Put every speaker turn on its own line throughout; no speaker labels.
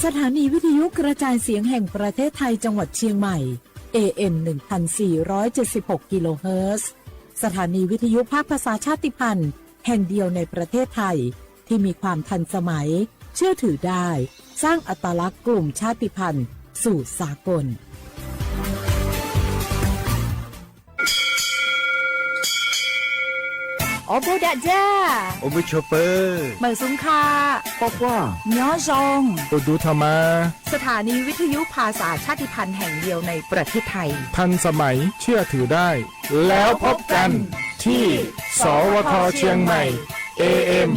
สถานีวิทยุกระจายเสียงแห่งประเทศไทยจังหวัดเชียงใหม่ AM 1476 กิโลเฮิรตซ์สถานีวิทยุภาคภาษาชาติพันธุ์แห่งเดียวในประเทศไทยที่มีความทันสมัยเชื่อถือได้สร้างอัตลักษณ์กลุ่มชาติพันธุ์สู่สากล
โอโบดะจ้า
โอเบชเปอร์
เหมอซุงคา
ปอกว่า
ย้อซอง
โอดูธรรมา
สถานีวิทยุภาษาชาติพันธุ์แห่งเดียวในประเทศไทย
ทันสมัยเชื่อถือได้แล้วพบกันที่สวทเชียงใหม่ AM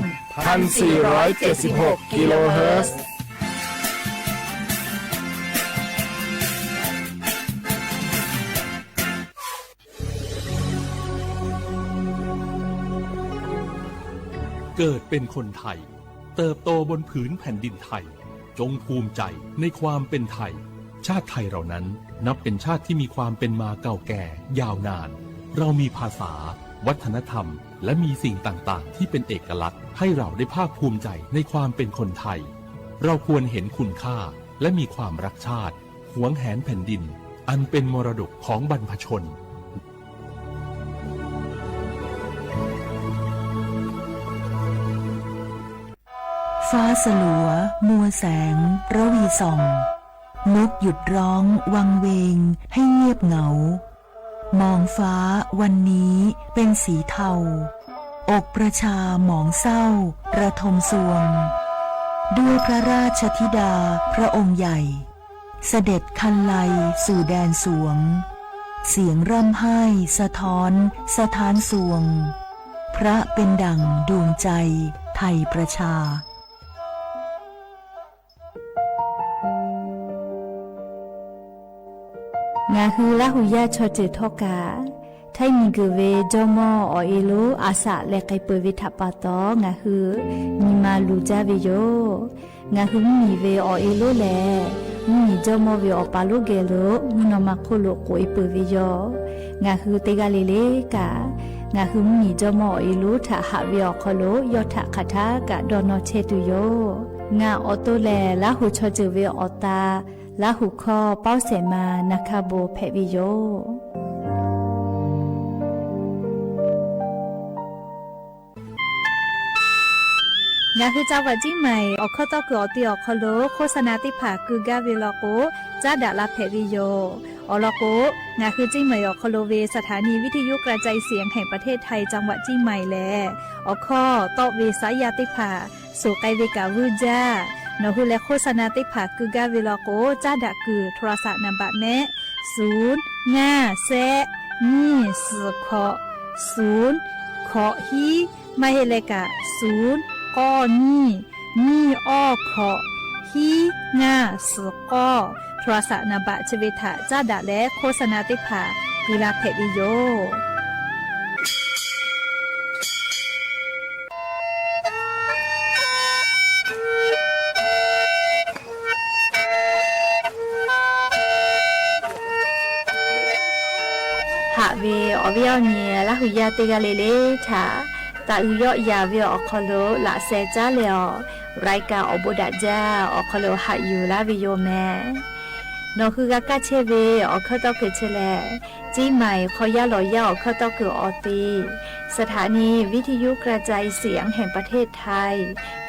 1476 กิโลเฮิรตซ์
เกิดเป็นคนไทยเติบโตบนผืนแผ่นดินไทยจงภูมิใจในความเป็นไทยชาติไทยเรานั้นนับเป็นชาติที่มีความเป็นมาเก่าแก่ยาวนานเรามีภาษาวัฒนธรรมและมีสิ่งต่างๆที่เป็นเอกลักษณ์ให้เราได้ภาคภูมิใจในความเป็นคนไทยเราควรเห็นคุณค่าและมีความรักชาติหวงแหนแผ่นดินอันเป็นมรดกของบรรพชน
ฟ้าสลัวมัวแสงระวีส่องนกหยุดร้องวังเวงให้เงียบเหงามองฟ้าวันนี้เป็นสีเทาอกประชาหมองเศร้าระทมสวงด้วยพระราชธิดาพระองค์ใหญ่เสด็จคันไลสู่แดนสวงเสียงร่ำไห้สะท้อนสถานสวงพระเป็นดั่งดวงใจไทยประชางาฮือละหุยาชอเจทอกาไทยมีกูเวจอมออเอโลอาสะเลไกเปวิทัปปะตองาฮือมีมาลูจาเวโยงาฮือมีเวอเอโลแลมีจอมอเวอปาโลเกโลมุนอมาโคโลโกเอเปวิโยงาฮือเตกาเลเลกางาฮือมีจอมอเอโลทะหะเวอคโลยอทะคาทากะดอนอเชตุโยงาออโตแลละหุชอเจเวอตาละหุคอเป้าเสมานาคาโบเพวิโยงาคือจังหวัดจีใหม่ออกข้อต่อคืออติออกคโลโฆษณาติผาคือกาเวลโกจ้าดาลาเพวิโยอลโกงาคือจีใหม่ออกคโลเวสถานีวิทยุกระจายเสียงแห่งประเทศไทยจังหวัดจีใหม่แลออกข้อต่อเวสายาติผาสู่ไกเวกาวูจ้านหูและโฆษณาติผาคือกาเวลโกจ้าดาคือโทรศัพท์นำบัตรแนะ0 5 แซนี่4ขอ0ขอฮีไม่เฮเลกะ0ก้อนี่อ้อขอฮีงาสกอโทรศัพท์นำบัตรชเวทะจ้าดาและโฆษณาติผาคือลาเพดิโยเวอเวียวเนียละหุยาเตกาเลเลชาตาอุยอยาเวออคโลละเซจาเลอรายกาอโบดาจาอคโลหะยูลาวิโยแมนอคือกากาเชเวอคตอคือเชเลจีใหม่ขอยาลอยาอคตอคืออตีสถานีวิทยุกระจายเสียงแห่งประเทศไทย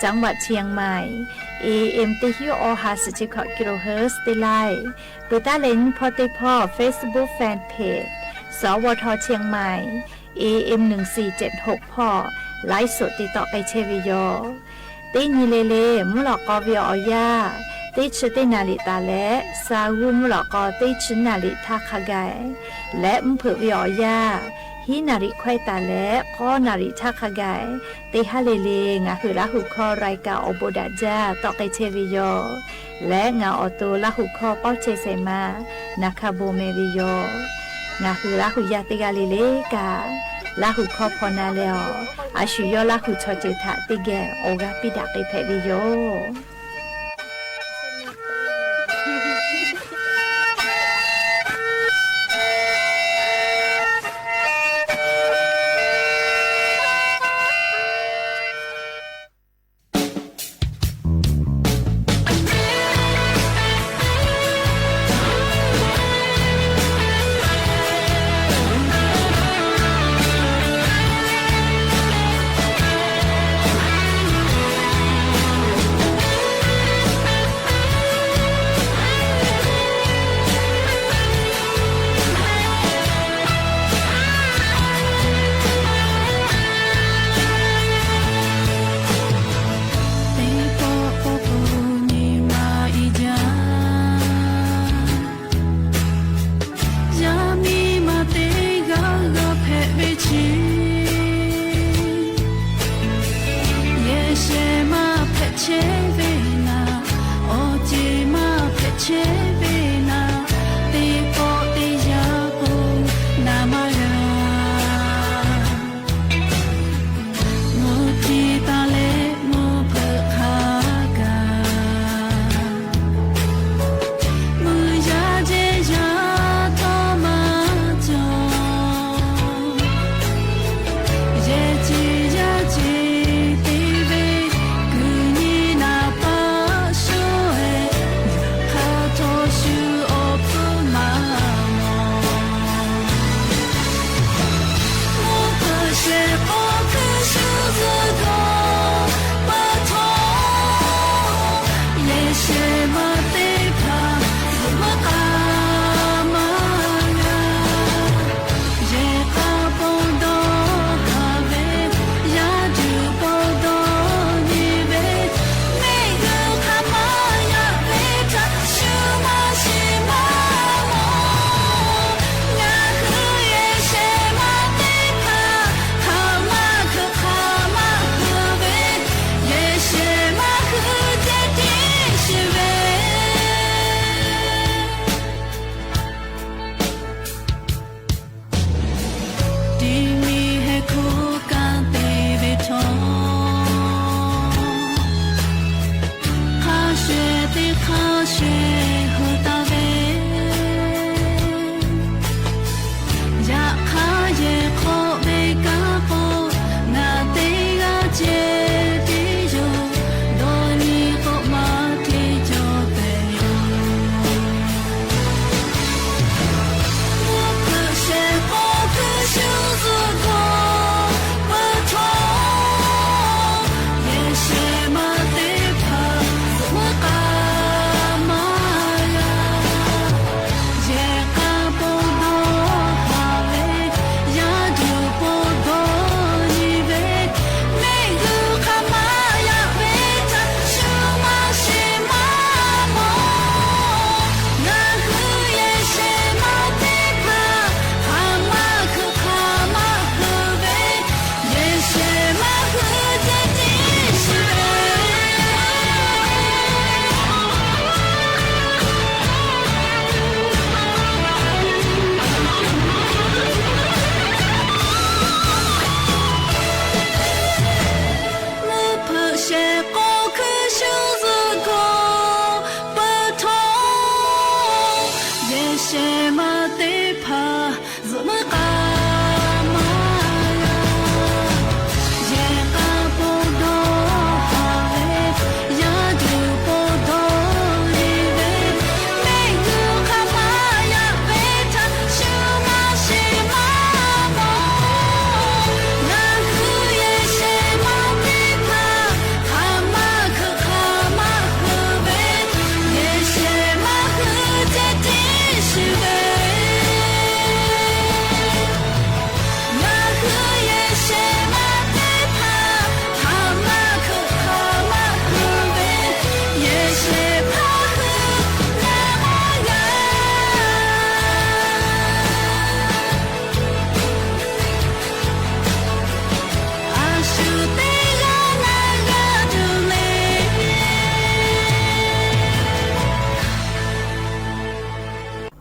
จังหวัดเชียงใหม่ AM ติฮิโอฮาสจิคกิโลเฮิรตซ์ติไลเปตาเลนพอติพอ Facebook Fan Pageสวทเชียงใหม่ AM 1476พ่อไลฟ์สดติดต่อไปเชวิโยตินีเลเลมุหลอกกอวิอยาติชตินาลิตาและซาวุมุหลอกกอติชนาลิทาคากายและมเผือวิอยาฮินาริควายตาและข้อนาริทาคากายติฮาเลเลงาคือละหุคอรายกาอโบดาจาต่อไปเชวิโยและงาออโตละหุคอเป้าเชเซมานาคาโบเมวิโยงาคือละหุยาติกาลิเลกาละหุคอพอนาเลออาชุยอละหุชอเจทะติเกโอกาปิดาเกเพวิโย
เ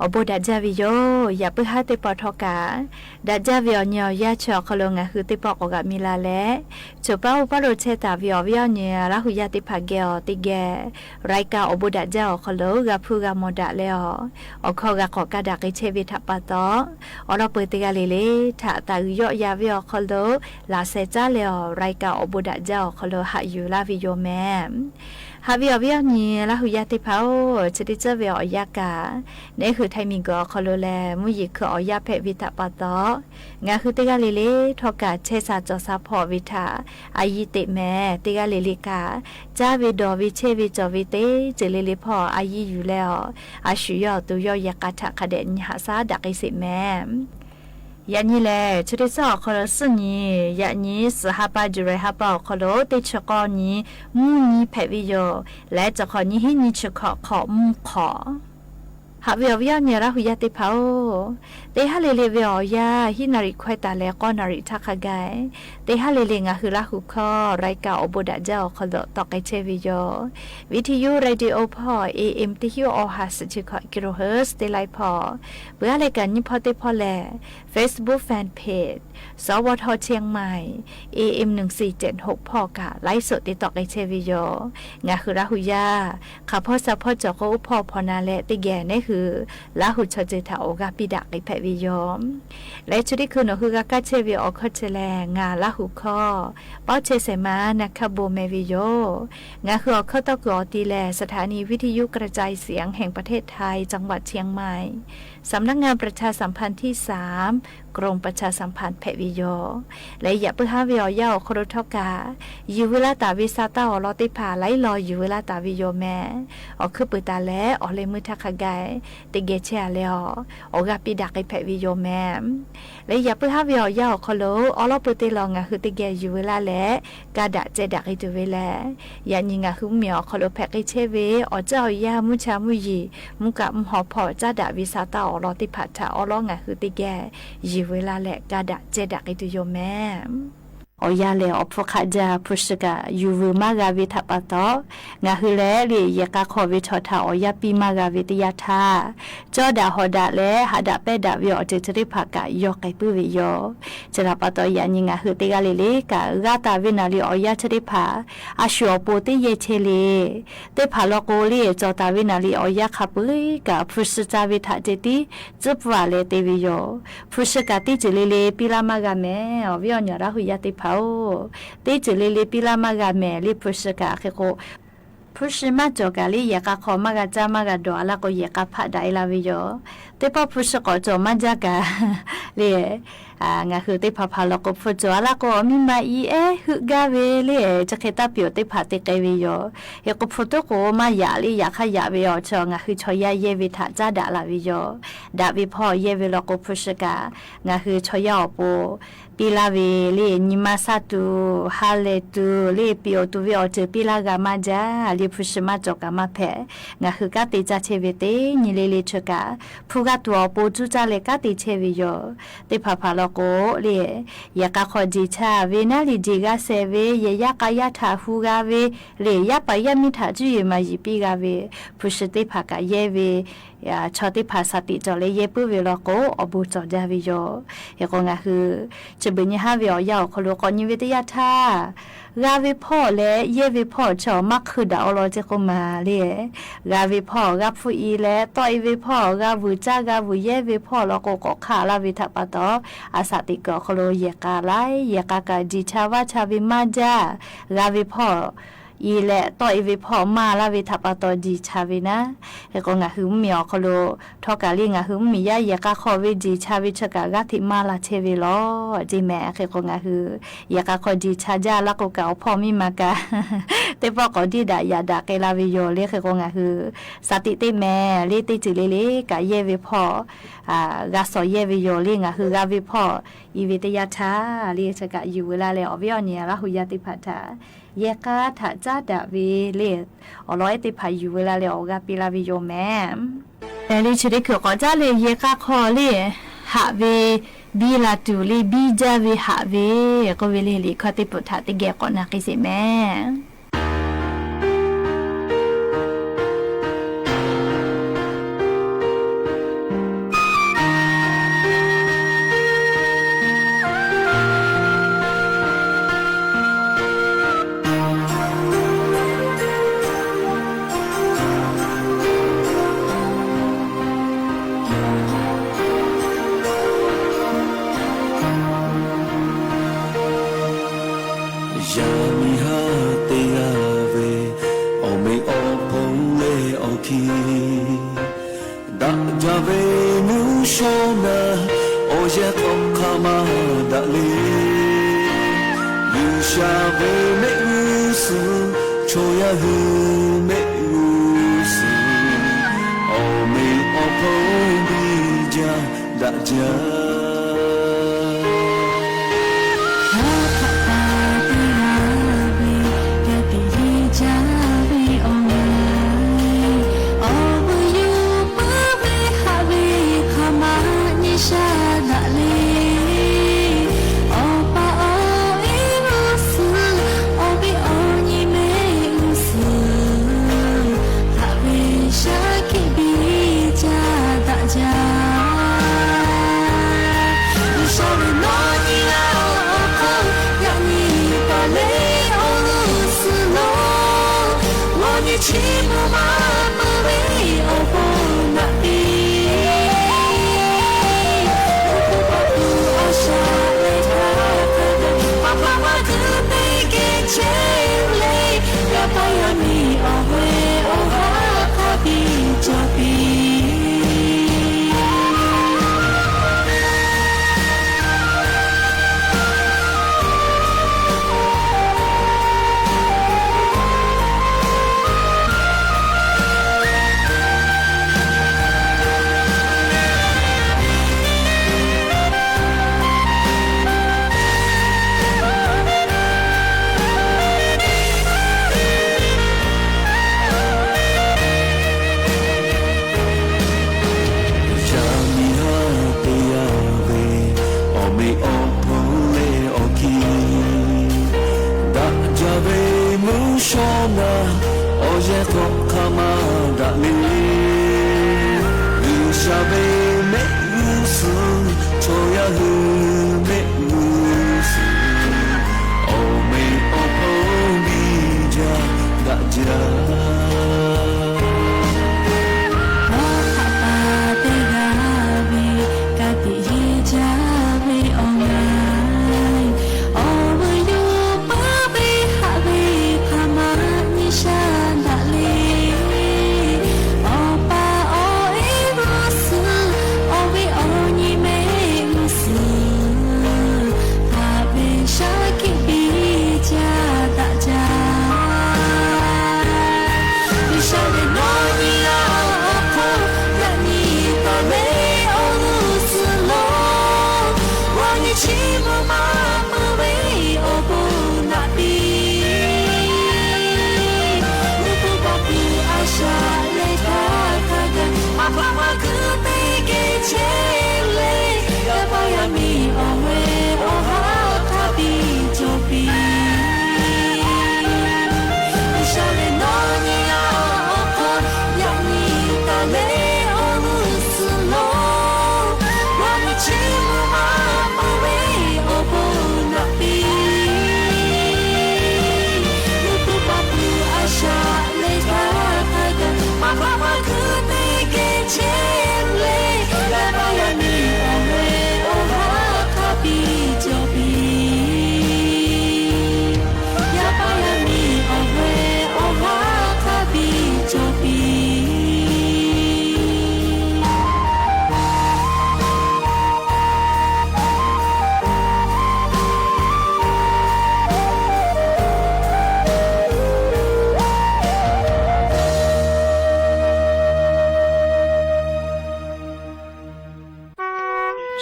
อบดัจจาวิโยอย่าเพิ่งหาติปอทอกาดัจจาวิโยเนียยาชอคลงะคือติปอกกะมิลาเลจูป้าอุปโรเชตาวิโยวิโยเนียละหุยาติภาเกอติเกรายกาอบดัจจาคลกะพูกะโมดะเลออคอกะขอกะดักเชวิทัปปะตออรเปติกะเลเลทะตาวิโยยาวิโยคลลาเซจาเลอรายกาอบดัจจาคลหะยูลาวิโยแมฮาวิโอวิโอนี่ละหุยาติพาวชติเจวิโอยากาเนี่ยคือไทมิงก็คอโลแลมุยิคืออยาเพวิตาปะตองาคือติกาเลเลทอกาเชซาจอซาพอวิทาอายิติแม่ติกาเลลิกาจาวิดอวิเชวิจอวิเตเจเลลิพออายิอยู่แล้วอาชุยอตุยอยากาทะคเดนหาซาดักอิสิแม่ยานี่แหละชุดที่สองคอลสุนียานี้สหปาจุเรหปาคอลติชกอนี้มูนี้เพวิโยและจะขอนี้ให้นิชขอมุขอ หาเวียวเนี่ยละหุยาติเผาเตหะเลเลเวียวยาฮินาริควายตาแลก็นาริทักขะไกเตหะเลเลงะคือละหุคอรายการอบดะเจ้าคอดตอกไกเชวิโยวิทยุเรดิโอพอ AM ติฮิโอฮัสจิคกิโลเฮิรตซ์เตไลพอเบื่อรายการนี้พอเตพอแล Facebook Fan Page สวทเชียงใหม่ AM 1476พอกะไลฟ์สดติดต่อไกเชวิโยงะคือละหุยาข้าพ่อซัพพอร์ตจอก็อุพอพอนาแลติแกนี่คือละหุชเจตาโอกาปิดะไกแพวิโยและชุดที่คือคือกะกะเชวิออคเชแลงาละหุคอป้อเชเสมานะคะโบเมวิโยงาคือเข้าตะกอตีแลสถานีวิทยุกระจายเสียงแห่งประเทศไทยจังหวัดเชียงใหม่สำนักงานประชาสัมพันธ์ที่3กรมประชาสัมพันธ์แพวิโยและอย่าเพื่อหาวิอยาโครทกาอยู่เวลาตาวิซาตาอลอติผาไลรออยู่เวลาตาวิโยแม่อคือปืตาและอเลมือทักไกติเกเชอาเลออกาปิดักไอแพวิโยแม่และอย่าเพื่อหาวิอยาโคโลอลอปืเตลองะคือติเกอยู่เวลาและกาดะเจดักไอตัวเวลาอย่ายิงะคือเมียโคโลแพกไอเชเวอเจ้ายามุชามุยีมุกะมหอพอจ้าดะวิซาตาอลอติผาชาอลองะคือติเกอยู่เวลาและกาดะเจดักไอตัวโยแม่อยาเลอพคาจาพุชกะยูวมากาวิทัปะตองาฮือแลลียกะขอวิชอทาอยาปีมากาวิตยาทาจอดาฮอดาเลหาดาเปดาวิอเจจริภากะยอไกปุวิโยจราปะตอยานิงาฮือติกาเลเลกะกาตาวินาลีอยาจริภาอาชัวโปติเยเชเลเตภาลโกลีจอตาวินาลีอยาคาปุกะพุชจาวิทาเจติจุปวาเลเตวิโยพุชกะติจเลเลปิลามากาเมอวิอญราหุยาติภาเตจเลเลปิลามากาเมลิพุชกะเคโกพุชมาจอกาลียากะขอมากาจามากาดอละก็ยากะพะไดลาวิโยเตปพุชกอจอมาจากะเลงาคือเตพาพาลก็พุจอละก็มิมาอีฮึกาเวเลจะเคตาเปียวเตพาเตเกวิโยยกพุตโกมายาลียาขยาเวอชองาคือชอยาเยวิทาจาดาลาวิโยดาวิพ่อเยเวลก็พุชกางาคือชอยาโปปีลาเวลีนิมาซาตูฮาเลตูลีปิโอตูวิโอเจปีลากามาจาลีพุชมาจอกามาเพงาคือกาติจาเชเวเตนิเลเลชกาพูกาตัวโปจูจาเลกาติเชวิโยเตพาพาลโกเลยากาขอจิชาเวนาลีจิกาเซเวเยยากายาทาฮูกาเวเลยาปายามิทาจุเยมายิปีกาเวพุชเตพากาเยเวยาชอติภาษาติจอเลเยปุเวลโกอบูจอจาวิโยเฮโกงาคือจะเป็นยาวิอยาวคโลกอนิวิทยาทากาวิพ่อและเยวิพ่อชอมักคือดาวโลเจโกมาเลกาวิพ่อกาฟูอีและต่อยวิพ่อกาวูจากาวูเยวิพ่อแล้วก็กขาลาวิทัปะตออาสาติกอคโลเยกาไลเยกากาจิชาวาชาวิมาจากาวิพ่ออีแหละต่อยวิพ่อมาลาวิทัปะตอจิชาวินะเฮโกงาคือมีอคโลทอกาลิงาคือมียาเยกาขอวิจิชาวิชกากาทิมาลาเชวิโลจิแม่เฮโกงาคือเยกาขอจิชาจาละก็กาพ่อมีมากาเตปอกอดีดายาดาเกลาวิโยเลเฮโกงาคือสติเตแม่เลติจิเลเลกาเยวิพ่อกาสอเยวิโยเลงาคือกาวิพ่ออีวิทยาทาเลชกะอยู่เวลาเลอวิอเนี่ยละหุยาติภัทธาเยกาถาจาดาเวเลอร้อยติพาอยู่เวลาเลออกาปิลาวิโยแม่แต่ลิชริคือก็จะเลเยกาคอเลหาเวบีลาตูเลบีจาเวหาเวก็เวเลลิคติปุถาติเกก็นักสิแม่
Java, oh my, oh, you,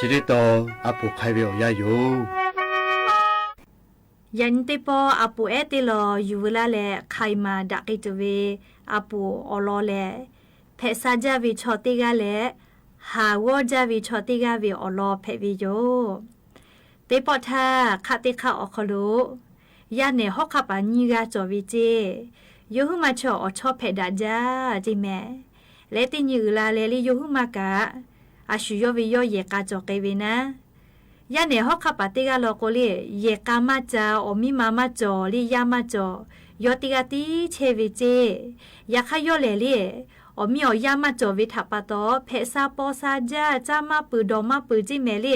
chỉ để to áp buộc hai biểu gia dụ
ยันติปออาปูเอติลออยู่เวลาแลใครมาดักไอตเวอาปูอลอแลเพซาจาวิชอติกาแลหาวอจาวิชอติกาวิอลอเพวิโยเตปอทาคาติคาอคโลยาเนฮอกคาปานีกาจอวิเจยูหุมาชออชอเพดาจาจิแมเลติญือลาเลลิยูหุมากะอาชุยวิโยเยกาจอเกเวนะยาเนฮอกคาปาติกาโลโกเลเยกามาจาอมิมามาจอลิยามาจอยอติกาติเชวิเจยาคายอเลเลอมิอยามาจอวิทัปตอเพซาปอซาจาจามาปือดอมาปือจิเมเล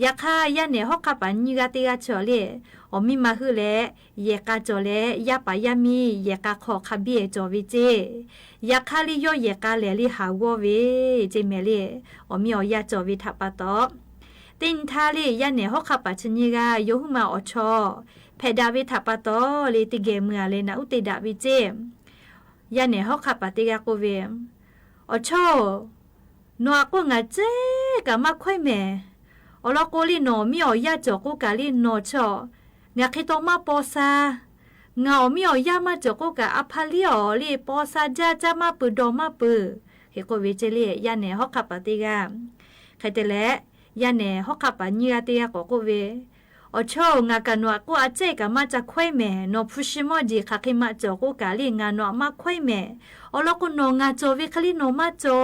ยาคายาเนฮอกคาปานิกาติกาจอเลอมิมาฮือเลเยกาจอเลยาปายามีเยกาขอคาเบียจอวิเจยาคาลิโยเยกาเลลิหาวเวจิเมเลอมิอยาจอวิทัปตอตินทาลียาเนฮอกคาปาชนีกาโยหุมาอชอเพดาวิทัปตอเลติเกเมือเลนะอุติดาวิเจยาเนฮอกคาปาติกาโกเวอชอนัวก็งาเจกะมาค่อยแม่อลอโกลิโนมิอยาจอกุกาลิโนชองาคิโตมาปอซางามิอยามาจอกุกาอพาลิโอลิปอซาจาจามาปืดอมาปือเฮโกเวเจเลยาเนฮอกคาปาติกาใครแต่และยาเนฮอกคาปานีอาเตียก็โกเวอชองากันวะกูอาเจกะมาจะค่อยแม่นอพุชิมอจีคาคิมาจอกุกาลิงานอมาค่อยแม่อลอกุนงาจอเวคลิโนมาจอ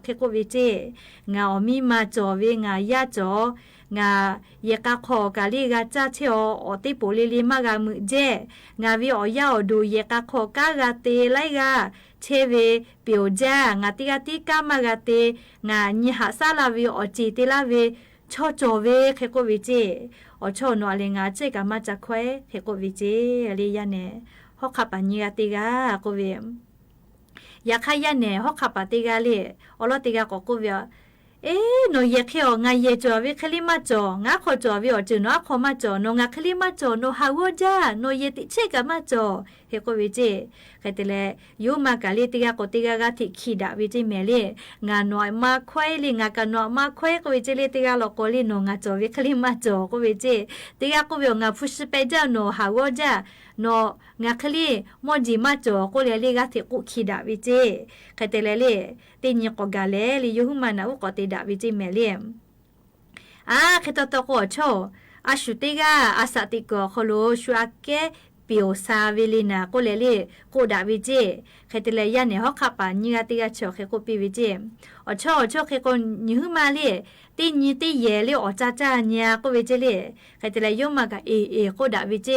เคโกเวเจงาอมีมาจอเวงายาจอ งาเยกาขอกาลีกาจ้าเชออติปุลิลิมากามือเจงาวิออยาดูเยกาขอกากาเตไลกาเชเวเปียวจ้างาติกาติกามากาเตงาญิหาซาลาวิอจีติลาเวชอจอเวเคโกวิเจอชอนอเลงาเจกามาจากแควเคโกวิเจลียาเนฮอกขับปัญญาติกาโกเวยาขายาเนฮอกขับปติกาเลอลอติกาโกโกเวโนเยเคองาเยจอวิคลิมาจองาขอจอวิอจุนอขอมาจอโนงาคลิมาจอโนฮาวจาโนเยติเชกามาจอเฮโกวิเจไคเตเลยูมากาลิติกาโกติกากาติขีดาวิจิเมเลงานอยมาควายลิงากานอมาควายโกวิเจเลติกาโลโกลิโนงาจอวิคลิมาจอโกวิเจติกาโกเวงาฟุชเปจาโนฮาวจาโนงาคลีมอจิมาจอโกเลลิกาติกุขีดาวิเจไคเตเลเลติญโกกาเลลิยูมานาอุกติดาวิจิเมเลเคตตโกโชอาชุติกาอาสติโกโคโลชัวเกเปียวซาวิลินาโกเลลิโกดาวิเจเคตเลยาเนฮอกขับปาญิกาติกาโชเคโกปิวิเจอโชเคโกญิฮึมาเลติญิติเยเลอจาจาญาโกวิเจเลเคตเลยุมากาโกดาวิเจ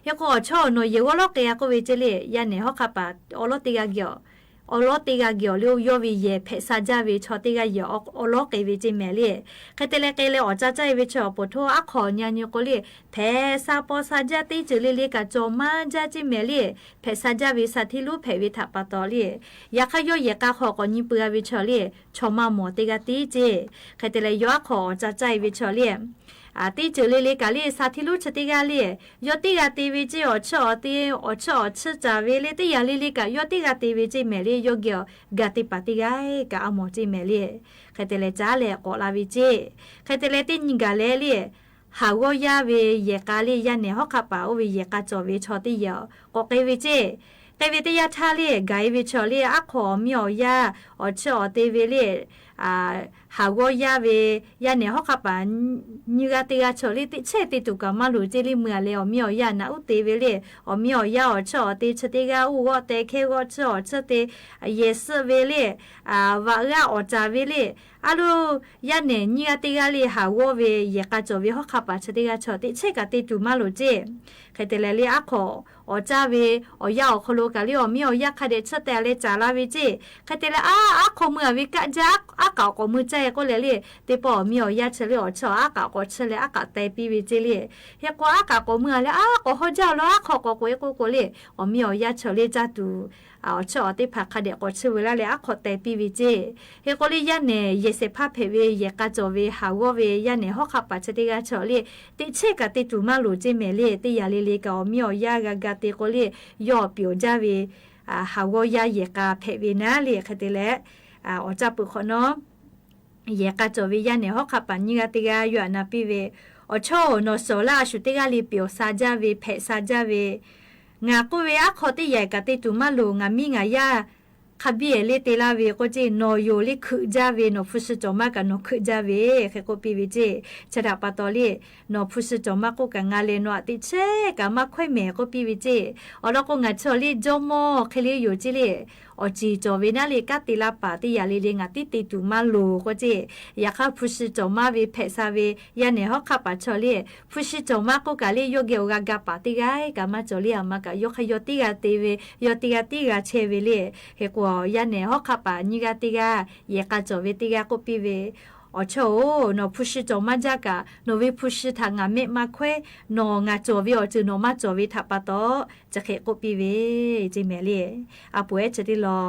ยโกโชโนเยวโลเกยาโกวิเจเลยาเนฮอกขับปาอโลติกาเกยอโลติกาเกียวลิวยวิเยเพซาจาวิชอติกาเยอโลเกวิจิเมลีคเตเลเกเลอจาจาวิชอปโทอะขอญาญโกลีเพซาปอซาจาติจุลิลิกาโจมาจาจิเมลีเพซาจาวิสัทิลุเพวิทาปตอลียาคโยเยกาขอกอญิปุยวิชอลีชอมาหมอติกาติเจคเตเลยอขอจาจาวิชอลีติจุลิลิกาลีสัทิลุชติกาลียติกาติวิจิอชอติอชอชจาวิลิติยาลิลิกายติกาติวิจิเมลีโยเกียวกาติปติกายกาอโมจิเมลีคเตเลจาเลกอลาวิจิคเตเลติญิงกาเลลีฮาวอยาเวเยกาลียาเนฮอกคาปาโอเวเยกาจอเวชอติยอกเกวิจิเตวิติยาทาลีไกวิชอลีอะขอมิอยาอชอเตวิลีฮาวอยาเวยาเนฮอกคาปาญิกาติกาชอลิติเชติตุกามาลูจิลิเมือเลอมิอยานาอุเตวิลีอมิอยาอชอติชติกาอุวเตเคกอชอชติเยสเวลีวะกาอจาวิลีอาลูยาเนญิกาติกาลีฮาวเวเยกาจอเวฮอกคาปาชติกาชอติเชกาติตุมาลูจิเคเตเลลีอะขออจาเวอยาอคโลกาลีอมิอยาคาเดชเตเลจาลาวิจิเคเตเลอะขอเมือวิกะจักอะกาก็มือใจก็เลยติปอมิอยาเฉลีอชออะกาก็เฉลีอะกาไตปีวิจิลีเฮกว่าอะกาก็เมือแล้วก็ฮอจาลอขอก็กวยก็เลยอมิอยาเฉลีจาตูชอติผักคาเดก็ชื่อเวลาเลยอะขอไตปีวิจิเฮกลียาเนเยเสพาเพเวเยกาจอเวฮาวเวยาเนฮอกคาปาชติกาเฉลีติเชกะติตุมาลูจิเมลีติยาลีลีกอมิอยากากาติก็เลยยอเปียวจาเวฮาวอยาเยกาเพเวนาลีคติเลอจับปุขเนาะเยกาจอวิยาเนฮอกคาปัญญิกาติกาอยู่อนาปิเวอโชโนโซลาชุติกาลีเปียวซาจาเวเพซาจาเวงากุเวอะขอติใหญ่กะติตุมาลูงามิงายาคาบิเอเลเตลาเวก็เจโนโยลิคุจาเวโนฟุสจอมากันโนคุจาเวเคโกปิวิเจชะดาปาตอลีโนฟุสจอมาก็กันงาเลโนติเชกะมาค่อยแม่ก็ปิวิเจอแล้วก็งาชอลีจอมอเคลีอยู่จิเลอจีจอเวนาเลกาติลาปาติยาลีเลงาติติตุมาลูก็เจยาคาฟุสจอมาเวเพซาเวยาเนฮอกคาปาชอลีฟุสจอมาก็กะเลโยเกวกากาปาติไกกะมาจอลีอามากะยกขยติกาเตเวยติกาติกาเชเวเลเฮกยาเนฮอกคาปาญิกาติกาเยกาจอเวติกาโกปิเวอโชโนพุชจอมาจากะโนวิพุชทางาเมมาเควโนงาจอวิอจือโนมาจอวิทัปปะโตจะเคโกปิเวจิเมลีอาป่วยจะติลอ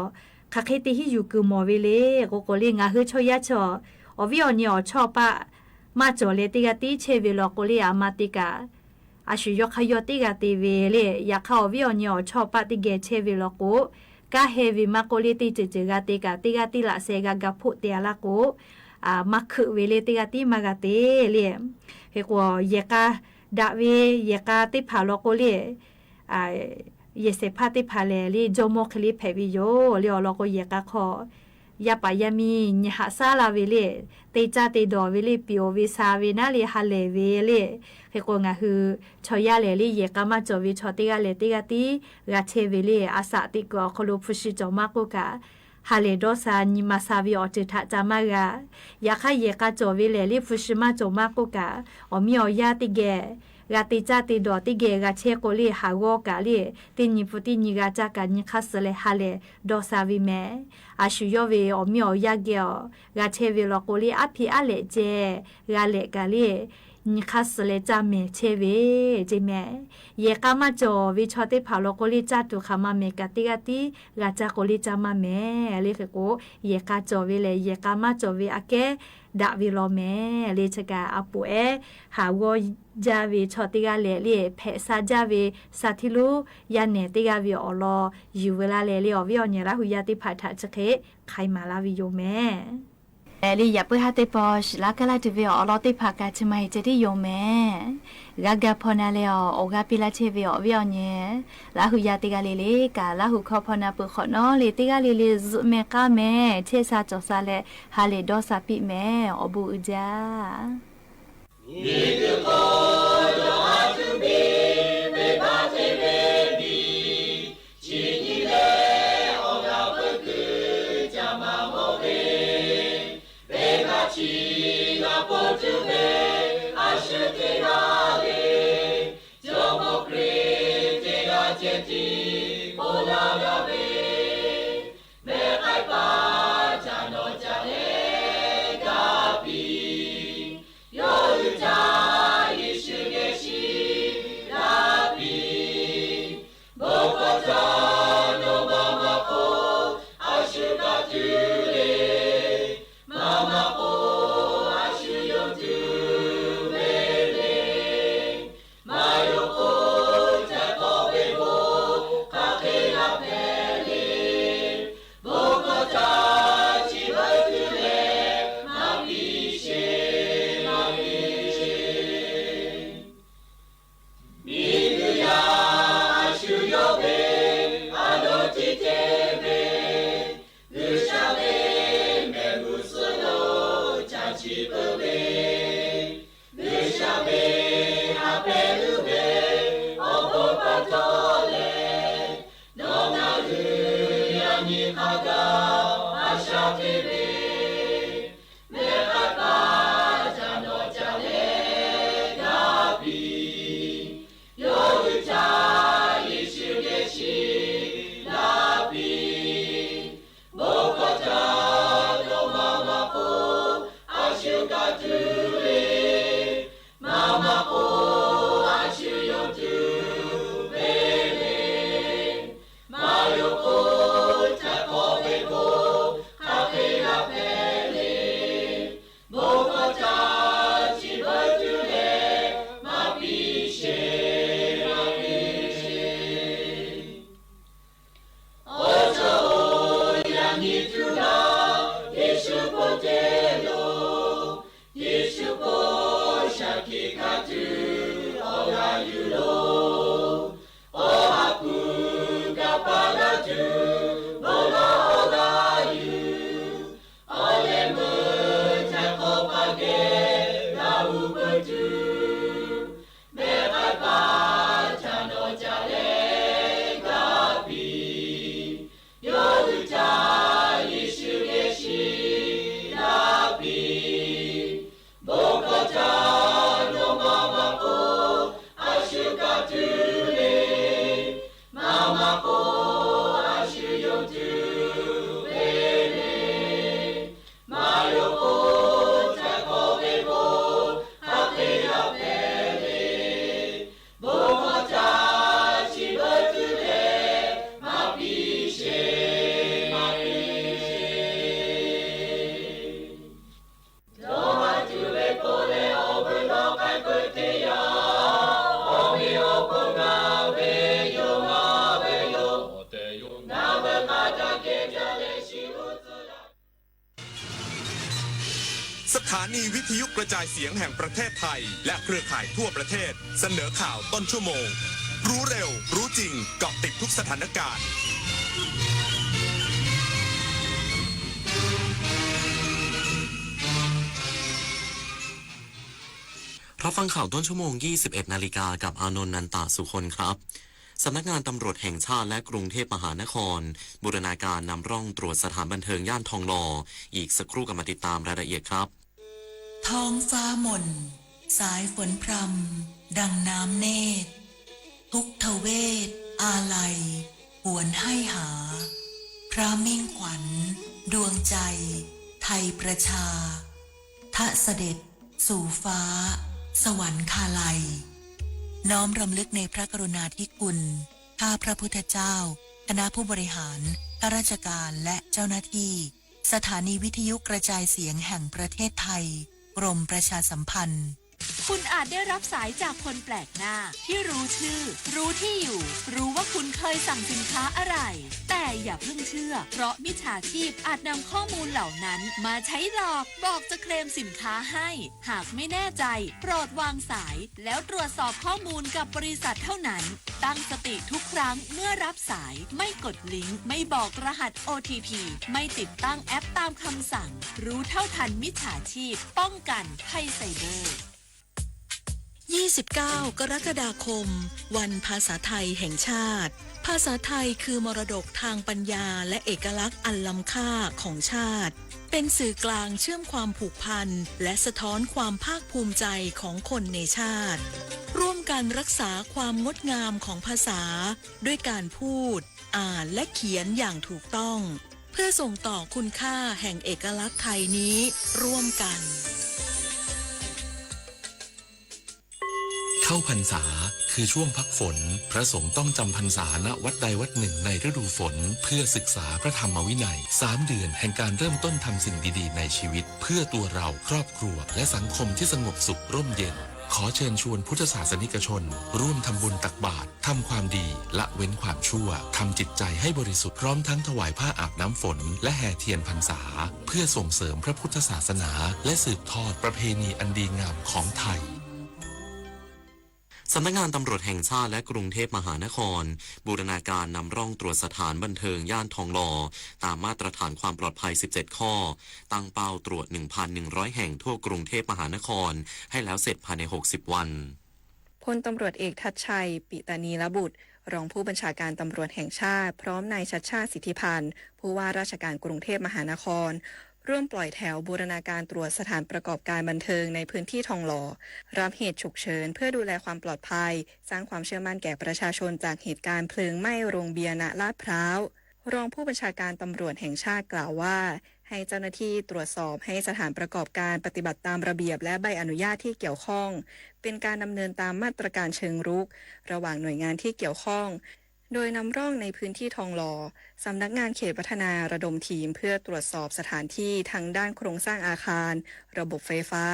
คาเคติฮิยูกุมอวิเลโกโกลีงาฮือชอยาชออวิอญอชอปะมาจอเลติกาติเชวิลอโกลีอามาติกาอาชุยกขยติกาติเวเลยาคาอวิอญอชอปะติเกเชวิลอโกกาเฮวิมาโกลิติจิจิกาติกาติกาติละเซกากาพุเตียละโกมักคือเวเลติกาติมากาเตเลเฮกว่าเยกาดาเวเยกาติพาโลโกเลเยเสพาติพาเลลีโจโมคลิเพวิโยเลอโลโกเยกาขอยาปายามีญหาซาลาเวเลเตจาเตดอเวเลปิโอวิซาเวนาเลฮาเลเวเลเฮกว่างาฮือชอยาเลลีเยกามาจอวิชอติกาเลติกาติกาเชเวเลอาสาติกอคโลพุชิจอมาโกกา ฮาเลโดซานิมาซาวิออจิทะจามากะยาคาเยกาโจวิเลลิฟุชิมาโจมากุกะอมิอยาติเกกาติจาติดอติเกกาเชโกลีฮาวอกาลีตินิฟุตินิกาจากานิคัสเลฮาเลโดซาวิเมอาชุยอเวอมิอยาเกอกาเชวิโลโกลีอภิอาเลเจกาเลกาลีนิคัสเลจาเมเชเวเจเมเยกามาโจวิชอติพาโลโกลิจาตุคามาเมกาติกาติกาจากโกลิจามาเมเลเกโกเยกาโจวิเลเยกามาโจวิอาเกดาวิโลเมเลชกาอปุเอหาวจาวิชอติกาเลเลเพซาจาวิซาทิลูยาเนติกาวิออลยูเวลาเลเลอวิออเนราหุยาติพาทะชะเคไขมาลาวิโยเมลีอย่าเปิดหาเตปอชลากาลาติเวออลอติพากาชมัยจะได้โยเมกากาพอนาเลอโอกาปิลาเชเวอวิออเนลาหุยาติกาเลเลกาลาหุคอพอนาปุขอนอเลติกาเลเลซุเมกาเมเชซาจอซาเลฮาเลดอซาปิเมอบูอุจามีตุโกโยอาตุเบเมบาเทเวดีชินิเลโอกาปกุจามาโมเวChi la portuve asciuti rale Gioco crete la genti Ola la ve Me hai pacia no giale capi Yo uta ishu geshi lapi Boko ta no mama ko asciuga tule Mama ko
สถานีวิทยุกระจายเสียงแห่งประเทศไทยและเครือข่ายทั่วประเทศเสนอข่าวต้นชั่วโมงรู้เร็วรู้จริงเกาะติดทุกสถานการณ์
รับฟังข่าวต้นชั่วโมง 21 นาฬิกากับอานนท์ นันตาสุคนครับ สำนักงานตำรวจแห่งชาติและกรุงเทพมหานครบูรณาการนำร่องตรวจสถานบันเทิงย่านทองหล่ออีกสักครู่กันมาติดตามรายละเอียดครับ
ท้องฟ้าหม่นสายฝนพรำดังน้ำเนตรทุกทเวทอาลัยหวนให้หา พระมิ่งขวัญดวงใจไทยประชาทะเสด็จสู่ฟ้าสวรรคาลัยน้อมรำลึกในพระกรุณาธิคุณข้าพระพุทธเจ้าคณะผู้บริหารข้าราชการและเจ้าหน้าที่สถานีวิทยุกระจายเสียงแห่งประเทศไทยกรมประชาสัมพันธ์
คุณอาจได้รับสายจากคนแปลกหน้าที่รู้ชื่อรู้ที่อยู่รู้ว่าคุณเคยสั่งสินค้าอะไรแต่อย่าเพิ่งเชื่อเพราะมิจฉาชีพอาจนำข้อมูลเหล่านั้นมาใช้หลอกบอกจะเคลมสินค้าให้หากไม่แน่ใจโปรดวางสายแล้วตรวจสอบข้อมูลกับบริษัทเท่านั้นตั้งสติทุกครั้งเมื่อรับสายไม่กดลิงก์ไม่บอกรหัส OTP ไม่ติดตั้งแอปตามคำสั่งรู้เท่าทันมิจฉาชีพป้องกันภัยไซเบอร์
29 กรกฎาคมวันภาษาไทยแห่งชาติภาษาไทยคือมรดกทางปัญญาและเอกลักษณ์อันล้ำค่าของชาติเป็นสื่อกลางเชื่อมความผูกพันและสะท้อนความภาคภูมิใจของคนในชาติร่วมกันรักษาความงดงามของภาษาด้วยการพูดอ่านและเขียนอย่างถูกต้องเพื่อส่งต่อคุณค่าแห่งเอกลักษณ์ไทยนี้ร่วมกัน
เข้าพรรษาคือช่วงพักฝนพระสงฆ์ต้องจำพรรษาณวัดใดวัดหนึ่งในฤดูฝนเพื่อศึกษาพระธรรมวินัย3 เดือนแห่งการเริ่มต้นทำสิ่งดีๆในชีวิตเพื่อตัวเราครอบครัวและสังคมที่สงบสุขร่มเย็นขอเชิญชวนพุทธศาสนิกชนร่วมทำบุญตักบาตรทำความดีละเว้นความชั่วทำจิตใจให้บริสุทธิ์พร้อมทั้งถวายผ้าอาบน้ำฝนและแห่เทียนพรรษาเพื่อส่งเสริมพระพุทธศาสนาและสืบทอดประเพณีอันดีงามของไทย
สำนักงานตำรวจแห่งชาติและกรุงเทพมหานครบูรณาการนำร่องตรวจสถานบันเทิงย่านทองหล่อตามมาตรฐานความปลอดภัย17ข้อตั้งเป้าตรวจ 1,100 แห่งทั่วกรุงเทพมหานครให้แล้วเสร็จภายใน60 วัน
พลตำรวจเอกทัชชัยปิตานีรบุตรรองผู้บัญชาการตำรวจแห่งชาติพร้อมนายชัชชาติสิทธิพันธ์ผู้ว่าราชการกรุงเทพมหานครร่วมปล่อยแถวบูรณาการตรวจสถานประกอบการบันเทิงในพื้นที่ทองหล่อรับเหตุฉุกเฉินเพื่อดูแลความปลอดภัยสร้างความเชื่อมั่นแก่ประชาชนจากเหตุการณ์เพลิงไหม้โรงเบียร์ณลาดพร้าวรองผู้บัญชาการตำรวจแห่งชาติกล่าวว่าให้เจ้าหน้าที่ตรวจสอบให้สถานประกอบการปฏิบัติตามระเบียบและใบอนุญาตที่เกี่ยวข้องเป็นการดำเนินตามมาตรการเชิงรุกระหว่างหน่วยงานที่เกี่ยวข้องโดยนำร่องในพื้นที่ทองหล่อสำนักงานเขตพัฒนาระดมทีมเพื่อตรวจสอบสถานที่ทั้งด้านโครงสร้างอาคารระบบไฟฟ้า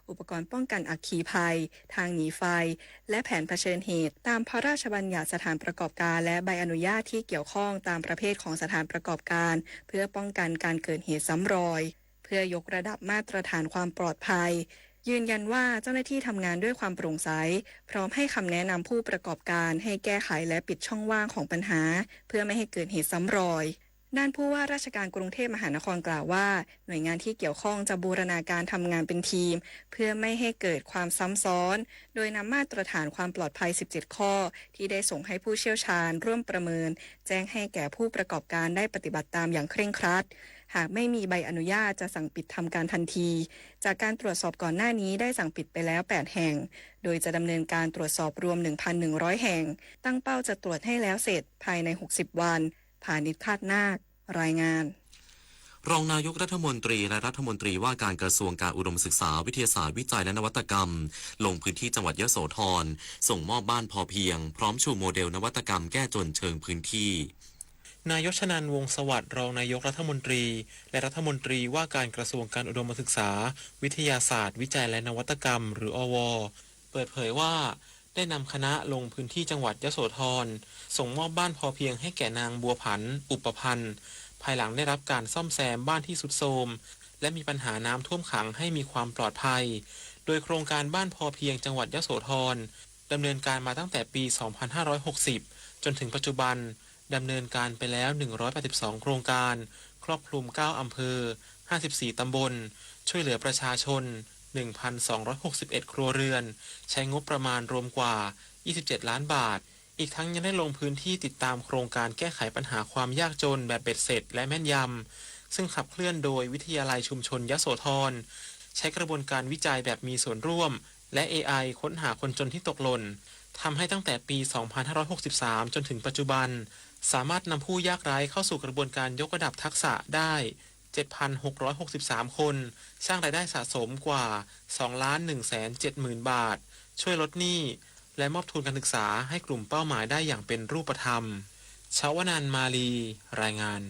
อุปกรณ์ป้องกันอัคคีภัยทางหนีไฟและแผนเผชิญเหตุตามพระราชบัญญัติสถานประกอบการและใบอนุญาตที่เกี่ยวข้องตามประเภทของสถานประกอบการเพื่อป้องกันการเกิดเหตุซ้ำรอยเพื่อยกระดับมาตรฐานความปลอดภัยยืนยันว่าเจ้าหน้าที่ทำงานด้วยความโปร่งใสพร้อมให้คำแนะนำผู้ประกอบการให้แก้ไขและปิดช่องว่างของปัญหาเพื่อไม่ให้เกิดเหตุซ้ำรอยด้านผู้ว่าราชการกรุงเทพมหานครกล่าวว่าหน่วยงานที่เกี่ยวข้องจะบูรณาการทำงานเป็นทีมเพื่อไม่ให้เกิดความซ้ำซ้อนโดยนำมาตรฐานความปลอดภัย17ข้อที่ได้ส่งให้ผู้เชี่ยวชาญร่วมประเมินแจ้งให้แก่ผู้ประกอบการได้ปฏิบัติตามอย่างเคร่งครัดหากไม่มีใบอนุญาตจะสั่งปิดทำการทันทีจากการตรวจสอบก่อนหน้านี้ได้สั่งปิดไปแล้ว8แห่งโดยจะดำเนินการตรวจสอบรวม 1,100 แห่งตั้งเป้าจะตรวจให้แล้วเสร็จภายใน60วันพาณิชย์คาดนาครายงาน
รองนายกรัฐมนตรีและรัฐมนตรีว่าการกระทรวงการอุดมศึกษาวิทยาศาสตร์วิจัยและนวัตกรรมลงพื้นที่จังหวัดยโสธรส่งมอบบ้านพอเพียงพร้อมชูโมเดลนวัตกรรมแก้จนเชิงพื้นที่
นายกชนันท์ วงศ์สวัสดิ์รองนายกรัฐมนตรีและรัฐมนตรีว่าการกระทรวงการอุดมศึกษาวิทยาศาสตร์วิจัยและนวัตกรรมหรืออว.เปิดเผยว่าได้นำคณะลงพื้นที่จังหวัดยโสธรส่งมอบบ้านพอเพียงให้แก่นางบัวผันอุปพันธ์ภายหลังได้รับการซ่อมแซมบ้านที่ทรุดโทรมและมีปัญหาน้ำท่วมขังให้มีความปลอดภัยโดยโครงการบ้านพอเพียงจังหวัดยโสธรดำเนินการมาตั้งแต่ปี 2560 จนถึงปัจจุบันดำเนินการไปแล้ว182โครงการครอบคลุม9อำเภอ54ตำบลช่วยเหลือประชาชน 1,261 ครัวเรือนใช้งบประมาณรวมกว่า27ล้านบาท อีกทั้งยังได้ลงพื้นที่ติดตามโครงการแก้ไขปัญหาความยากจนแบบเบ็ดเสร็จและแม่นยำซึ่งขับเคลื่อนโดยวิทยาลัยชุมชนยโสธรใช้กระบวนการวิจัยแบบมีส่วนร่วมและ AI ค้นหาคนจนที่ตกหล่นทำให้ตั้งแต่ปี 2563 จนถึงปัจจุบันสามารถนำผู้ยากไร้เข้าสู่กระบวนการยกระดับทักษะได้ 7,663 คนสร้างรายได้สะสมกว่า 2,170,000 บาทช่วยลดหนี้และมอบทุนการศึกษาให้กลุ่มเป้าหมายได้อย่างเป็นรูปธรรมชาวนันท์มาลีรายงาน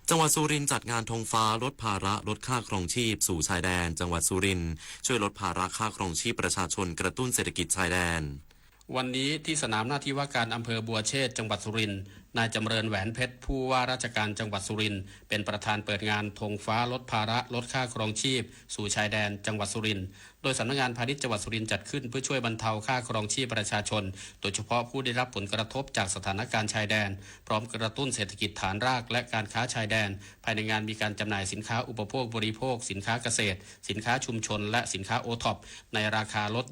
จังหวัดสุรินทร์จัดงานธงฟ้าลดภาระลดค่าครองชีพสู่ชายแดนจังหวัดสุรินทร์ช่วยลดภาระค่าครองชีพประชาชนกระตุ้นเศรษฐกิจชายแดน
วันนี้ที่สนามหน้าที่ว่าการอำเภอบัวเชษจังหวัดสุรินทร์นายจำเริญแหวนเพชรผู้ว่าราชการจังหวัดสุรินทร์เป็นประธานเปิดงานธงฟ้าลดภาระลดค่าครองชีพสู่ชายแดนจังหวัดสุรินทร์โดยสำนักงานพาณิชย์จังหวัดสุรินทร์จัดขึ้นเพื่อช่วยบรรเทาค่าครองชีพประชาชนโดยเฉพาะผู้ได้รับผลกระทบจากสถานการณ์ชายแดนพร้อมกระตุ้นเศรษฐกิจฐานรากและการค้าชายแดนภายในงานมีการจำหน่ายสินค้าอุปโภคบริโภคสินค้าเกษตรสินค้าชุมชนและสินค้าโอท็อปในราคาลด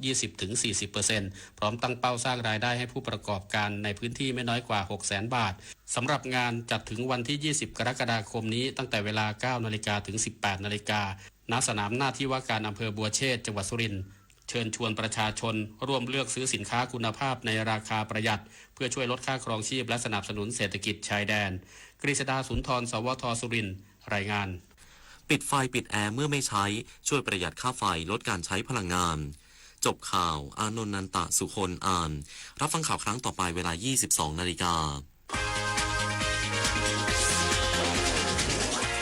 20-40% พร้อมตั้งเป้าสร้างรายได้ให้ผู้ประกอบการในพื้นที่ไม่น้อยกว่า 600,000 บาทสำหรับงานจัดถึงวันที่ 20 กรกฎาคมนี้ตั้งแต่เวลา 9 นาฬิกาถึง 18 นาฬิกาณสนามหน้าที่ว่าการอำเภอบัวเชษจังหวัดสุรินทร์เชิญชวนประชาชนร่วมเลือกซื้อสินค้าคุณภาพในราคาประหยัดเพื่อช่วยลดค่าครองชีพและสนับสนุนเศรษฐกิจชายแดนกฤษดาสุนทรสวทสุรินทร์รายงาน
ปิดไฟปิดแอร์เมื่อไม่ใช้ช่วยประหยัดค่าไฟลดการใช้พลังงานจบข่าวอานนท์นันตะสุคนอ่านรับฟังข่าวครั้งต่อไปเวลา 22 นาฬิกา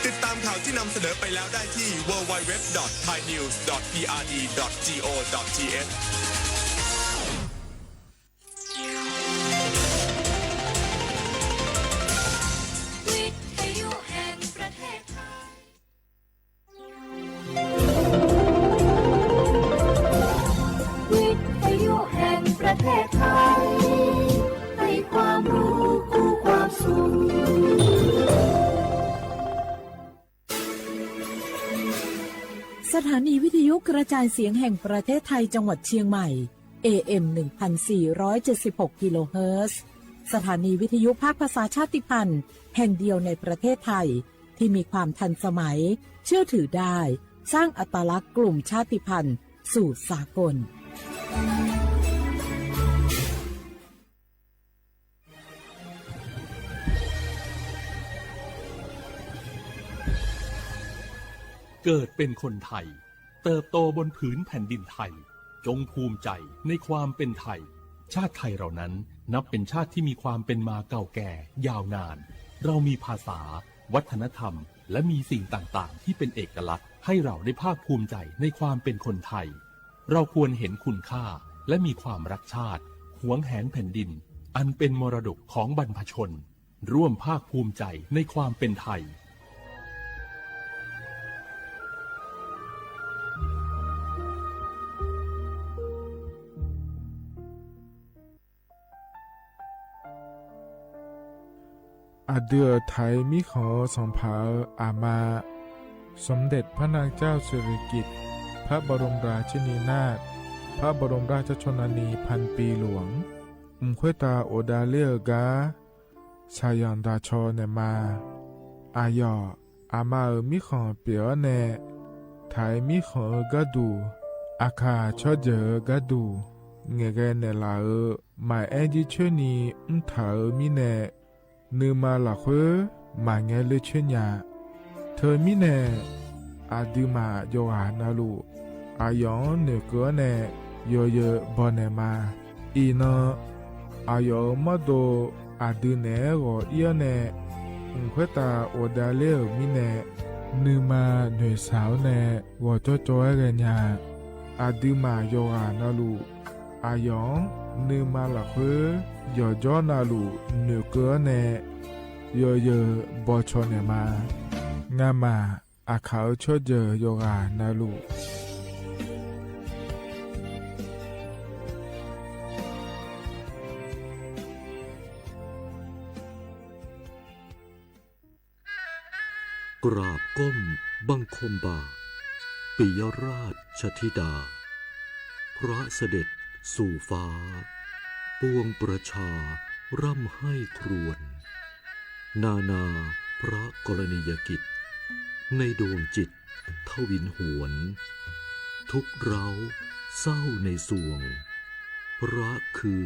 ติดตามข่าวที่นำเสนอไปแล้วได้ที่ www.thainews.prd.go.th
ประเทศไทยให้ความรู้คู่ความสุข
สถานีวิทยุกระจายเสียงแห่งประเทศไทยจังหวัดเชียงใหม่ AM 1,476 กิโลเฮิรตซ์สถานีวิทยุภาคภาษาชาติพันธุ์แห่งเดียวในประเทศไทยที่มีความทันสมัยเชื่อถือได้สร้างอัตลักษณ์กลุ่มชาติพันธุ์สู่สากล
เกิดเป็นคนไทยเติบโตบนผืนแผ่นดินไทยจงภูมิใจในความเป็นไทยชาติไทยเรานั้นนับเป็นชาติที่มีความเป็นมาเก่าแก่ยาวนานเรามีภาษาวัฒนธรรมและมีสิ่งต่างๆที่เป็นเอกลักษณ์ให้เราได้ภาคภูมิใจในความเป็นคนไทยเราควรเห็นคุณค่าและมีความรักชาติหวงแหนแผ่นดินอันเป็นมรดกของบรรพชนร่วมภาคภูมิใจในความเป็นไทย
อาเดือไทยมิขอสมภาอามาสมเด็จพระนางเจ้าสิริกิติ์พระบรมราชินีนาถพระบรมราชชนนีพันปีหลวงควยตาโอดาเลียกาชายันดาชอเนมาอายออามามิขอเปียวเนไทยมิขอกะดูอาคาชอเจอกะดูเงเกเนลาหมายแอจิชนีถามิเนนืมาหลักเวมาเงเลเชญญาเธอมิเนอาดิมาโยหานาลูอายองเนเกเนโยเยบอนเนมาอีนอายอมาโดอาดิเนโกเอียเนเควตาโอดาเลมิเนนืมาเนสาวเนวอจโจเกญญาอาดิมาโยหานาลูอายองนืมาหลักเวยอจอนาลูเนเกเนโยเยบอชอเนมางามาอาเขาชอเจโยกานาลู
กราบก้มบังคมบาปิยราชธิดาพระเสด็จสู่ฟ้า ปวงประชาร่ำให้ครวญนาพระกรณียกิจในดวงจิตทวินหวนทุกเร้าเศร้าในสวงพระคือ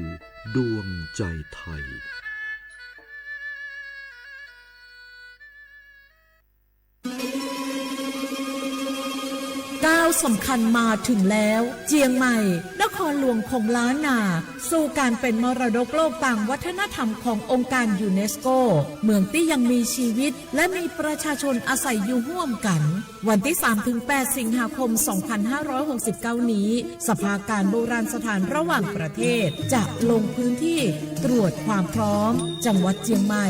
ดวงใจไทย
ก้าวสำคัญมาถึงแล้วเจียงใหม่นครหลวงของล้านนาสู่การเป็นมรดกโลกต่างวัฒนธรรมขององค์การยูเนสโกเมืองที่ยังมีชีวิตและมีประชาชนอาศัยอยู่ร่วมกันวันที่ 3-8 สิงหาคม 2569 นี้สภาการโบราณสถานระหว่างประเทศจะลงพื้นที่ตรวจความพร้อมจังหวัดเจียงใหม่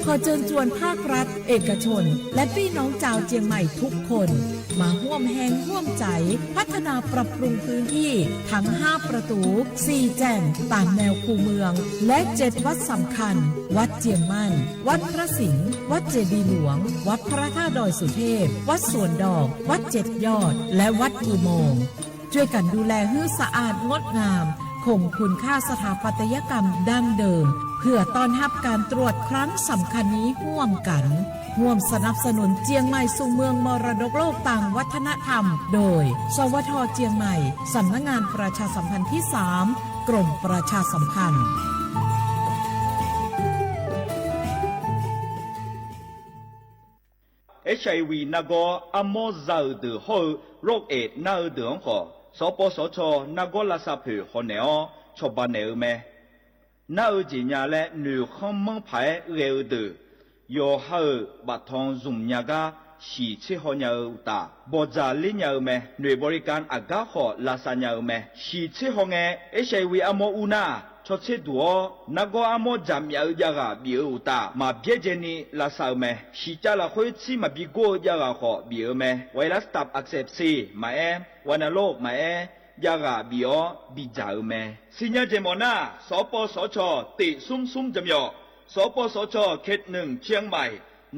ขอเชิญชวนภาครัฐเอกชนและพี่น้องชาวเจียงใหม่ทุกคนมาร่วมแรงร่วมใจพัฒนาปรับปรุงพื้นที่ทั้ง5ประตู4แจ่งตามแนวคูเมืองและ7วัดสำคัญวัดเจียงมั่นวัดพระสิงห์วัดเจดีย์หลวงวัดพระธาตุดอยสุเทพวัดสวนดอกวัด7ยอดและวัดอุโมงค์ช่วยกันดูแลให้สะอาดงดงามคงคุณค่าสถาปัตยกรรมดั้งเดิมเพื่อต้อนรับการตรวจครั้งสำคัญนี้ร่วมกันร่วมสนับสนุนเจียงใหม่สู่เมืองมรดกโลกต่างวัฒนธรรมโดยสวท.เจียงใหม่สำนักงานประชาสัมพันธ์ที่3กรมประชาสัมพันธ์
HIV 那个阿莫造的好肉诶那的好所波所错那个拉萨皮好呢哦错把呢咩那几年嘞女汉门牌热的有好把汤dùng nhà gaสีชิฮอเนาตาบอจาลิเนาเมหน่วยบริการอากาศลาซาเนาเมสีชิฮองเอชไอวีอโมอุนาชดเชดัวนักอโมจามยายากาบิอุตามาเบียเจนีลาซาเมสีจาลาคุยชิมาบิโกยากาขอบิเอเมไวรัสตับอักเสบซีมาวันโลกมายากาบิโอบิจาเมสิญญาเจมอนาสปสชติซุ่มจำยอสปสชเขต1เชียงใหม่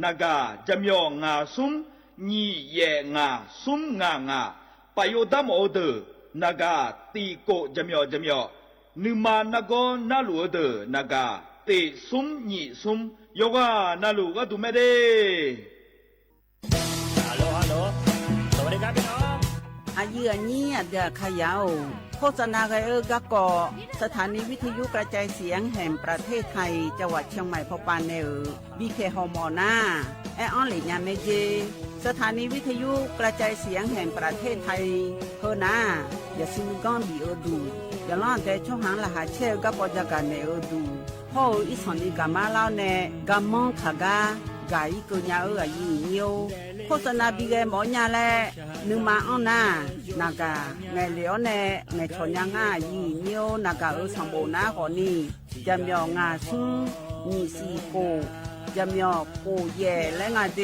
นากาจำยองาซุมนีเยงาซุมงาปายดามอเดนากาตีโกจำยอนึมานากอนาลูเดนากาตีซุมนีซุมโยกานาลูก็ดูไม่ได้
ฮัลโหลสวัสดีครับพี่น้อง
อายุอันนี้เดือขยาวโฆษณาไกกะกอสถานีวิทยุกระจายเสียงแห่งประเทศไทยจังหวัดเชียงใหม่พอปานเนบีเคฮอมอนาแอออนหลีญาเมเจสถานีวิทยุกระจายเสียงแห่งประเทศไทยเฮนาอย่าซิมกอนบีเอดูอย่าล้อนแต่ช่องหางละหาเชลกะปอจักกันเนอดูโฮอีสอนีกามาลาวเนกามองขากากาอีกุญญาอายุเนียวโฆษณาบีเกหมอญาแลนึมาอ้อนานากาไงเหลียวแนไงชนยังง่ายีเนียวนากาสมบูรณ์นาขอนี่จำยองาซุมีสีโกจำยอโกแย่และงาเด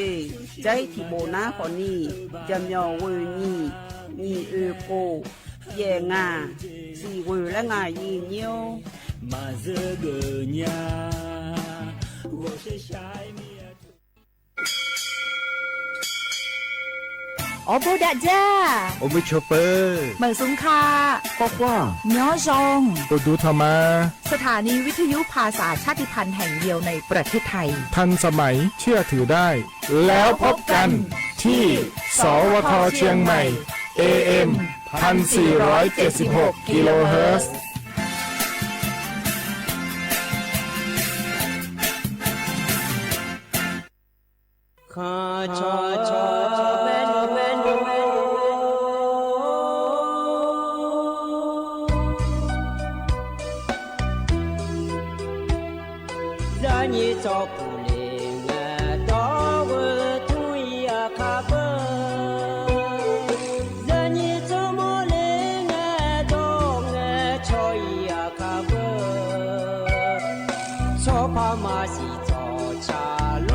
ใจที่โบนาขอนี่จำยอเวนี่โกแย่งาสีเวและงายีเนียว
มาเจอเกญา我是ชาย
โอโบดาจ้า
โอมิชเปอร์
เหมือนสุงคา
ปอกว่า
ย้อจง
ตัวดูธรรมา
สถานีวิทยุภาษาชาติพันธุ์แห่งเดียวในประเทศไทย
ทันสมัยเชื่อถือได้แล้วพบกันที่สวทเชียงใหม่ AM 1476 กิโลเฮิรตซ์
ข้าชอแม่นูรานีจอผู้เลงดอเวทุยาคาเบรานีจอโมเลงดองชอยาคาเบชอพามาสิจอชาโล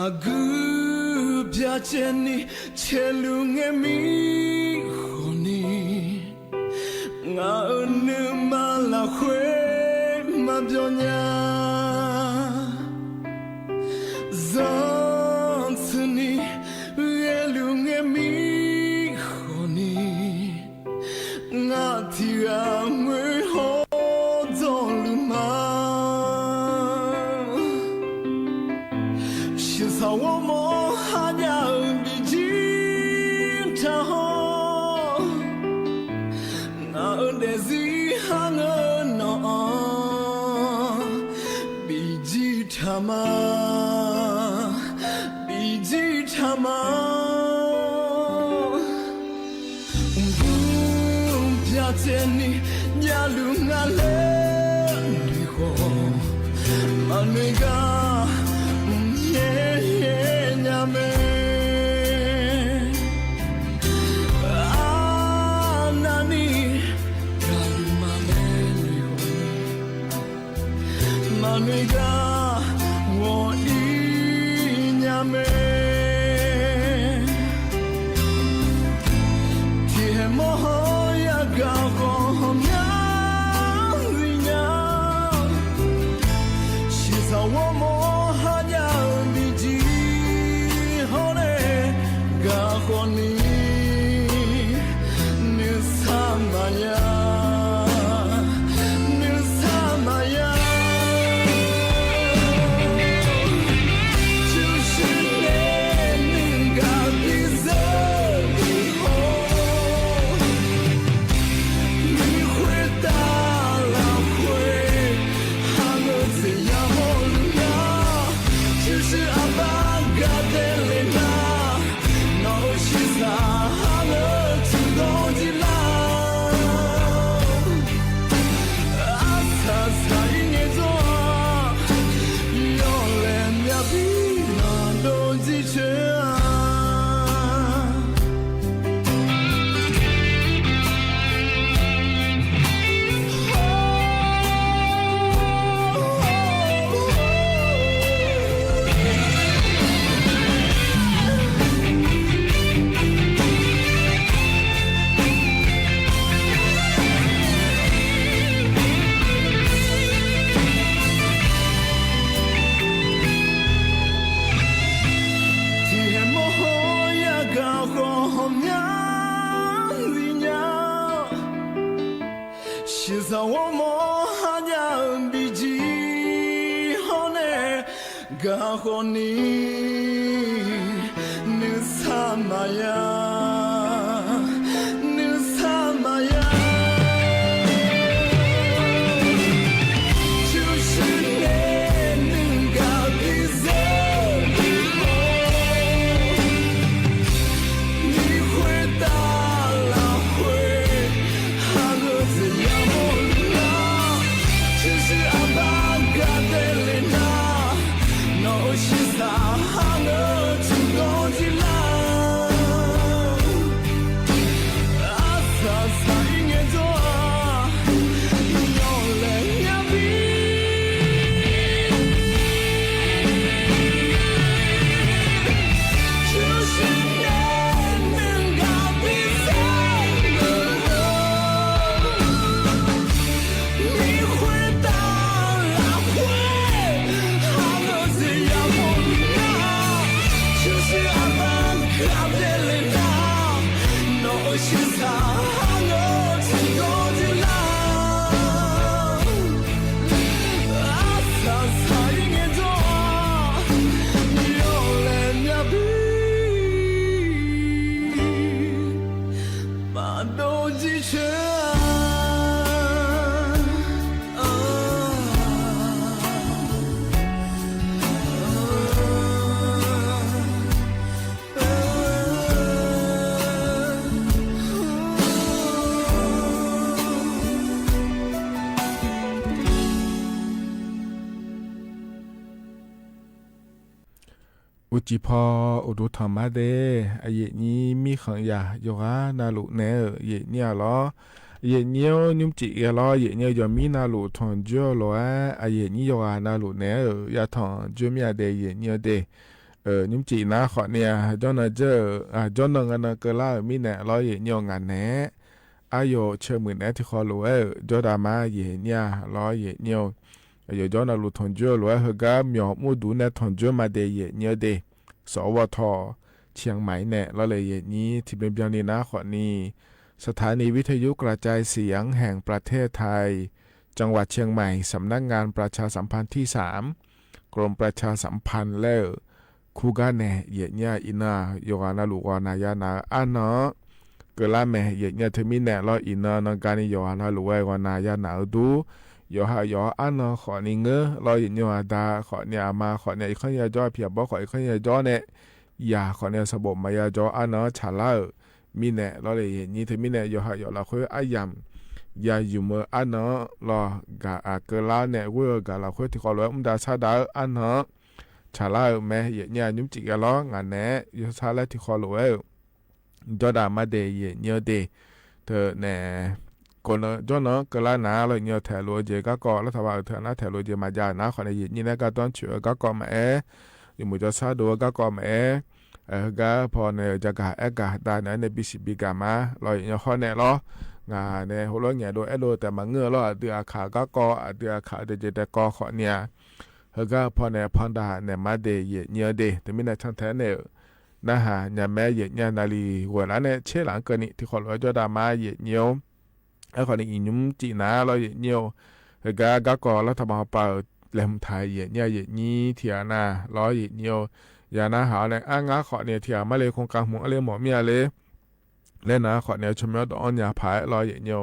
아그 벼제니 첼룽에 미호니 나은느 말라회 마벼냐 zants니 엘룽에 미호니 나티가 물호돌루마 신사워 뭐하냐 비진타호 나은데지 하는 너 비지타마 비지타마 умбятени 냐룽알레 리고 마누가 예예냐메 아나니 가루마메 리고 마누가 워이냐메 티모야 가고냐 리냐 시사워 뭐하냐 비지 호네 가고니 느사마야 느사마야 주시네 능가 비서 시사워 뭐하냐 비지 호네 가호니 느사마야 느사마야 주시네 능가 비세
อุจิพออุดุธรรมะเดอเยนี้มีขังยาโยกานาลุเนเยเนี่ยล้อเยเนี่ยนิมจิเอล้อเยเนี่ยยอมีนาลุทอนจ่อล้ออเยนี้โยกานาลุเนยาทอนจ่อมียาเดเยเนี่ยเด ยุมจีนะขอเนี่ยจอนเจอจอนงกันเกล่ามีแหน่ร้อยเหี่ยวงานแหน่อายุเชื่อมือแหน่ที่คอรู้จอดามาเหี่ยเนี่ยร้อยเหี่ยวอยู่จอนลุทนจ่อรู้เฮก้ามีมูดูแน่ทนจ่อมาเดยเนี่ยเดสวทเชียงใหม่แหน่แล้วเลยนี้ที่เป็นเพียงนี้นะขอนี้สถานีวิทยุกระจายเสียงแห่งประเทศไทยจังหวัดเชียงใหม่สำนักงานประชาสัมพันธ์ที่3กรมประชาสัมพันธ์แล้วคูกาเนเยเนี่ยอินาโยกานาลูกวานายานาอันเนาะเกลาเมเยเนี่ยเทมิเนลออินานังการนิโยกานาลูกวานายานาดูโยหายออันเนาะขอนิเงลออินโยอาดาขอเนี่ยมาขอเนี่ยอีกข้อยาจ้อเพียบบ่ขออีกข้อยาจ้อเนี่ยยาขอเนี่ยสบบมายาจ้ออันเนาะชาลามีเนลอเลยนี่เทมิเนโยหายอละคุยอายัมยาอยู่เมื่ออันเนาะรอกาเกลาเนี่ยเวกาละคุยที่ขอเลยดาชาดาอันเนาะชาลาแม่เยเนี่ยยุมจิกะล้องานแหน่ยชาลาที่คอรู้จอดามาเดเยเนี่ยเดเธอแหน่คนจอเนาะกะลานาเลยเนี่ยแถวเจก็รัฐบาลเธอนะแถวเจมาจานะขอในเยนี่นะก็ต้องเชื่อก็มาอยู่มุจซาดูก็มาก็พอเนี่ยจะกะกะได้นะในบิสิบิกามาลอยเนี่ยข้อเนี่ยล้องาเนี่ยหัวเราะเนี่ยโดแต่มาเงือล้อเดือขาก็เดือขาเดเจแต่ก็ขอเนี่ยเฮก็พอเนี่ยพอนดาเนี่ยมาเดเยเนี่ยเดแต่ไม่ได้ช่างแท้เนี่ยนะฮะเนี่ยแม่เยเนี่ยนาลีหัวแล้วเนี่ยเชื่อหลังเกินนี่ที่ขอร้อยจอดามาเยเนี่ยไอ้คนนี้ยุ่มจีน่าเราเยเนี่ยเฮก็รัฐบาลเปิดแหลมไทยเยเนี่ยนี่เทียนาร้อยเยเนี่ยอย่านะหาเนี่ยอ้างขอเนี่ยเทียมาเลยโครงการหมู่อะไรหมอเมียเลยเล่นนะขอเนี่ยชมยอดอ่อนยาผายร้อยเยเนี่ย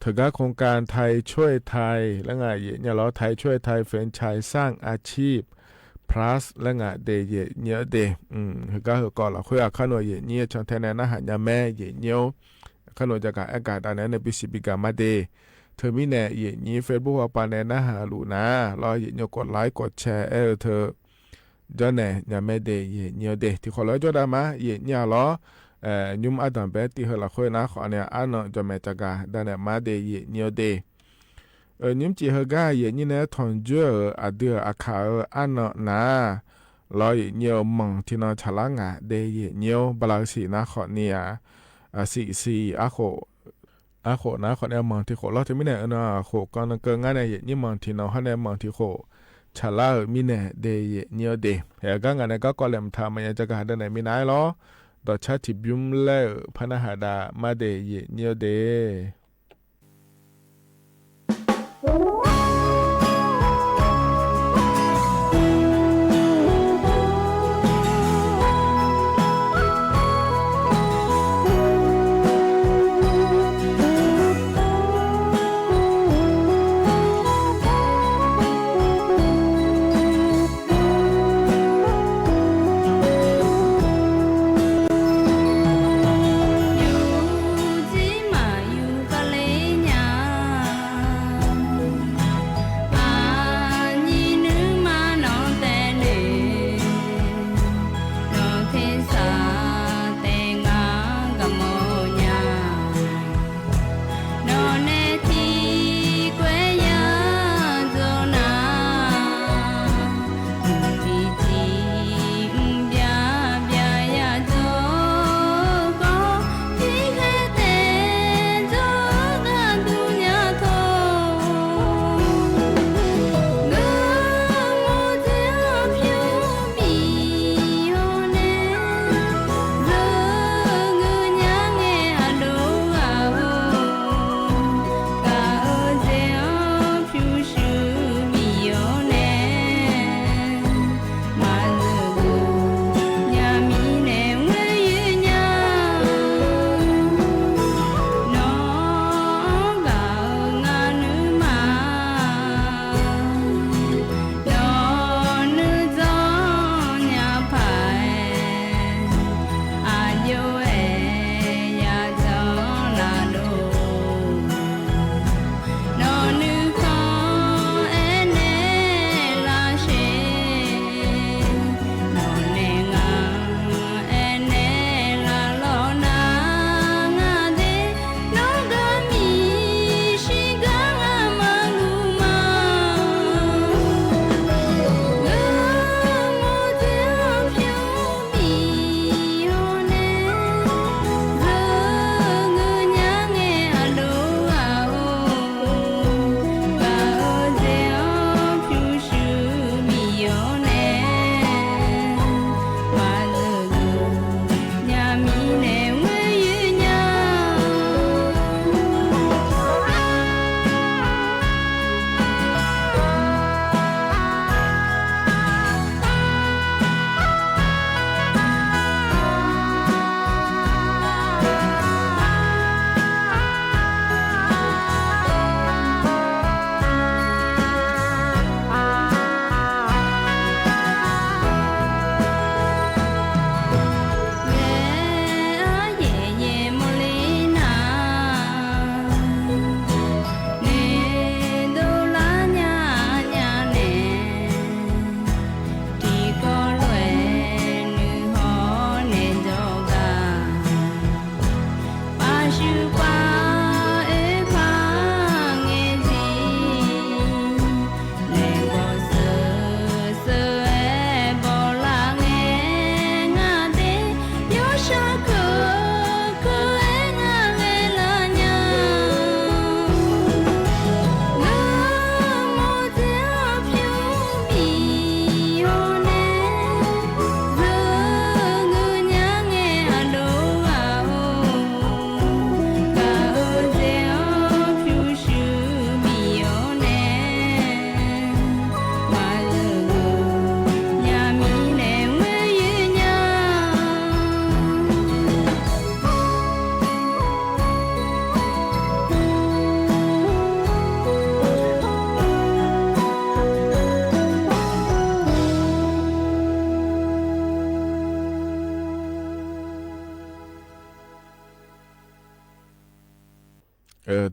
ถึงกับโครงการไทยช่วยไทยและไงเนี่ยเราไทยช่วยไทยแฟรนไชส์สร้างอาชีพ plus และไงเดยเนี่ยเดถึงกับก่อนเราคุยกับขนมเนี่ยช่างแทนนะหายาแม่เนี่ยขนมจากอากาศอันนั้นในปี10ปีกามาเดเธอมีแน่เนี่ยเฟซบุ๊กว่าปานนะหาลูนะรอเนี่ยกดไลค์กดแชร์เธอจอเนี่ยยาแม่เดยเนี่ยเดที่ขอเราจอดามาเนี่ยล้อยุมอาดัมเบติเฮละคุยนะขอเนี่ยอันเนาะจะแม่จักาดันเนี่ยมาเดยเนี่ยเดยุมจีเฮกานี่เนี่ยทอนเจออาเดืออาคาอันเนาะนะรอเนี่ยมองที่นอชะลังอ่ะเดยเนี่ยบลาสีนะขอเนี่ยสีอาโคนะขอเนี่ยมองที่โคเราจะไม่เนี่ยนะโคก่อนเกินง่ายเนี่ยนี่มองที่นอให้เนี่ยมองที่โคชะลามีเนี่ยเดยเนี่ยเดเฮก็งานเนี่ยก็แหลมทำมันจะกาดันเนี่ยมีนายล้อต่อชาติบิมเล่พนาหาดามาเดยเนี่ยเด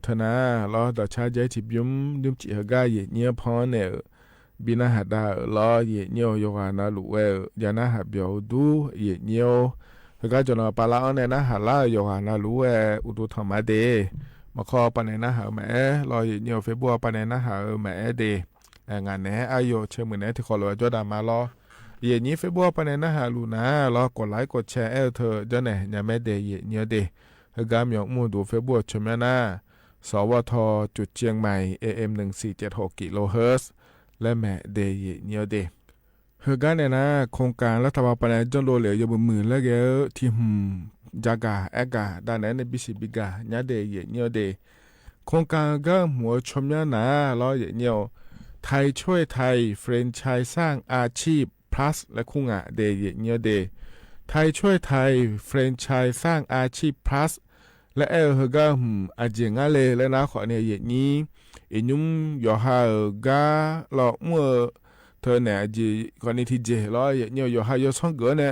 เธอนะล้อต่อชาใจจิบยุ่มยุ่มจิฮกาเยเนียพอเนี่ยบินาหัดดาล้อเยเนียวยานาลุเวยานาหับเบียวดูเยเนียวฮกาจนปาลาอันเนี่ยนะหัดลายานาลุเวอุตุธรรมะเดมาคอปนนะหาแม่รอเยเนียวเฟบัวปนนะหาแม่เดงานแหนอายุเชื่อมือแหนที่ขอรอจอดามารอเยนี้เฟบัวปนนะหาลูนะรอกดไลค์กดแชร์เธอเจ้าเนี่ยยาแม่เดเยเนียวเดฮกามยองมูดูเฟบัวชมนาสวทจุดเชียงใหม่ AM 1476กิโลเฮิรตซ์และแม่เดยเนียวเดเฮกันเนี่ยนะโครงการรัฐบาลปนัยจนโดเหลียอยู่บนมือแล้วแกที่จากาแอกาด้านไหนในบิสิบิกาญาเดยเนียวเดโครงการก็หัวชมยานาล้อเยเนียวไทยช่วยไทยเฟรนไชส์สร้างอาชีพ plus และคุงะเดยเนียวเดไทยช่วยไทยเฟรนไชส์สร้างอาชีพ plusและเฮก็อาจจะงั้นเลยแล้วนะขอเนี่ยอย่างนี้ยุ่งย่อหาก็หลอกเมื่อเธอเนี่ยจีคนนี้ที่เจแล้วอย่างนี้ย่อหาย่อช่องเกินเนี่ย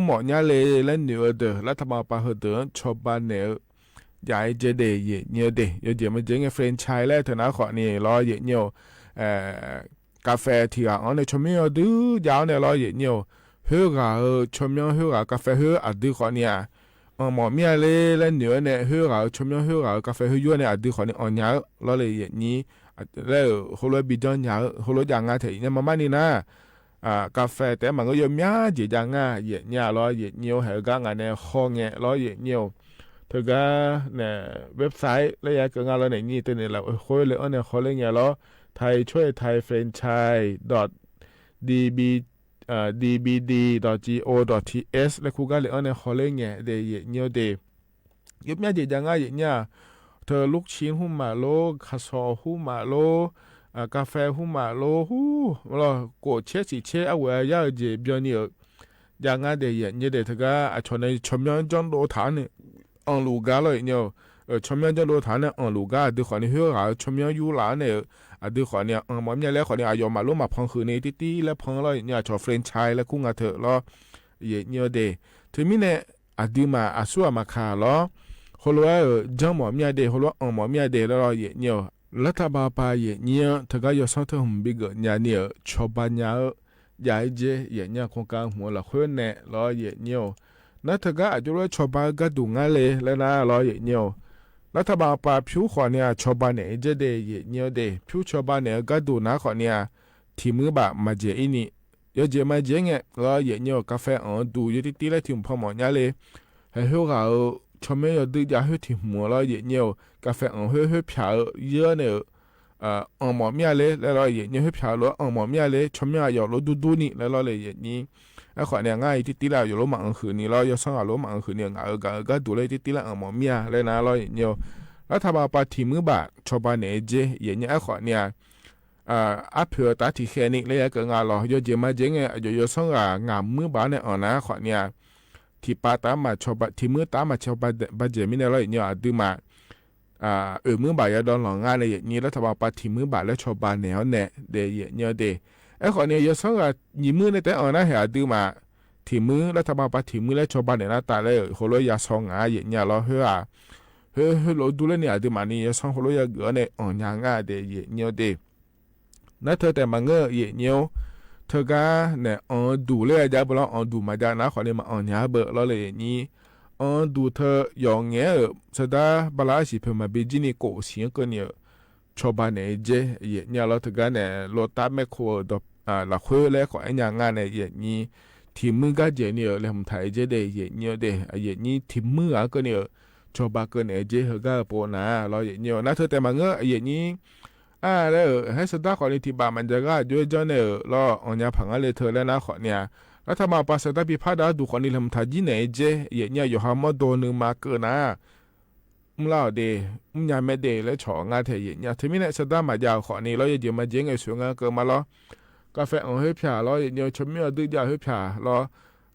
หมอเนี่ยเลยแล้วเหนือเด้อแล้วทำมาปะเหเด้อชอบบ้านเนี่ยใหญ่เจเดย์อย่างนี้เด้อเดี๋ยวมันจะเงี้ยเฟรนช์ชัยแล้วเธอนะขอเนี่ยแล้วอย่างนี้กาแฟที่อ่ะเนี่ยชมยังดื้อยาวเนี่ยแล้วอย่างนี้เฮือกชมยังเฮือกาแฟเฮือดื้อขอเนี่ยหมอเมียเลยแล้วเหนือเนี่ยเฮือชมยังเฮือกาแฟเฮือเนี่ยดื้อขอเนี่ยอ่อนยาวแล้วเลยอย่างนี้แล้วเขาเลยบิดอนยาวเขาเลยอย่างงั้นเถอะเนี่ยมานี่นะกาแฟแต่มันก็ยังมีจีจังง่ะเย็นเนี่ยร้อยเย็นเนียวเหรอก็งานเนี่ยห้องเนี่ยร้อยเย็นเนียวเธอก็เนี่ยเว็บไซต์แล้วยังก็งานเราเนี่ยนี่ตัวเนี่ยเราคุยเลยเนี่ยเขาเลยเนี่ยร้อไทยช่วยไทยแฟรนไชส์ dbd.go.th แล้วคุณก็เลยเนี่ยเขาเลยเนี่ยเดี๋ยวเย็นเนียวเดี๋ยวยุบเนี่ยจีจังง่ะเย็นเนี่ยเธอลูกชิ้นหุ่มมาโลข้าวซอยหุ่มมาโลกาแฟหุ่มมาโลหูเราโกเชสิเชเอาไว้ยาเจ็บเบียนี่อย่างงั้นเดี๋ยวเนี่ยเดี๋ยวเธอก็ชนในชมยังจนโดฐานเนี่ยอังลูกาเลยเนี่ยชมยังจนโดฐานเนี่ยอังลูกาดูขอเนี่ยเฮือชมยังยูหลาเนี่ยดูขอเนี่ยหมอเนี่ยแล้วขอเนี่ยอายอมาลุมาพังคืนในตีแล้วพังเลยเนี่ยชอเฟรนช์ชัยแล้วกุ้งเถอะแล้วเนี่ยเดี๋ยวถึงมีเนี่ยดูมาสัวมาขาแล้วฮัลโหลจังหมอเนี่ยเดี๋ยวฮัลโหลหมอเนี่ยเดี๋ยวแล้วเนี่ยรัฐบาลไปเนี่ยถ้าก็ยศเท่าหุ่นบิกเนี่ยชาวบ้านเนี่ยใหญ่เจเนี่ยโครงการหัวละคนเนี่ยแล้วเนี่ยนั่นถ้าก็อาจจะว่าชาวบ้านก็ดูง่ายเลยแล้วนะแล้วเนี่ยรัฐบาลไปผิวขอเนี่ยชาวบ้านเนี่ยจะได้เนี่ยเดผิวชาวบ้านเนี่ยก็ดูนะขอเนี่ยที่มือบ่ามาเจอินี่ยอเจมาเจเนี่ยแล้วเนี่ยกาแฟดูอยู่ที่แล้วที่พ่อหมอเนี่ยเลยให้เขาชมยังดื้อยาให้ที่หัวเราเนี่ยกาแฟให้เผาเยอะเนี่ยหมอเมียเลยแล้วเราเนี่ยให้เผาแล้วหมอเมียเลยชมยังอยู่รถดูนี่แล้วเราเลยอย่างนี้ไอ้ขวานเนี่ยง่ายที่แล้วอยู่รถมังคืนนี้เราจะสั่งรถมังคืนเนี่ยก็ดูเลยที่แล้วหมอเมียเลยนะเราเนี่ยแล้วถ้ามาปฏิมือบ่าชาวบ้านเนี่ยเจอย่างนี้ไอ้ขวานเนี่ยอัพเผื่อตัดที่แค่นี้เลยก็งานเราจะเจมาเจเนี่ยจะสั่งงานมือบ่าเนี่ยนะขวานเนี่ยที่ป้าตามมาชาวบ้านที่มือตามมาชาวบ้านบ้านเจมิเนี่ยเราเนี่ยดูมามือบ่ายดอนหลังงานเลยอย่างนี้รัฐบาลปฏิมือบ่ายและชาวบ้านเนี่ยเนี่ยเดี๋ยวเนี่ยเดี๋ยวไอ้คนเนี่ยยังส่งยีมือในแต่นะเหี่ยดูมาที่มือรัฐบาลปฏิมือและชาวบ้านเนี่ยตาเลยเขาเลยยังส่งอย่างเนี่ยเราเฮ้เราดูเลยเนี่ยดูมานี่ยังส่งเขาเลยยังเกิดเนี่ยอย่างง่ายเดี๋ยวเนี่ยเดี๋ยวนั่นเธอแต่มาเงยเนี่ยเธอก็เนี่ยดูเลยจะบอกเราดูมาจากนะคนเนี่ยมาเนี่ยเบอร์เราเลยอย่างนี้ดูเธออย่างเงี้ยสุดท้ายบาลาสิเพิ่มมาเบจินี่โกเสียงกันเนี่ยชาวบ้านเนี่ยเจเนี่ยเราถึงกันเนี่ยรถตัดไม่ควรดละคุยแล้วขอไอ้ยังงานเนี่ยอย่างนี้ที่มือก็เจเนี่ยเลยผมถ่ายเจได้เนี่ยเดอย่างนี้ที่มือก็เนี่ยชาวบ้านก็เนี่ยเจเขาก็ปนนะเราเนี่ยนั่นเธอแต่มาเงยอย่างนี้แล้วให้สุดท้ายขอในที่บ้านมันจะก็ด้วยเจ้าเนี่ยเราเนี่ยผังอะไรเธอแล้วนะขอเนี่ยแล้วถ้ามาภาษาตะพิพาดาดูคนนี้ลำทาจีไหนเจเนี่ยอยู่หามาโดนนึงมาเกินนะเล่าเดยามไม่เดแล้วฉองานเทียเนี่ยที่มีเนี่ยสุดท้ายมายาวขอนี้เราจะมาเจงไอ้สวยงามเกินมาแล้วกาแฟให้ผ่าแล้วเนี่ยชมไม่ดื้อยาให้ผ่าแล้ว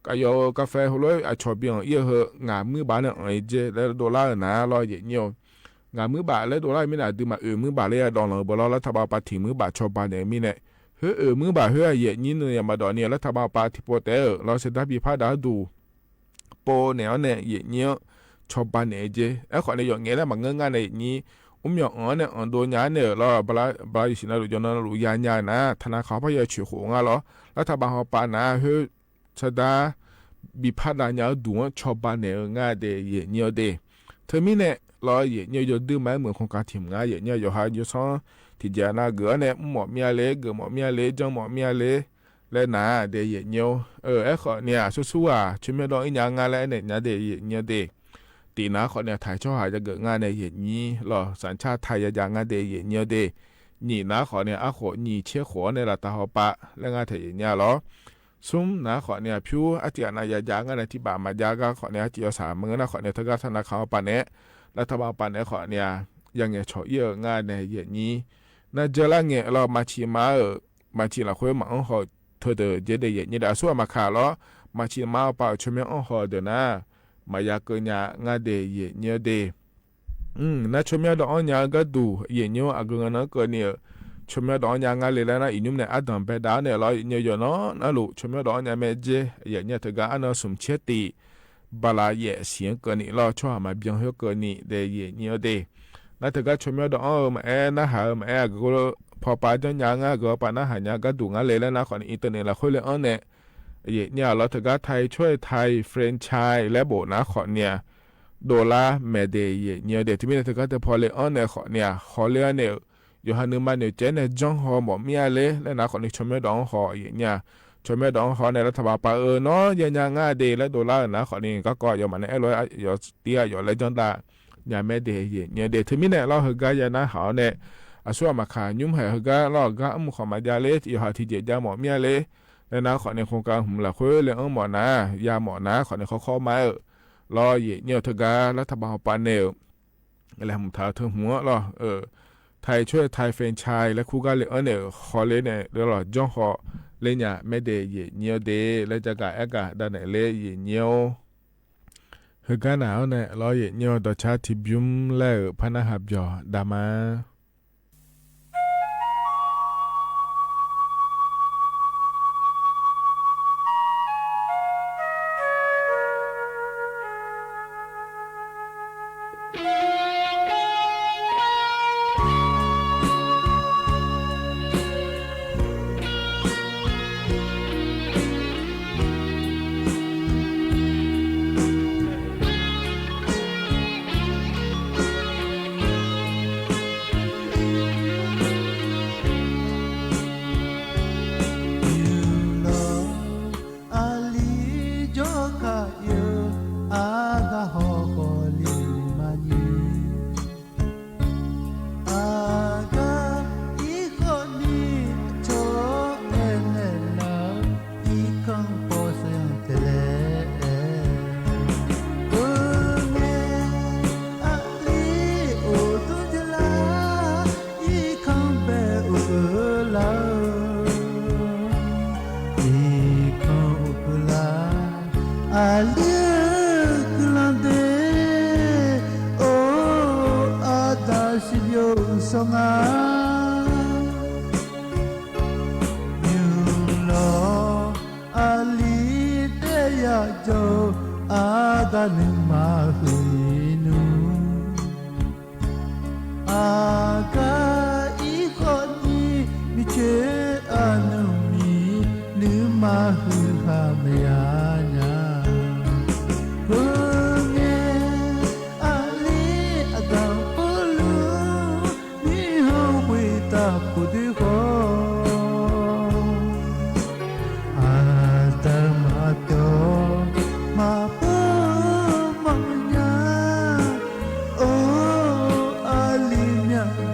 ก็ยกาแฟหัวเลยชอบอย่างเยอะเหงามือบานเนี่ยไอ้เจแล้วดอลลาร์นะเราเนี่ยงามือบาแล้วดอลลาร์ไม่น่าดูมามือบาเลยดอลลาร์บอลแล้วถ้ามาปฏิมือบาชอบบ้านเนี่ยมีเนี่ยมือบ่านี่เนี่ยมาดอนเนี่ยแล้วทำมาปาที่โปเตอร์เราเสด็จพิพาดาดูโปเนี่ยเนี่ยเนี่ย ชอบบ้านเนี่ยเจไอ้ขอเนี่ยอย่างเงี้ยแล้วมันเงี้ยในนี้มีเนี่ยโดนยาเนี่ยเราบลาอยู่สินะหรือจนนั้นหรือยานะธนาคารพยาชื่อหัวงาเหรอแล้วถ้าบางเขาปานะเฮ้ยชะดาบิพัฒนาดูว่าชอบบ้านเนี่ยง่ายเดียเนียวเดเธอมีเนี่ยเราเนียวดื้อไหมเหมือนของการถิ่มง่ายเนียวอยู่หาอยู่ซ้อนที่จะน่าเกลือเนี่ยหมอมีอะไรเกลือหมอมีอะไรจังหมอมีอะไรแล้วนะเดียเนียวไอ้ขอเนี่ยสู้ๆช่วยไม่ต้องอีหยังงานแล้วเนี่ยเดียเนียวเดตีนะขอเนี่ยถ่ายช่อหายจะเกิดงานในเหตุนี้หรอสัญชาติไทยอย่างงานเดียเนียวเดนี่นะขอเนี่ยขอนี่เชี่ยขอในรัฐหอปะแล้วงานไทยเนี่ยหรอซุ่มนะขอเนี่ยพิวอาทิตย์นายยางานที่บ่ามาจาก็ขอเนี่ยที่สามมื้อนะขอเนี่ยทกธนาคารปะเนี่ยรัฐบาลปะเนี่ยขอเนี่ยยังไงชอเยอะงานในเหตุนี้น่าจะละเงี้ยเรามาชีมาชีละคุยมาอ้อหอเธอเดอเจเดียนี่ได้ส่วนมาขาล้อมาชีมาเปล่าช่วยไม่อ้อหอเดนะมายาเกญางาเดยเนียเดน่าช่วยไม่ดอกยาก็ดูเยเนียวอากุงนะก็เนี่ยช่วยไม่ดอกยางาเลยแล้วนะอินุมเนี่ยอัดดัมไปดาวเนี่ยเราเนียอยู่เนาะนั่นลูช่วยไม่ดอกยาเมเจเยเนียถึงการอันนั้นสมเชติบาลาเยเสียงก็นี่เราช่วยมาเบียงเฮก็นี่เดยเนียเดน่าถึงการช่วยไม่ดอกมานะหามาก็พอปาจังยางาก็ปานะหายาก็ดูงาเลยแล้วนะขออินเทอร์เน็ตเราคุยเลยเนี่ยเนี่ยเราถึงการไทยช่วยไทยเฟรนช์ชายและโบนะขอเนี่ยโดลาเมเดยเนี่ยเดี๋ยวที่มีถึงการจะพอเลยเนี่ยขอเนี่ยขอเลี้ยเนี่ยอยู่หันนึงมาเนี่ยเจเนี่ยจ้องหอหมอมีอะไรแล้วนะขอเนี่ยชมไม่ดองหอเนี่ยชมไม่ดองหอในรัฐบาลปะเนาะยังง่ายเดและโดลานะขอเนี่ยก็อยู่มันเนี่ยอยู่เตี้ยอยู่เลยจังตาเนี่ยเมเดยเนี่ยเดี๋ยวที่มีเนี่ยเราถึงการยังนะหอเนี่ยส่วนมาขายุ่มให้ถึงการเราก็มุ่งขอมาจาเลอยู่หาที่เจจาหมอมีอะไรแล้วนะขอในโครงการหุ่มละคุยเรื่องหมอนะยาหมอนะขอในเขามารอเนี่ยทการรัฐบาลปานเนลอะไรหุ่มท้าเธอหัวรอไทยช่วยไทยเฟรนชายและคู่กันเลยเนี่ยขอเลยเนี่ยเดี๋ยวรอจ้องขอเลยเนี่ยไม่เดยเนี่ยเดแล้วจะกะกะด้านไหนเลยเนี่ยเหตุการณ์หนาวเนี่ยรอเนี่ยต่อชาติบิมแล้วพนักหับยอดามา
Oh, Alina.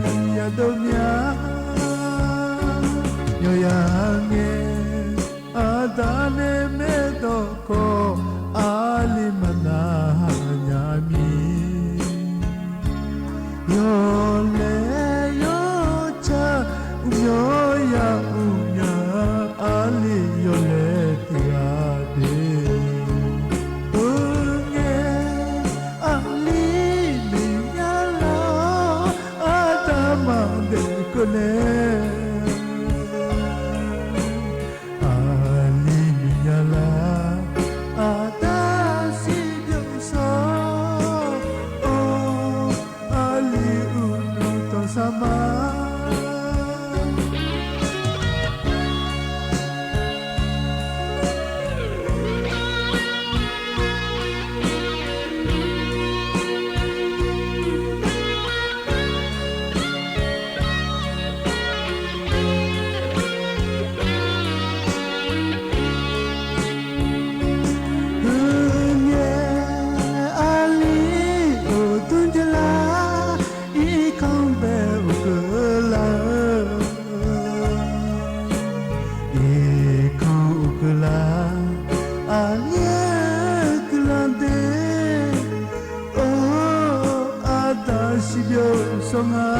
งา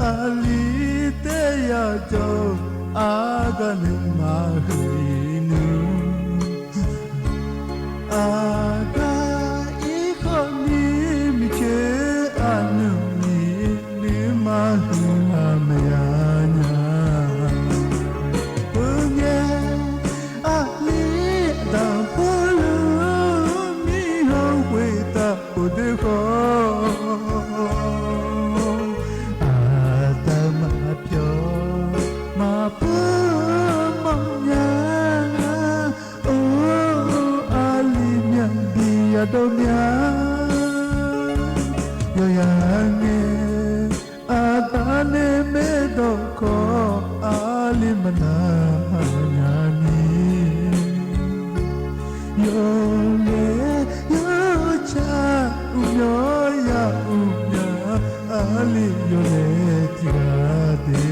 อาลีเตยาโจอากานิมาหินุอากาอีคนนี้มิเคอานุนีนิมาหิอาเมียญาปุญญาอาลีดาปุลุมิฮาเวตาปุเดโกDonya yo yange atane me doko alimana yani yo le yo cha yo ya unya ali yo le tirade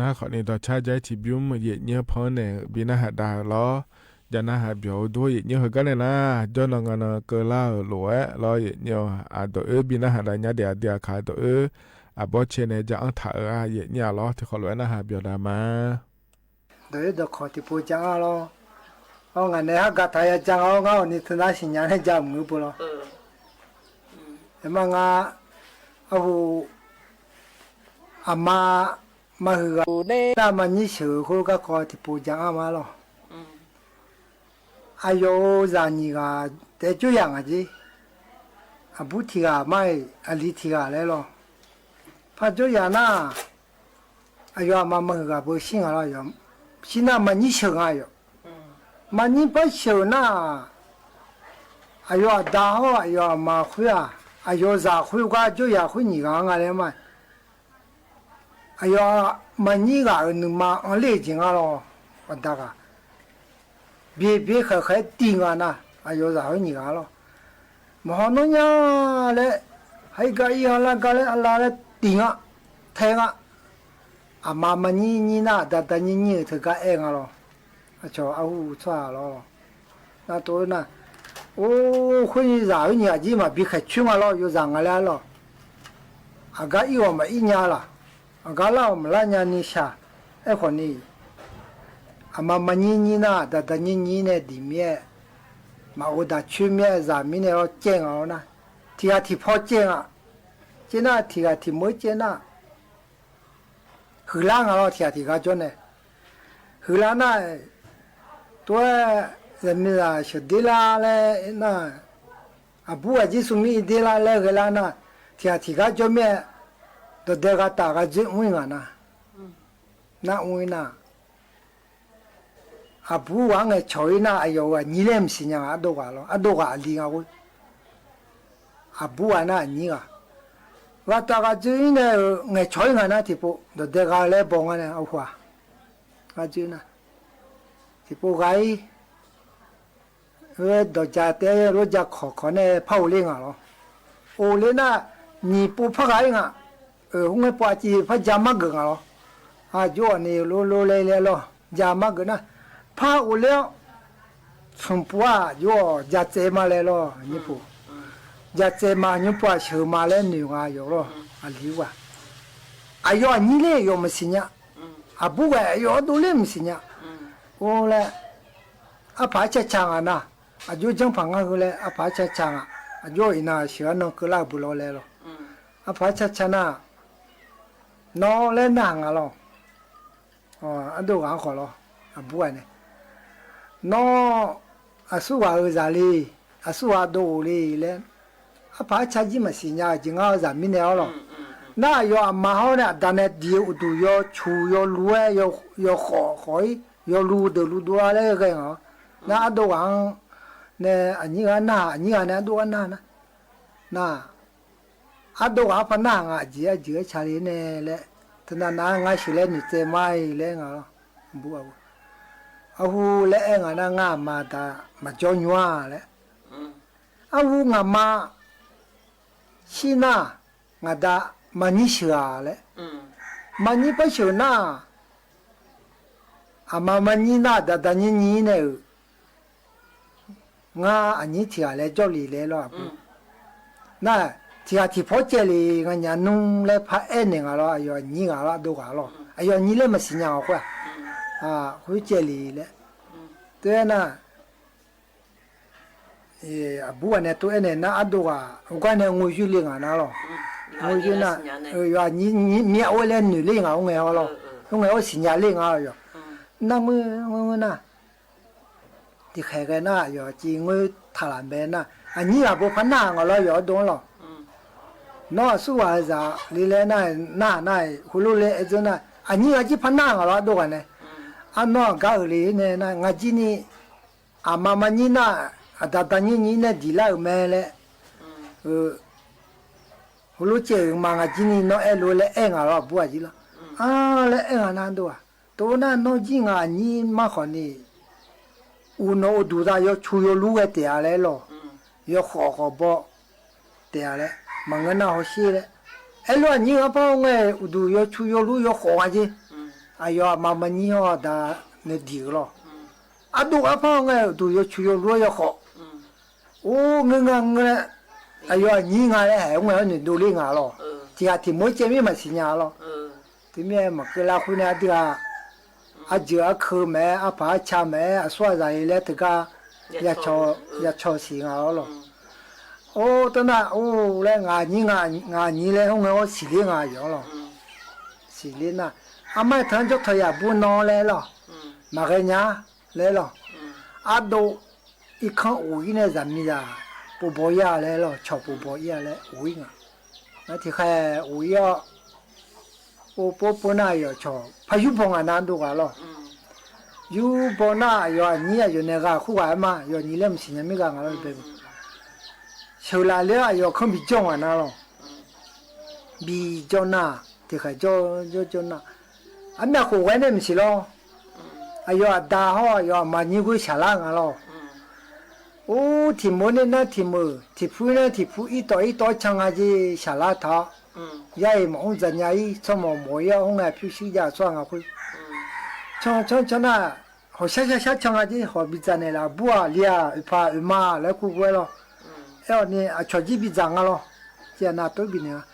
นะขอนี่ต่อชาใจที่บิวมาเยเนื้อพอเนี่ยบินาหาดาล้อจะน่าหาเบียวด้วยเนื้อกันเลยนะจนงานเกล่าหลัวล้อเนื้อตัวบินาหาดาเนี่ยเดียขายตัวบอเชนจะอังถ่ายเนื้อล้อที่ขอหลัวน่าหาเบียวดามา
โดยดอกขอที่พูดจังล้อเอางานเนี่ยฮักกะทายจังเอาเงานี่ธนาสิญญาให้จับมือปุ่นล้อมังเอาอามาหือน่ามันนี่เชื่อเขาก็ขอที่ปูจังอามาหรออายุจานี่ก็แต่จุยังอ่ะจีอาบุตรีก็ไม่อาลีที่ก็เลยหรอพอจุยังน่ะอายุมาหือก็บุษย์ก็แล้วสิน่ามันนี่เชื่ออายุมันนี่ไม่เชื่อน่ะอายุดาวอายุมาคุยอายุจะคุยก็จุยังคุยนี่ก็อะไรมั้ย哎呀，蛮你个人嘛，俺来劲啊咯，我大个，别还顶啊呐，哎呦，然后你个咯，冇好弄呀嘞，还个以后那个嘞，拉嘞顶啊，抬啊，啊妈妈你那，但你这个爱啊咯，啊叫啊呜错咯，那多那，哦，会然后你啊，你嘛别还去啊咯，又让啊来咯，啊个以后嘛一年了。阿拉我们那年你下，哎和你，阿妈妈你那，但你呢里面，嘛我打去面上面呢要煎熬呢，提下提泡煎啊，煎啊提下提没煎啊，荷兰啊提下提个做呢，荷兰那，多人们啊晓得啦嘞那，啊不啊就送你的啦嘞荷兰那，提下提个做面。都这个大个真稳啊呐，那稳呐，啊不往个瞧一那哎呦啊，你来不是呢啊多个咯，啊多个离啊我，啊不往那你个，我大个真呢，我瞧一个那地步，都这个来帮我呢，好话，啊真呐，地步个，到家的罗家考呢跑领啊咯，我嘞那你不跑个啊？我把这把家嘛个了，啊，就你路来了，家嘛个呢，怕我了，从不啊，就家在嘛来了，你不，家在嘛你不车嘛来牛啊有了，啊牛啊，哎呦你嘞有么事呢？啊不哎呦都嘞么事呢？我嘞，啊怕吃枪啊呐，啊就正旁啊个嘞，啊怕吃枪啊，啊就伊那喜欢弄个拉不落来了，啊怕吃枪呐。nó lên nàng à lo, ăn đồ ăn khó lo, bữa này, nó số vào ở gia li, 阿苏阿多嘞嘞，阿怕差几么事呀，就我咱们了咯。那要蛮好呢，但係điều都要出要路啊，要海要路的路多嘞个哦。那阿多講呢，你個呢多呢？那阿多講怕那個只查理呢嘞，但係那我是嘞你在買嘞個，不啊。阿胡嘞個那我嘛的嘛叫牛嘞。阿胡我嘛是那我的。mani sya le mani pa syo na ama mani na da da ni ne nga ani ti ale jo li le lo na ti a ti pho che li nga nya nung le pha e ne nga lo ayo ni nga lo do ga lo ayo ni le ma si nya ko hu che li le te na abu ne to ene na ado ga ko ne ngu yu li nga na lo我就那，你我来女领啊，我好了，我新家领啊哟，那么我那，你开个那哟，只我他那边那，你也不怕那我了要懂了，那是话啥？你来那，葫芦来一种那，你也只怕那我了懂呢？那搞里呢，那我今年妈妈你那，大你那地老买嘞，葫芦姐嘛，我今年那爱路来爱我了，不啊去了，来爱我难多啊，多那那今啊你蛮好呢，我那读的要出要路个点来了，要好包点来，忙个那好些嘞，路你个帮我读要出要路要好啊去，哎呀妈妈你好的那地了，读个帮我读要出要路要好，我。哎呀，你伢嘞，我要你努力伢咯，这下题目前面嘛是伢咯，对面嘛个拉回来的啊，就课买怕吃买说啥嘞，这个也抄是伢咯，等那嘞你嘞，我是哩伢样咯，是哩那，买汤就他也不拿来了，嘛个伢来了，都一看我呢怎么的。不包呀来了，炒不包呀来，无影啊！那天还我要，不那要炒，怕有包啊难度啊咯。有包那要你要那个户外嘛，要你来不行没个啊了对不？收来了要看比较啊那咯，比较那，天还叫那，那户外那不是咯，要大好要嘛你会下来啊咯。题目呢？那题目，题谱呢？题谱一道唱下子下来他，也冇人家伊怎么冇呀？我爱표시呀算下去，唱那，好下唱下子好比真的啦，不啊，你啊，怕妈来哭过咯，要你超级比真个咯，这那对比呢，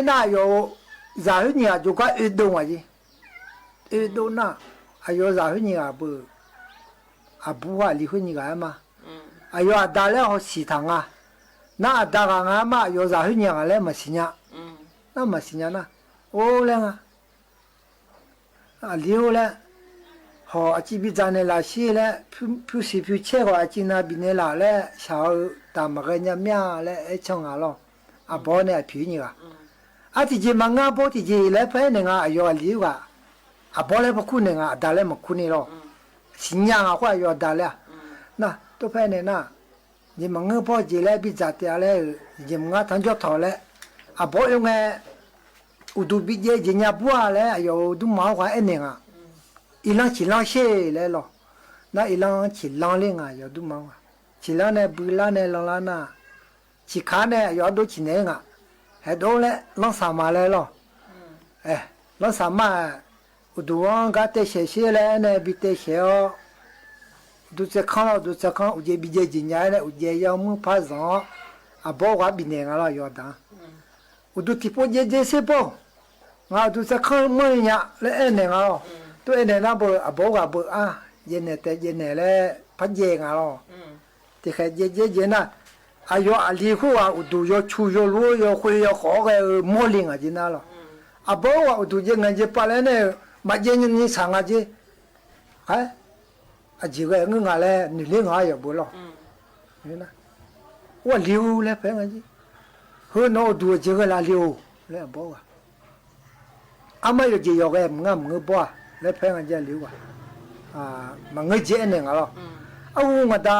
那有然后你啊就讲动啊子，动那，还有然后你啊不啊离婚你干嘛？哎呦，大了好食堂啊！那大个俺嘛有啥去年个来没事呢？那没事呢那，嘞留嘞，好这边咱那拉些嘞，표切个今那边那拉嘞，小大么个人面嘞一唱啊咯，包呢便宜个，这些嘛俺包这些来拍那个要留个，包嘞不苦那个，大嘞没苦呢咯，新娘啊话要大嘞，那。都拍呢那，你们我包起来比咋的嘞？你们我谈着头嘞，包用个，我都比这人家不啊嘞，有都麻烦一年啊，一浪起浪些来咯，那一浪起浪零啊，有都麻烦，起浪呢不浪呢浪那，起看呢要都起年啊，还多嘞浪三马来咯，浪三马，我都往个带些嘞呢，比带些哦。都在看，我这比较今年嘞，我这要么拍上，包我比那个了要当，我都提不这些包，我都在看么样来那个咯，都那包包啊，现在嘞拍这个咯，这个这那，要离婚啊，我都要出要路要会要好个模领啊，就那了，包我都这个这把来呢，嘛这你唱啊这，这个我嘞女领也不咯， นี่นะว่าเลี้ยวแล้วแพงอ่ะจีเฮ้ยน้อดูเจอกันละเลี้ยวแล้วบอกว่าอามาอยู่จียอกแกมึงมึงบัวแล้วแพงอ่ะจีเลี้ยวมันเงยเจเนี่ยงั้นหรอเอางาดา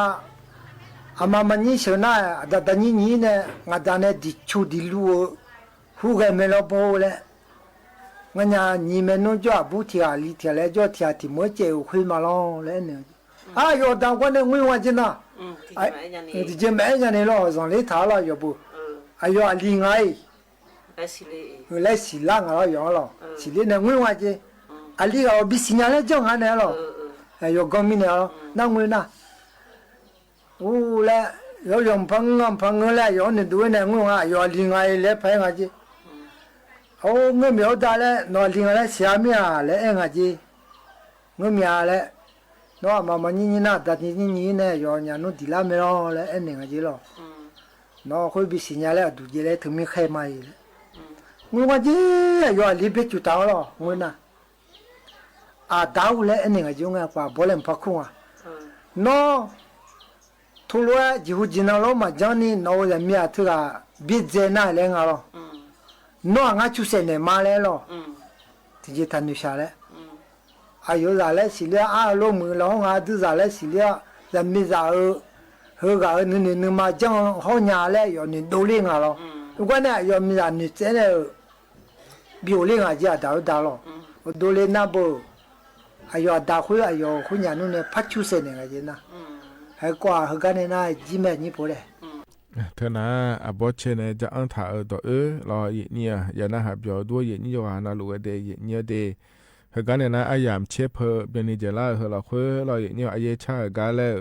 อามามันนี่เชื่อนะแต่นี่เนี่ยงาดาเนี่ยดิชูดิลูหูแกไม่รับบอกเลยงั้นนี่มันนู่นจ้าบุตรลีที่อะไรจ้าที่มั่วเจ้าคุยมาลองเลยเนี่ยอยู่ตามคนเนี่ยงวยจีน่ะที่จะไม่ยันนี่หรอกส่งเลยท้าละอยู่บุอยู่ลิงไงเลยสิลังอะไรอย่างหรอสิเลยเนี่ยงวยจีali ga bisinya le jong ha ne lo yo gomi ne lo na ngwe na u le yo yong phang le yo ne du ne ngwe ha yo li nga le phai nga ji o ngwe mi o da le no li nga le sia mi a le e nga ji ngwe mi a le no ma ni na da ni ne yo nya no di la me lo le e ne nga ji lo no ko bisinya le du ji le thu mi khai mai le ngwe nga ji yo li be chu ta lo ngwe naดาวเลยอันนี้ก็ยังไงป่าบอลเล่นพักคุ้งน้อทุลัวจิวจินาโลมาจานี่น้อจะมีอะไรที่ก็บิดเจน่าเลยงั้นหรอน้องชูเสนมาเลยหรอที่จะทันดูชาเลยอายุจะเลยสิเลียลงมือแล้วดูจะเลยสิเลียจะมีจะเฮก็นึกมาจังเขาหน้าเลยอยู่นี่ดูเลี้ยงหรอทุกวันนี้อยู่มีจะนึกเจเนี่ยบิวเลี้ยงจะดาวหรอดูเลี้ยงน่าบ่อายุดาวคุยอายุคุณยานุเนี่ยพัดชูเสนไงจีน่ะให้กว่าให้กันเนี่ยนะจีแม่นี่พอเลย
เธอนะบอเชนจะอันถ่ายตัวรออย่างนี้อย่านะหาเบียวด้วยอย่างนี้ว่าน่ารู้เดย์อย่างนี้เดย์ให้กันเนี่ยนะอายามเชฟเบียนิเจล่าเฮเราคุยรออย่างนี้อายชากันแล้ว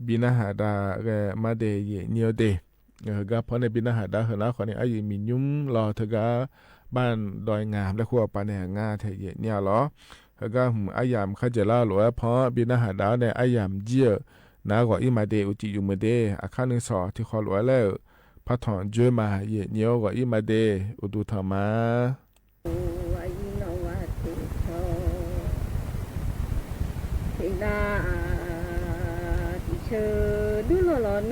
บินาหาดาแกมาเดย์อย่างนี้เดย์ก็เพราะในบินาหาดาเฮนะคนนี้อายุมียุ่มรอเธอก็บ้านดอยงามและขั้วปานเนี่ยงาเธออย่างนี้หรอแล้วก็อายามเขาจะล่าหรือว่าเพราะบินาหาดาวเนี่ยอายามเจียน้ากว่าอีมาเดอุจิอยู่มาเดอาคารหนึ่งสอที่ขอหลวงแล้วพัฒน์เจอมาเยเนียวกว่าอีมาเดอุดูธรรมะ
ดูหล่อๆ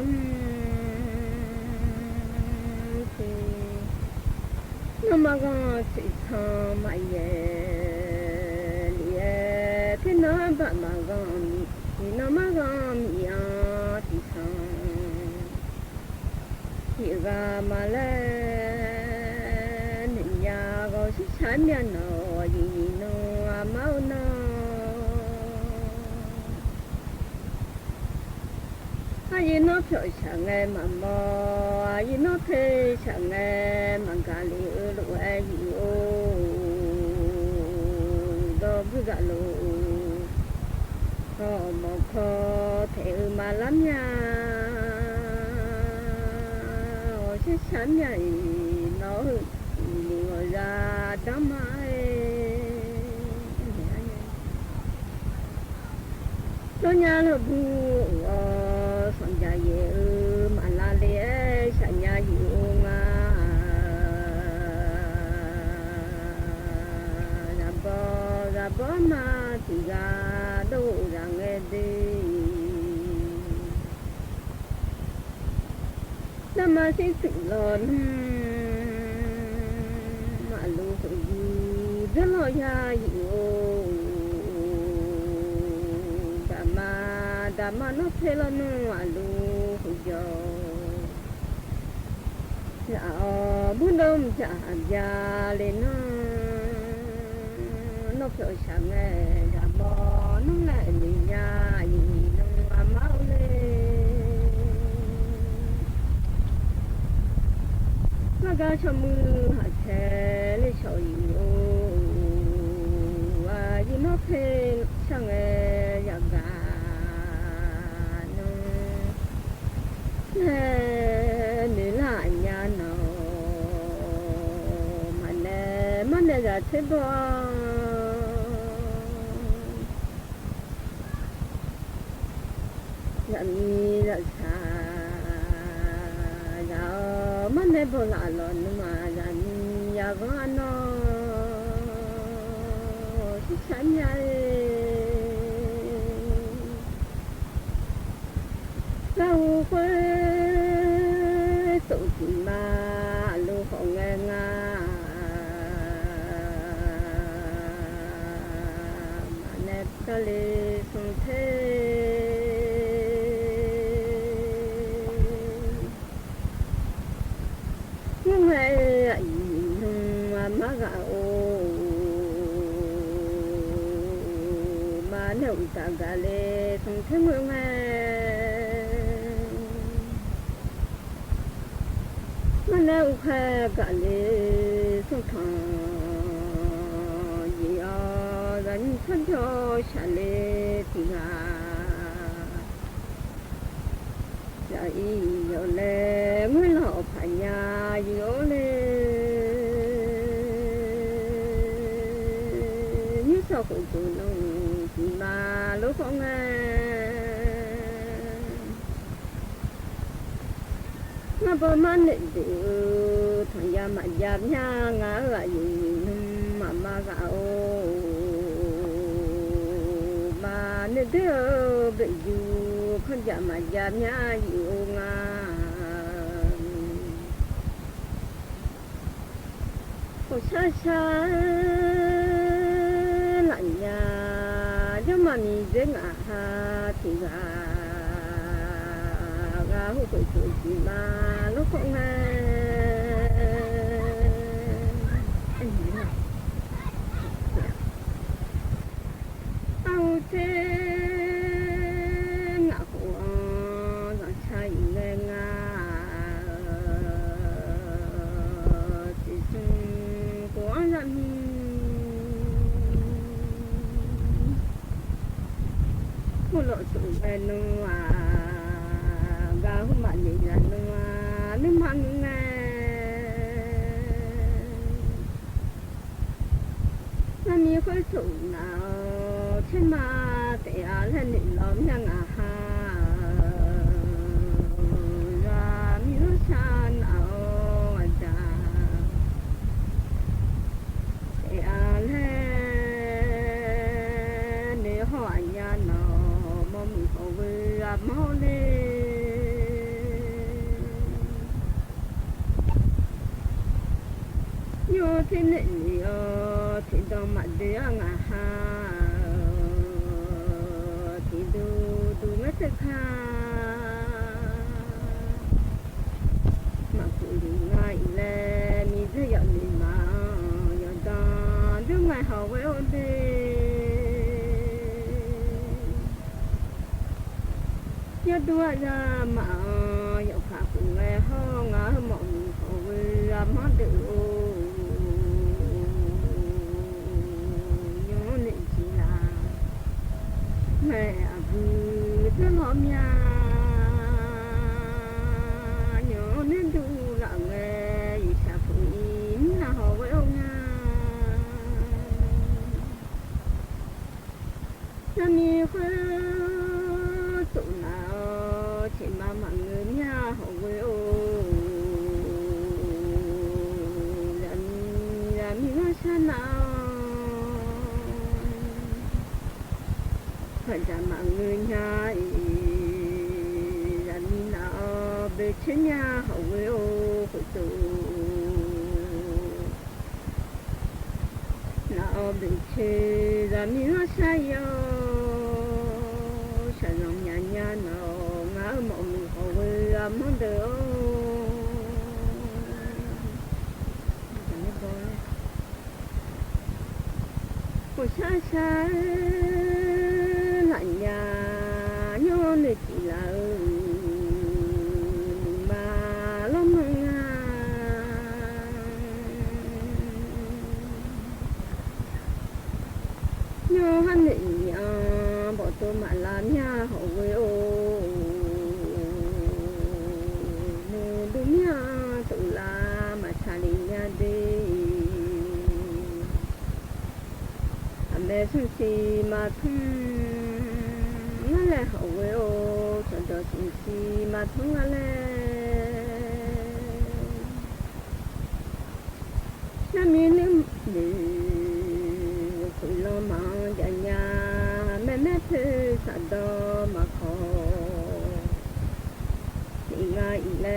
น้ำมันก็สิทำไม่เย่ที่น้ำบ้านมันก็มีน้ำมันก็มีอาที่ทำที่ก็มาเล่นยาก็สิฉันยันโนยิโนเมาโนยิโนเพียวฉันเองมันมอยิโนเพียวฉันเองมันก็เลี้ยลูกเอ๋ยโอ้ดอกบุกโลก็มองคอเทมาล้ำยาฉันใหญ่น้อยมีเงาจะดำไหมตัวนี้เราบูสัญญาเยอะมันละเลี้ยสัญญาอยู่งาจะบ่มาที่กาดูรังเอดีน้ำมาสิ่งสิ่งหล่นมาลูกอยู่จะลอยอยู่ดามาโนเพลโนมาลูกอยู่จะบุญดมจะยาเลนนกเสือช่างเอ๋จะบ่นุ่งแหล่นิยาอีนุ่งอาเมาเลยนักชมือหัดแชเลยชอยโอ้ว่าอีนกเพลช่างเอ๋อยากกันเน่นี่ละยาโนมันจะเทบยันยันชาอย่ามันได้บอกลาลอนมายันอย่าว่าน้อที่ฉันใหญ่เราคุย ก็เลยสงเทยังไงมาก็โอมาเนี่ยอุตส่าห์ก็เลยสงเทเมื่อไงมาเนี่ยอุค่าก็เลยสงทาง人穿着下来的啊，这一有嘞，我老婆呀有嘞，你说会做弄的嘛？老公啊，我不满的就同样嘛呀呀啊有妈妈个哦。เด้อไปอยู่คนจะมายามยาอยู่งานโอ้ชาชาหลังยาจะมามีเรื่องอาที่กากาหูตัวตัวจีมาลูกของงเอาเจ้นัวกาหุมันนี่ละนัวนึมันแน่ถ้ามีคนสูงหนาวใช่มาแต่อะไรนี่ล้อมยังอาหารมีรสชาติเอาจ้าแต่อะไรนี่หัวยาหนอมอเลโยที่นี่โยที่ดอมาเดียงอาหาที่ดูไม่สักคามาคุยง่ายเลยมีเรื่องนี้มาอย่าดานดูไม่หาเวลเดยอดว่าจะมาอยากพาคุณแม่ห้องงามองเขาเวลามาดูย้อนจีลาแม่บูจะหอมยาย้อนดูละแม่ยิ่งชาฟูอินน่าหอเวลงาจะมีคนตุนามามังเงินยาหัวโอยันมีว่าฉันเอาพอจะมังเงินยายันมีนาเบชยาหัวโอหัวโตนาเบชยันมีว่าฉันเอาฉันลองยันยันเอามองเขาเวลามันเดินผู้ชายชายหลังยาโยนจีลามาล้มงาโยหันยาบอกตัวมาลามยาเขาเวโอสุสีมาทุ่งนั่นแหละเขาเวโอฉันจะสุสีมาทุ่งอะไรฉันมีลืมดีคุยลมาอย่างยาแม่เธอสัตว์ดอมาขอนี่ไงอีแล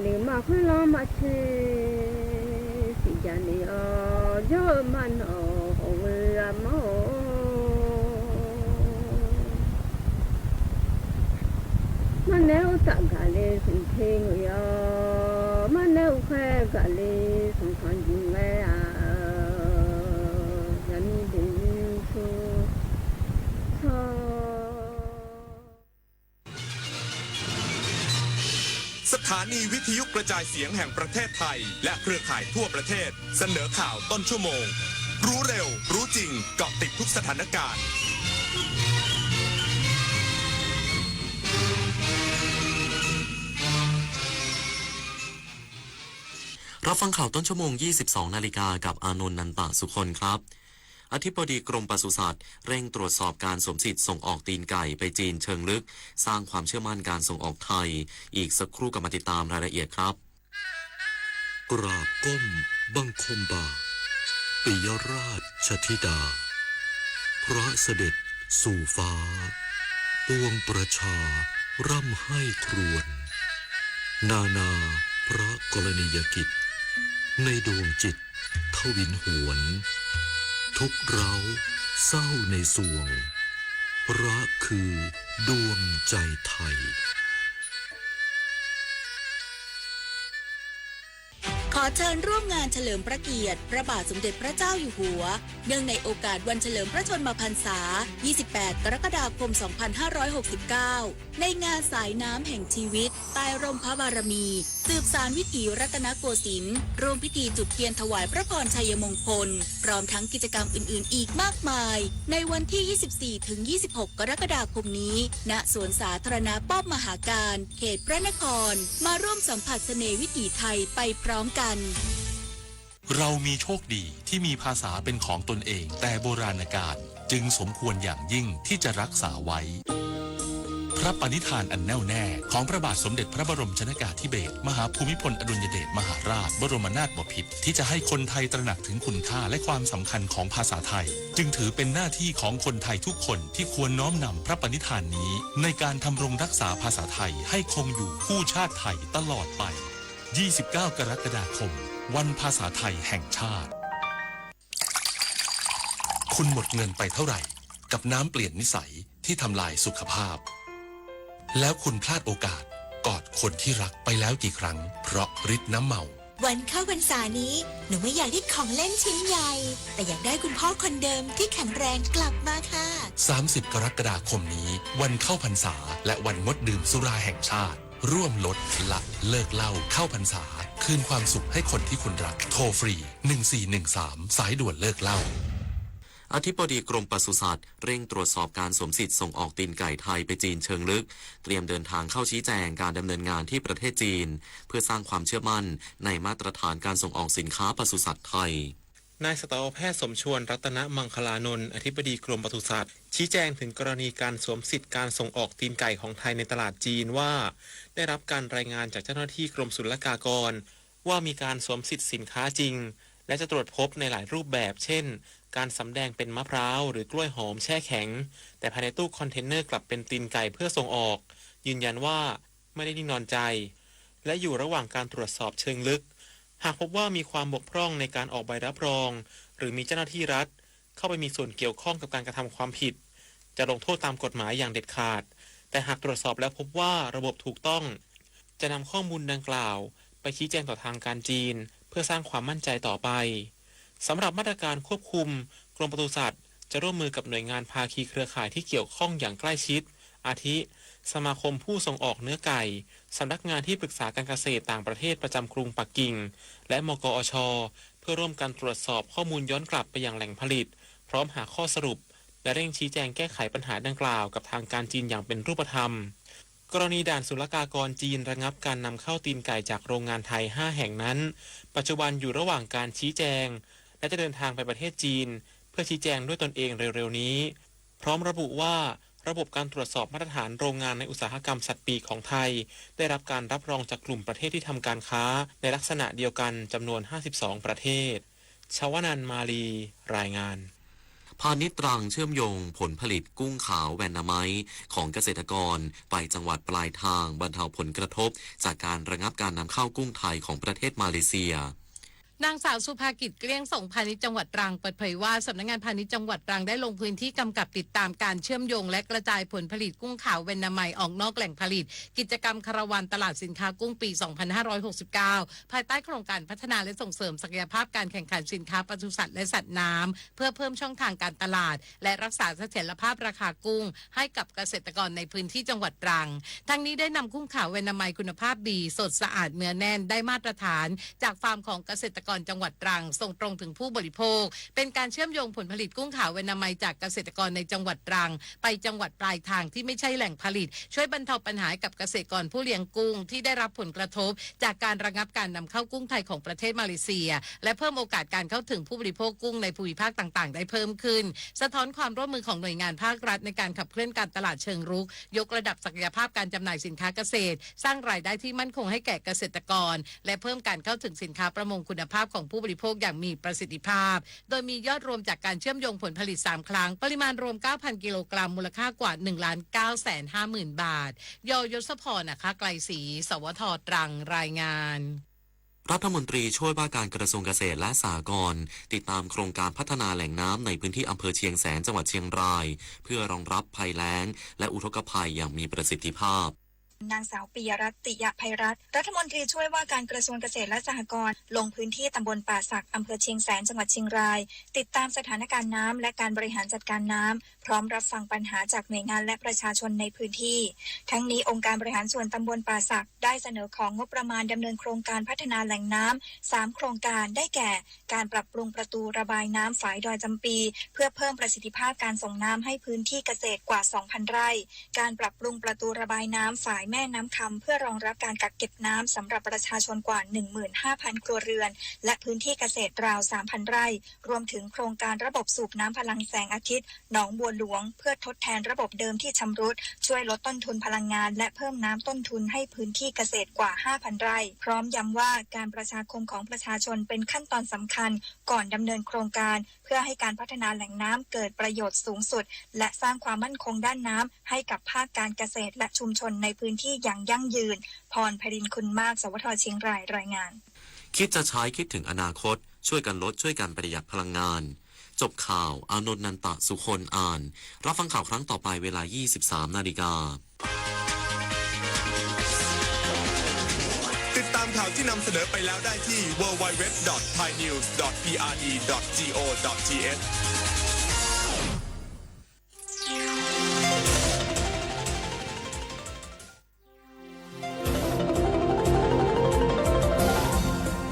ลืมมาคุยลมาเชสิจานีอ๋อเยอะมันอ๋อเวลาโม ตะกะเลสิเทงยอมาเนวแค่กะเลสงคันยิงแม่ยันดินชูชอ
สถานีวิทยุกระจายเสียงแห่งประเทศไทยและเครือข่ายทั่วประเทศเสนอข่าวต้นชั่วโมงรู้เร็วรู้จริงเกาะติดทุกสถานการณ์
รับฟังข่าวต้นชั่วโมง 22 นาฬิกากับอานนท์ นันตะสุคนครับอธิบดีกรมปศุสัตว์เร่งตรวจสอบการสวมสิทธิ์ส่งออกตีนไก่ไปจีนเชิงลึกสร้างความเชื่อมั่นการส่งออกไทยอีกสักครู่กลับมาติดตามรายละเอียดครับ
กราบก้มบังคมบาทปิยราชธิดาพระเสด็จสู่ฟ้าปวงประชาร่ำให้ครวญนานาพระกรณียกิจในดวงจิตทวินหวนทุกเร้าเศร้าในสวงรักคือดวงใจไทย
ขอเชิญร่วมงานเฉลิมพระเกียรติพระบาทสมเด็จพระเจ้าอยู่หัวเนื่องในโอกาสวันเฉลิมพระชนมพรรษา 28 กรกฎาคม 2569 ในงานสายน้ำแห่งชีวิตใต้ร่มพระบารมีสืบสานวิถีรัตนโกสินทร์ร่วมพิธีจุดเทียนถวายพระพรชัยมงคลพร้อมทั้งกิจกรรมอื่นๆอีกมากมายในวันที่ 24-26 กรกฎาคมนี้ณสวนสาธารณะป้อมมหาการเขตพระนครมาร่วมสัมผัสเสน่ห์วิถีไทยไปพร้อมกัน
เรามีโชคดีที่มีภาษาเป็นของตนเองแต่โบราณกาลจึงสมควรอย่างยิ่งที่จะรักษาไว้พระปณิธานอันแน่วแน่ของพระบาทสมเด็จพระบรมชนกาธิเบศรมหาภูมิพลอดุลยเดชมหาราชบรมนาถบพิตรที่จะให้คนไทยตระหนักถึงคุณค่าและความสำคัญของภาษาไทยจึงถือเป็นหน้าที่ของคนไทยทุกคนที่ควรน้อมนำพระปณิธานนี้ในการทำรงรักษาภาษาไทยให้คงอยู่คู่ชาติไทยตลอดไป 29 กรกฎาคมวันภาษาไทยแห่งชาติคุณหมดเงินไปเท่าไหร่กับน้ำเปลี่ยนนิสัยที่ทำลายสุขภาพแล้วคุณพลาดโอกาสกอดคนที่รักไปแล้วกี่ครั้งเพราะฤทธิ์น้ำเมา
วันเข้าพรรษานี้หนูไม่อยากได้ของเล่นชิ้นใหญ่แต่อยากได้คุณพ่อคนเดิมที่แข็งแรงกลับมาค่ะ
30 กรกฎาคมนี้วันเข้าพรรษาและวันงดดื่มสุราแห่งชาติร่วมลดละเลิกเหล้าเข้าพรรษาคืนความสุขให้คนที่คุณรักโทรฟรี1413สายด่วนเลิกเหล้า
อธิบดีกรมปศุสัตว์เร่งตรวจสอบการสวมสิทธิ์ส่งออกตีนไก่ไทยไปจีนเชิงลึกเตรียมเดินทางเข้าชี้แจงการดำเนินงานที่ประเทศจีนเพื่อสร้างความเชื่อมั่นในมาตรฐานการส่งออกสินค้าปศุสัตว์ไทย
นายสัตวแพทย์สมชวนรัตนมังคลานนท์อธิบดีกรมปศุสัตว์ชี้แจงถึงกรณีการสวมสิทธิ์การส่งออกตีนไก่ของไทยในตลาดจีนว่าได้รับการรายงานจากเจ้าหน้าที่กรมศุลกากรว่ามีการสวมสิทธิ์สินค้าจริงและจะตรวจพบในหลายรูปแบบเช่นการสำแดงเป็นมะพร้าวหรือกล้วยหอมแช่แข็งแต่ภายในตู้คอนเทนเนอร์กลับเป็นตีนไก่เพื่อส่งออกยืนยันว่าไม่ได้นิ่งนอนใจและอยู่ระหว่างการตรวจสอบเชิงลึกหากพบว่ามีความบกพร่องในการออกใบรับรองหรือมีเจ้าหน้าที่รัฐเข้าไปมีส่วนเกี่ยวข้องกับการกระทำความผิดจะลงโทษตามกฎหมายอย่างเด็ดขาดแต่หากตรวจสอบแล้วพบว่าระบบถูกต้องจะนำข้อมูลดังกล่าวไปชี้แจงต่อทางการจีนเพื่อสร้างความมั่นใจต่อไปสำหรับมาตรการควบคุมกรมปศุสัตว์จะร่วมมือกับหน่วยงานภาคีเครือข่ายที่เกี่ยวข้องอย่างใกล้ชิดอาทิสมาคมผู้ส่งออกเนื้อไก่สำนักงานที่ปรึกษาการเกษตรต่างประเทศประจำกรุงปักกิ่งและมกอช.เพื่อร่วมกันตรวจสอบข้อมูลย้อนกลับไปยังแหล่งผลิตพร้อมหาข้อสรุปและเร่งชี้แจงแก้ไขปัญหาดังกล่าวกับทางการจีนอย่างเป็นรูปธรรมกรณีด่านศุลกากรจีนระงับการนำเข้าตีนไก่จากโรงงานไทย5แห่งนั้นปัจจุบันอยู่ระหว่างการชี้แจงและจะเดินทางไปประเทศจีนเพื่อชี้แจงด้วยตนเองเร็วๆนี้พร้อมระบุว่าระบบการตรวจสอบมาตรฐานโรงงานในอุตสาหกรรมสัตว์ปีกของไทยได้รับการรับรองจากกลุ่มประเทศที่ทำการค้าในลักษณะเดียวกันจำนวน52ประเทศชวนันท์มาลีรายงาน
พาณิชย์ตรังเชื่อมโยงผลผลิตกุ้งขาวแวนนาไมต์ของเกษตรกรไปจังหวัดปลายทางบรรเทาผลกระทบจากการระงับการนำเข้ากุ้งไทยของประเทศมาเลเซีย
นางสาวสุภากิจเกลี้ยงส่งพาณิชย์จังหวัดตรังเปิดเผยว่าสำนักงานพาณิชย์จังหวัดตรังได้ลงพื้นที่กำกับติดตามการเชื่อมโยงและกระจายผลผลิตกุ้งขาวเวนนามัยออกนอกแหล่งผลิตกิจกรรมคาราวานตลาดสินค้ากุ้งปี 2569 ภายใต้โครงการพัฒนาและส่งเสริมศักยภาพการแข่งขันสินค้าปศุสัตว์และสัตว์น้ำเพื่อเพิ่มช่องทางการตลาดและรักษาเสถียรภาพราคากุ้งให้กับเกษตรกรในพื้นที่จังหวัดตรังทั้งนี้ได้นำกุ้งขาวเวนนามัยคุณภาพดีสดสะอาดเนื้อแน่นได้มาตรฐานจากฟาร์มของเกษตรกรจังหวัดตรังส่งตรงถึงผู้บริโภคเป็นการเชื่อมโยงผลผลิตกุ้งขาวเวนนามัยจากเกษตรกรในจังหวัดตรังไปจังหวัดปลายทางที่ไม่ใช่แหล่งผลิตช่วยบรรเทาปัญหากับเกษตรกรผู้เลี้ยงกุ้งที่ได้รับผลกระทบจากการระงับการนำเข้ากุ้งไทยของประเทศมาเลเซียและเพิ่มโอกาสการเข้าถึงผู้บริโภคกุ้งในภูมิภาคต่างๆได้เพิ่มขึ้นสะท้อนความร่วมมือของหน่วยงานภาครัฐในการขับเคลื่อนการตลาดเชิงรุกยกระดับศักยภาพการจำหน่ายสินค้าเกษตรสร้างรายได้ที่มั่นคงให้แก่เกษตรกรและเพิ่มการเข้าถึงสินค้าประมงคุณภาพของผู้บริโภคอย่างมีประสิทธิภาพโดยมียอดรวมจากการเชื่อมโยงผลผลิต3ครั้งปริมาณรวม 9,000 กิโลกรัมมูลค่ากว่า 1,950,000 บาทยศพรนะคะไกลศรีสวทตรังรายงาน
รัฐมนตรีช่วยว่าการกระทรวงเกษตรและสหกรณ์ติดตามโครงการพัฒนาแหล่งน้ำในพื้นที่อำเภอเชียงแสนจังหวัดเชียงรายเพื่อรองรับภัยแล้งและอุทกภัยอย่างมีประสิทธิภาพ
นางสาวปิยรัตน์ ติยภัยรัตน์รัฐมนตรีช่วยว่าการกระทรวงเกษตรและสหกรณ์ลงพื้นที่ตำบลป่าสักอำเภอเชียงแสนจังหวัดเชียงรายติดตามสถานการณ์น้ำและการบริหารจัดการน้ำพร้อมรับฟังปัญหาจากหน่วยงานและประชาชนในพื้นที่ทั้งนี้องค์การบริหารส่วนตำบลป่าสักได้เสนอของงบประมาณดำเนินโครงการพัฒนาแหล่งน้ำ3โครงการได้แก่การปรับปรุงประตูระบายน้ำฝายดอยจำปีเพื่อเพิ่มประสิทธิภาพการส่งน้ำให้พื้นที่เกษตรกว่า 2,000 ไร่การปรับปรุงประตูระบายน้ำฝายแม่น้ำคำเพื่อรองรับการกักเก็บน้ำสำหรับประชาชนกว่า 15,000 ครัวเรือนและพื้นที่เกษตรราว 3,000 ไร่รวมถึงโครงการระบบสูบน้ำพลังแสงอาทิตย์หนองบัวหลวงเพื่อทดแทนระบบเดิมที่ชำรุดช่วยลดต้นทุนพลังงานและเพิ่มน้ำต้นทุนให้พื้นที่เกษตรกว่า 5,000 ไร่พร้อมย้ำว่าการประชาคมของประชาชนเป็นขั้นตอนสำคัญก่อนดำเนินโครงการเพื่อให้การพัฒนาแหล่งน้ำเกิดประโยชน์สูงสุดและสร้างความมั่นคงด้านน้ำให้กับภาคการเกษตรและชุมชนในพื้นที่อย่างยั่งยืนพรไพรินทร์คุณมากสวทเชียงรายรายงาน
คิดจะใช้คิดถึงอนาคตช่วยกันลดช่วยกันประหยัดพลังงานจบข่าวอานนท์นันตะสุคนอ่านรับฟังข่าวครั้งต่อไปเวลา 23 นาฬิกา
ติดตามข่าวที่นำเสนอไปแล้วได้ที่ www.thainews.prd.go.th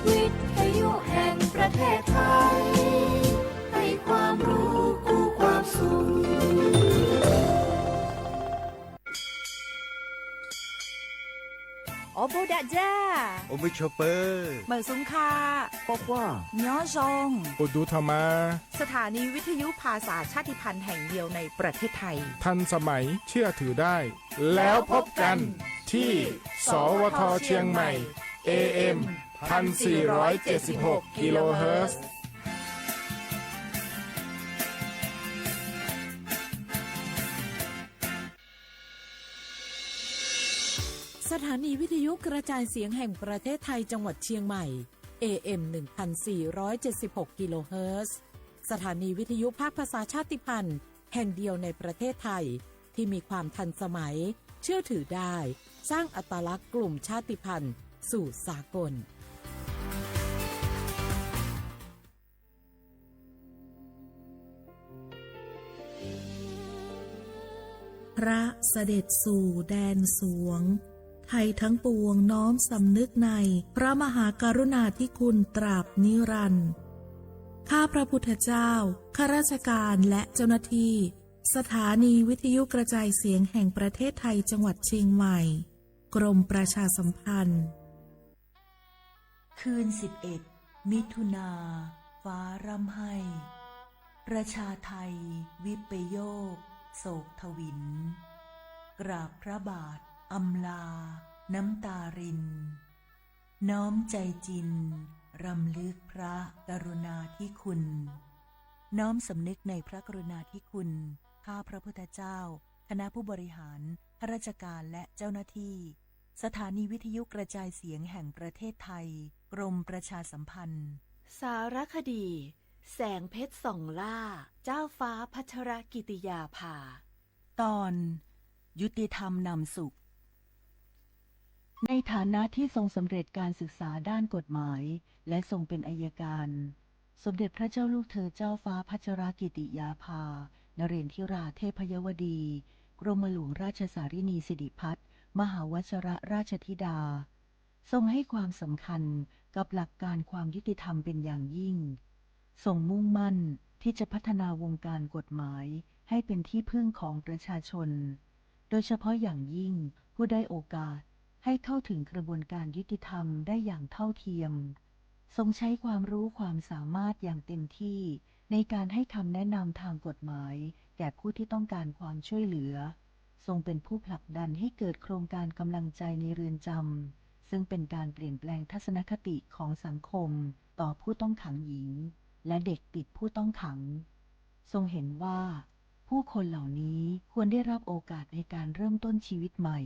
วิทยุแห่งประเทศไทยให้ความรู้คู่ความสุข
โอโบดะจ้า
โอบิชเปอร์
เหมือซุงคา
ปอกว่า
ย้อซง
อุดูธรรมา
สถานีวิทยุภาษาชาติพันธุ์แห่งเดียวในประเทศไทย
ทันสมัยเชื่อถือได้แล้วพบกันที่สวทเชียงใหม่ AM 1476 กิโลเฮิรตซ์
สถานีวิทยุกระจายเสียงแห่งประเทศไทยจังหวัดเชียงใหม่ AM 1476 กิโลเฮิรตซ์สถานีวิทยุภาคภาษาชาติพันธุ์แห่งเดียวในประเทศไทยที่มีความทันสมัยเชื่อถือได้สร้างอัตลักษณ์กลุ่มชาติพันธุ์สู่สากล
พระเสด็จสู่แดนสวงไทยทั้งปวงน้อมสำนึกในพระมหากรุณาธิคุณตราบนิรันดร์ข้าพระพุทธเจ้าข้าราชการและเจ้าหน้าที่สถานีวิทยุกระจายเสียงแห่งประเทศไทยจังหวัดเชียงใหม่กรมประชาสัมพันธ์
คืน11 มิถุนาฟ้าร่ำไห้ประชาไทยวิปโยคโศกทวินกราบพระบาทอำลาน้ำตารินน้อมใจจินรำลึกพระกรุณาธิคุณน้อมสำนึกในพระกรุณาธิคุณข้าพระพุทธเจ้าคณะผู้บริหารข้าราชการและเจ้าหน้าที่สถานีวิทยุกระจายเสียงแห่งประเทศไทยกรมประชาสัมพันธ์
สารคดี แสงเพชรส่องล่าเจ้าฟ้าพัชรกิติยาภา
ตอนยุติธรรมนำสุขในฐานะที่ทรงสำเร็จการศึกษาด้านกฎหมายและทรงเป็นอัยการ สมเด็จพระเจ้าลูกเธอเจ้าฟ้าพัชรกิติยาภานเรนทิราเทพยวดี กรมหลวงราชสารินีสิริพัฒน์มหาวชรราชธิดาทรงให้ความสำคัญกับหลักการความยุติธรรมเป็นอย่างยิ่งทรงมุ่งมั่นที่จะพัฒนาวงการกฎหมายให้เป็นที่พึ่งของประชาชนโดยเฉพาะอย่างยิ่งผู้ได้โอกาสให้เข้าถึงกระบวนการยุติธรรมได้อย่างเท่าเทียมทรงใช้ความรู้ความสามารถอย่างเต็มที่ในการให้คำแนะนำทางกฎหมายแก่ผู้ที่ต้องการความช่วยเหลือทรงเป็นผู้ผลักดันให้เกิดโครงการกำลังใจในเรือนจำซึ่งเป็นการเปลี่ยนแปลงทัศนคติของสังคมต่อผู้ต้องขังหญิงและเด็กติดผู้ต้องขังทรงเห็นว่าผู้คนเหล่านี้ควรได้รับโอกาสในการเริ่มต้นชีวิตใหม่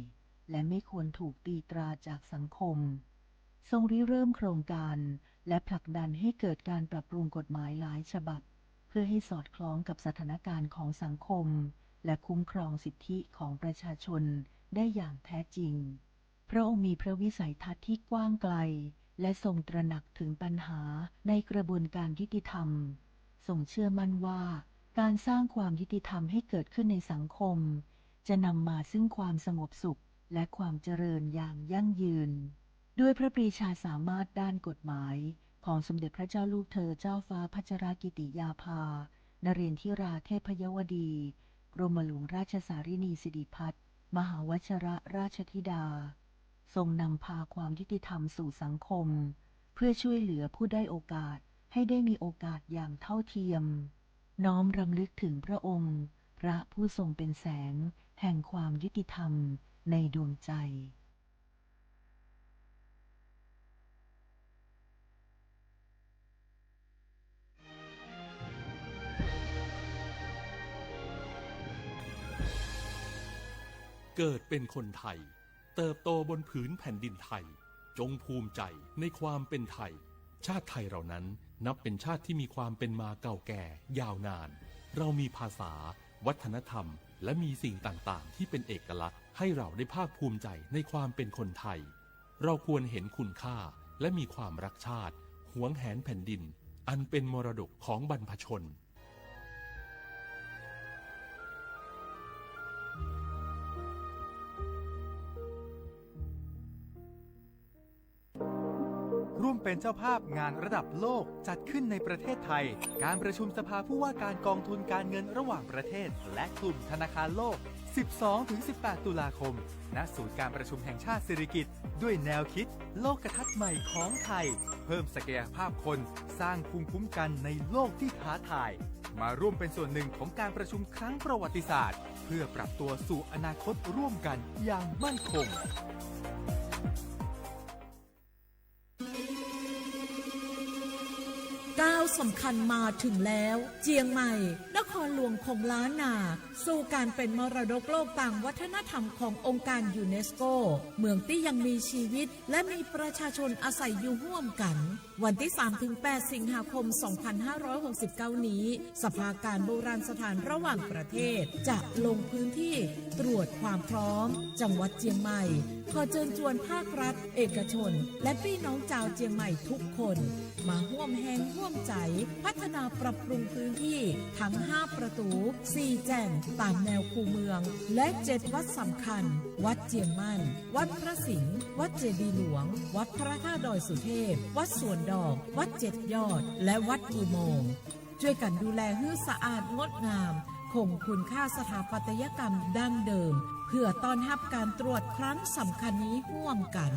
และไม่ควรถูกตีตราจากสังคมทรงริเริ่มโครงการและผลักดันให้เกิดการปรับปรุงกฎหมายหลายฉบับเพื่อให้สอดคล้องกับสถานการณ์ของสังคมและคุ้มครองสิทธิของประชาชนได้อย่างแท้จริงพระองค์มีพระวิสัยทัศน์ที่กว้างไกลและทรงตระหนักถึงปัญหาในกระบวนการยุติธรรมทรงเชื่อมั่นว่าการสร้างความยุติธรรมให้เกิดขึ้นในสังคมจะนำมาซึ่งความสงบสุขและความเจริญอย่างยั่งยืนด้วยพระปรีชาสามารถด้านกฎหมายของสมเด็จพระเจ้าลูกเธอเจ้าฟ้าพัชรกิติยาภานเรนทิราเทพยวดีกรมหลวงราชสารินีสิริพัฒน์มหาวชรราชธิดาทรงนำพาความยุติธรรมสู่สังคมเพื่อช่วยเหลือผู้ได้โอกาสให้ได้มีโอกาสอย่างเท่าเทียมน้อมรำลึกถึงพระองค์พระผู้ทรงเป็นแสงแห่งความยุติธรรมในดวงใจ
เกิดเป็นคนไทยเติบโตบนผืนแผ่นดินไทยจงภูมิใจในความเป็นไทยชาติไทยเรานั้นนับเป็นชาติที่มีความเป็นมาเก่าแก่ยาวนานเรามีภาษาวัฒนธรรมและมีสิ่งต่างๆที่เป็นเอกลักษณ์ให้เราได้ภาคภูมิใจในความเป็นคนไทยเราควรเห็นคุณค่าและมีความรักชาติหวงแหนแผ่นดินอันเป็นมรดกของบรรพชน
ร่วมเป็นเจ้าภาพงานระดับโลกจัดขึ้นในประเทศไทยการประชุมสภาผู้ว่าการกองทุนการเงินระหว่างประเทศและกลุ่มธนาคารโลก 12-18 ตุลาคมณศูนย์การประชุมแห่งชาติสิริกิติ์ด้วยแนวคิดโลกทัศน์ใหม่ของไทยเพิ่มศักยภาพคนสร้างภูมิคุ้มกันในโลกที่ท้าทายมาร่วมเป็นส่วนหนึ่งของการประชุมครั้งประวัติศาสตร์เพื่อปรับตัวสู่อนาคตร่วมกันอย่างมั่นคง
ก้าวสำคัญมาถึงแล้วเจียงใหม่นครหลวงของล้านนาสู่การเป็นมรดกโลกต่างวัฒนธรรมขององค์การยูเนสโกเมืองที่ยังมีชีวิตและมีประชาชนอาศัยอยู่ร่วมกันวันที่ 3-8 สิงหาคม 2569 นี้สภาการโบราณสถานระหว่างประเทศจะลงพื้นที่ตรวจความพร้อมจังหวัดเจียงใหม่ขอเชิญชวนภาครัฐเอกชนและพี่น้องชาวเจียงใหม่ทุกคนมาร่วมแรงร่วมใจพัฒนาปรับปรุงพื้นที่ทั้ง5ประตู4แจ่งตามแนวคูเมืองและ7วัดสำคัญวัดเจียงมั่นวัดพระสิงห์วัดเจดีย์หลวงวัดพระธาตุดอยสุเทพวัดสวนดอกวัด7ยอดและวัดอุโมงค์ช่วยกันดูแลให้สะอาดงดงามคงคุณค่าสถาปัตยกรรมดั้งเดิมเพื่อต้อนรับการตรวจครั้งสำคัญนี้ร่วมกัน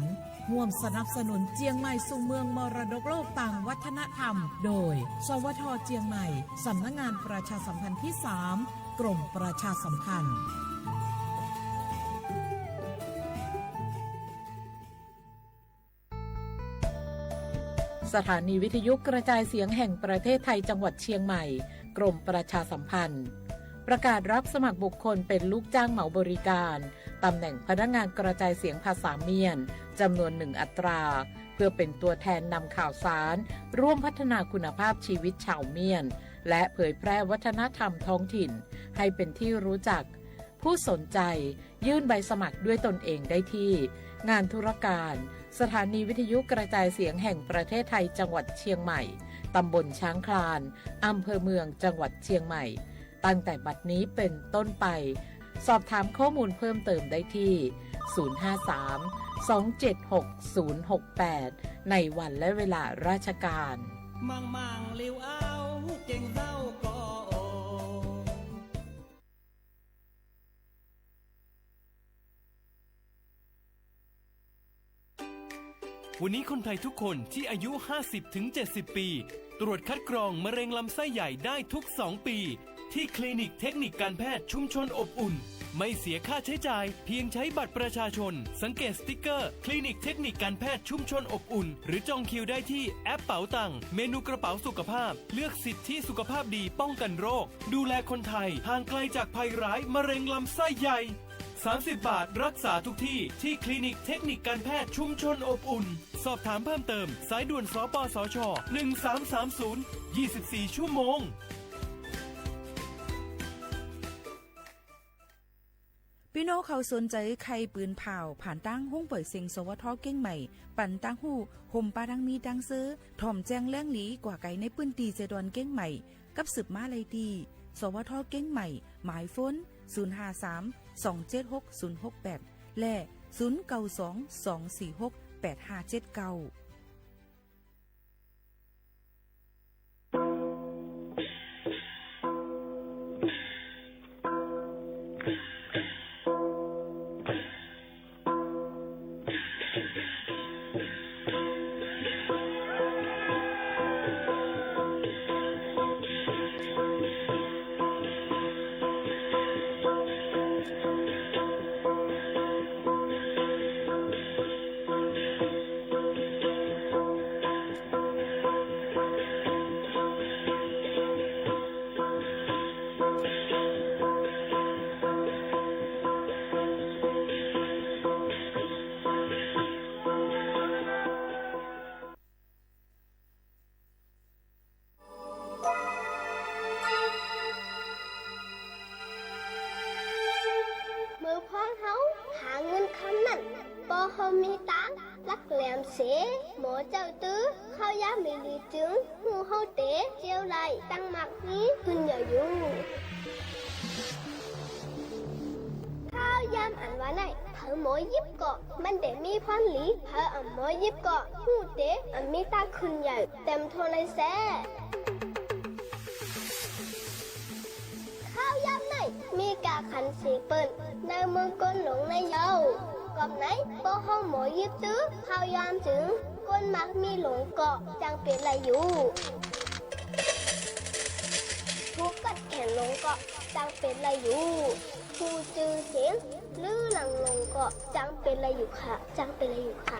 ร่วมสนับสนุนเจียงใหม่สู่เมืองมรดกโลกต่างวัฒนธรรมโดยสวท.เจียงใหม่สำนักงานประชาสัมพันธ์ที่ 3 กรมประชาสัมพันธ์สถานีวิทยุกระจายเสียงแห่งประเทศไทยจังหวัดเชียงใหม่กรมประชาสัมพันธ์ประกาศรับสมัครบุคคลเป็นลูกจ้างเหมาบริการตำแหน่งพนักงานกระจายเสียงภาษาเมียนจำนวน1 อัตรา เพื่อเป็นตัวแทนนำข่าวสารร่วมพัฒนาคุณภาพชีวิตชาวเมียนและเผยแพร่วัฒนธรรมท้องถิ่นให้เป็นที่รู้จักผู้สนใจยื่นใบสมัครด้วยตนเองได้ที่งานธุรการสถานีวิทยุกระจายเสียงแห่งประเทศไทยจังหวัดเชียงใหม่ตำบลช้างคลานอำเภอเมืองจังหวัดเชียงใหม่ตั้งแต่บัดนี้เป็นต้นไปสอบถามข้อมูลเพิ่มเติมได้ที่ 053-276-068 ในวันและเวลาราชการ
มังเลี้ยวเอาเก่งเศร้าก็วันนี้คนไทยทุกคนที่อายุ 50-70 ปีตรวจคัดกรองมะเร็งลำไส้ใหญ่ได้ทุก 2 ปีที่คลินิกเทคนิคการแพทย์ชุมชนอบอุ่นไม่เสียค่าใช้จ่ายเพียงใช้บัตรประชาชนสังเกตสติ๊กเกอร์คลินิกเทคนิคการแพทย์ชุมชนอบอุ่นหรือจองคิวได้ที่แอปเป๋าตังค์เมนูกระเป๋าสุขภาพเลือกสิทธิสุขภาพดีป้องกันโรคดูแลคนไทยห่างไกลจากภัยร้ายมะเร็งลำไส้ใหญ่30 บาทรักษาทุกที่ที่คลินิกเทคนิคการแพทย์ชุมชนอบอุ่นสอบถามเพิ่มเติมสายด่วนสปสช1330 24 ชั่วโมง
พี่น้องเขาสนใจใครปืนเผาผ่านตั้งห้องปล่อยเสียงสวทเก้งใหม่ปั่นตั้งหูห่มปลาดังมีดังซื้อถ่อมแจ้งแล้งหลีกว่าไก่ในปืนตีเจดอนเก้งใหม่กับสืบมาเลยดีสวทเก้งใหม่หมายฟ้น053-276-068และ092-246-8579
เสหมอเจ้าตื้อข้าวยามีดีจึงหูเฮาเตะเจียวไหลตั้งหมักนี้ขึ้นอย่าอยู่ข้าวยามอันว่าไหนเผอหมอยิบเกาะมันเดมีพรหลีเผออ่ำหมอยิบเกาะหูเตะอันมีตาขึ้นใหญ่เต็มโทเลยแซ่ข้าวยามไหนมีกาขันสีเปิ้นในเมืองก้นหลงในเยากับไหนบ่ห้องหมอยิบตื้อข้าวยามถึงก้นมักมีหลงเกาะจังเป็นไรอยู่ทุกกัดแขนหลงเกาะจังเป็นไรอยู่ผู้จือเสียงลือหลังหลงเกาะจังเป็นไรอยู่ค่ะจังเป็นไรอยู่ค่ะ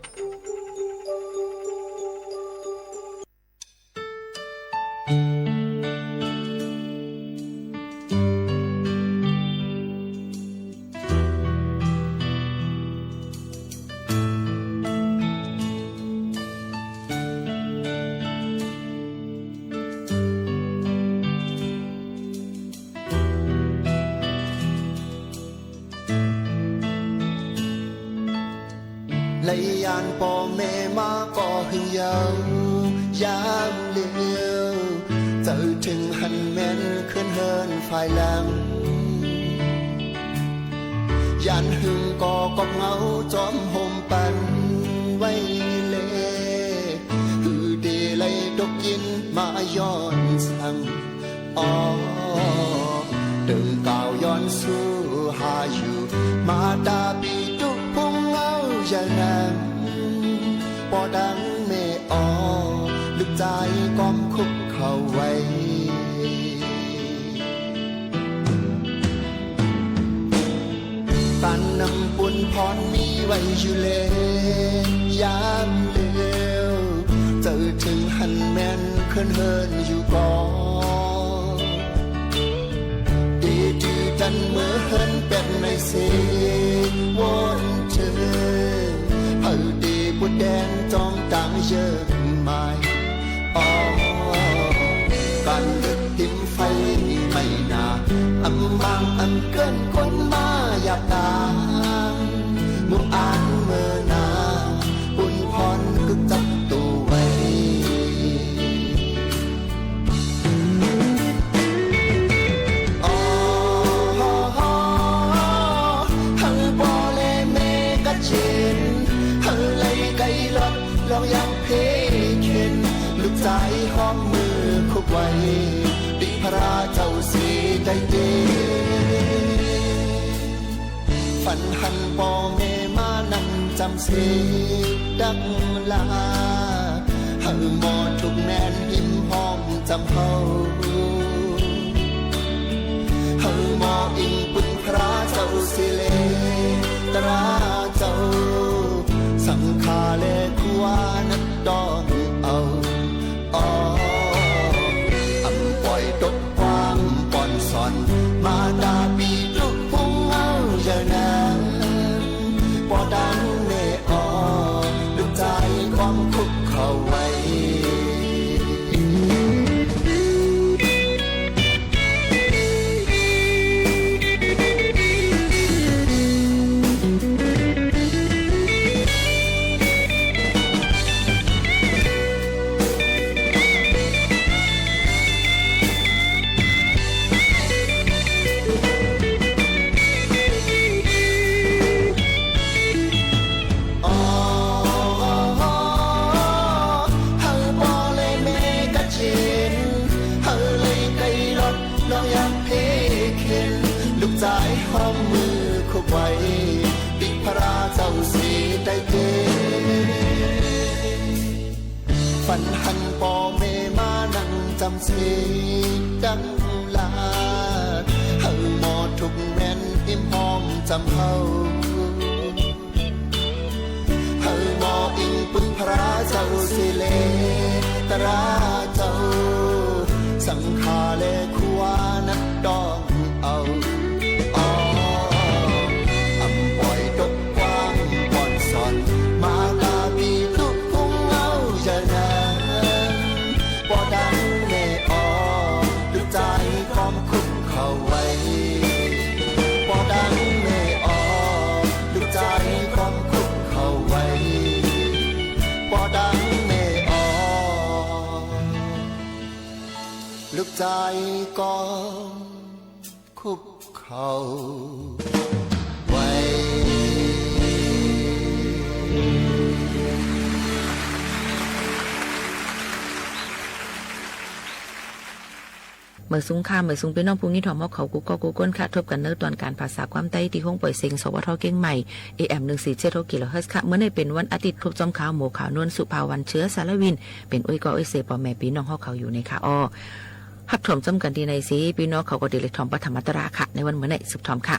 lấy an po mẹ má có hình dấu giam liêu giờ chừng hằn men khơn hơn phải làm gian hương có ngáo chóm hôm pan vây lệ hư đi lấy đốc yên mà yon sang đừng cao yon su hà yu mà đã bị trục phong ngáo giờ nàng bỏ đắng mẹ lực dài com khúc khẩu vây tan nằm buồn phòn mi vây du lê giam liêu giờ chừng hằn men khơn hơn dù có đi trừ chân mưa hơn bên này xê vốn trời hầu đi bút đen trong trắng เยอะมายการเกิดทิมไฟไม่นาอำบางอำเกินคนมาอยากตามมุกอ่านเมื่อนาบุญพรกึกจับตัวไว้ลองยังเพเข็นลูกใจหอมมือคุกไว้ดิพระเจ้าสีได้เดฝันหันป่อแม่มานั่งจำเสดังลาหันหมอทุกแน่นหิมห้องจำเฮาหันหมออิงปุญพระเจ้าสิเลตราเจ้าสังขารเลขวานัดดอนเอาอำปล่อยตกความปอนสอนมาดาปีทุกพุ่งเอาอย่านั้นปอดังเนอลูกใจความคุกเข้าไว้ห้องมือคุกไว้ดิพระเจ้าสีได้เกฝันหันป่อแม่มานั่งจำเสดังลาเฮาหมอทุกแม่นอิ่มห้องจำเฮาเฮาหมออิงปุญพระเจ้าสิเลตราเจ้าสังขารเลขวานัดดองเอาลูกใจก็คุกเข่าไว้
เมื่อซุ้งค่าเมื่อซุ้งเป็นน้องพุงนี้ถอมเขากูก็กูก้นค่ะทบกันเนื้อตอนการภาษาความใต้ที่ห้องปล่อยเสียงสวทเก่งใหม่ AM 147กิโลเฮิรตซ์ค่ะเมื่อในเป็นวันอาทิตย์ครบจอมขาวหมูขาวนวลสุภาวันเชื้อสารวินเป็นอ้อยก็อ้อยเสปอแม่พี่น้องเขาอยู่ในค่ะอ้อหักถมจำกันดีในสีพี่น้องเขาก็ดีเลยถอมปฐมตราค่ะในวันเมื่อในสุดถอมค่ะ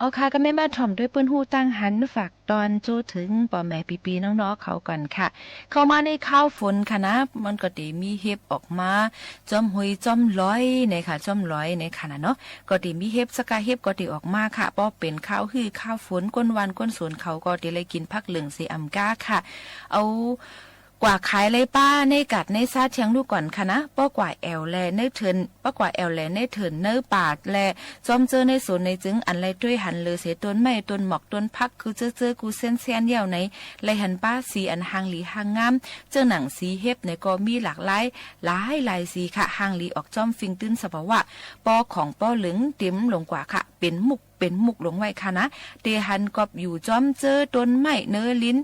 เอาค่ะก็แม่มาถ่อมด้วยปื้นหูตั้งหันฝากตอนโจถึงป่อแม่ปีๆน้องๆเขาก่อนค่ะเข้ามาในข้าวฝนค่ะนะมันก็ได้มีเห็บออกมาจอมหุยจอมร้อยในค่ะจอมร้อยในค่ะนะเนาะก็ได้มีเห็บสกาเห็บก็ได้ออกมาค่ะป้อเป็นข้าวฮือข้าวฝนก้นวันก้นสวนเขาก็ได้เลยกินผักเหลืองสีอำก้าค่ะเอากว่าขายเลยป้าในกัดในซาเทียงลูกก่อนค่ะนะป้อกว่าแอลแลในเถินป้ากว่าแอลแลในเถินเนื้อปาดแลจอมเจอในสวนในจึงอันไรด้วยหันเลยเสียต้นไม้ต้นหมอกต้นพักคือเจอกูเส้นเสียนเยี่ยวในไรหันป้าสีอันหางหลีหางงามเจอหนังสีเฮ็บในก็มีหลากหลายลายสีค่ะหางหลีออกจอมฟิงตื้นสภาวะป้อของป้อเหลืองเต็มลงกว่าค่ะเป็นมุกลงไว้ค่ะนะเตหันกอบอยู่จอมเจอต้นไม้เนื้อลิ้น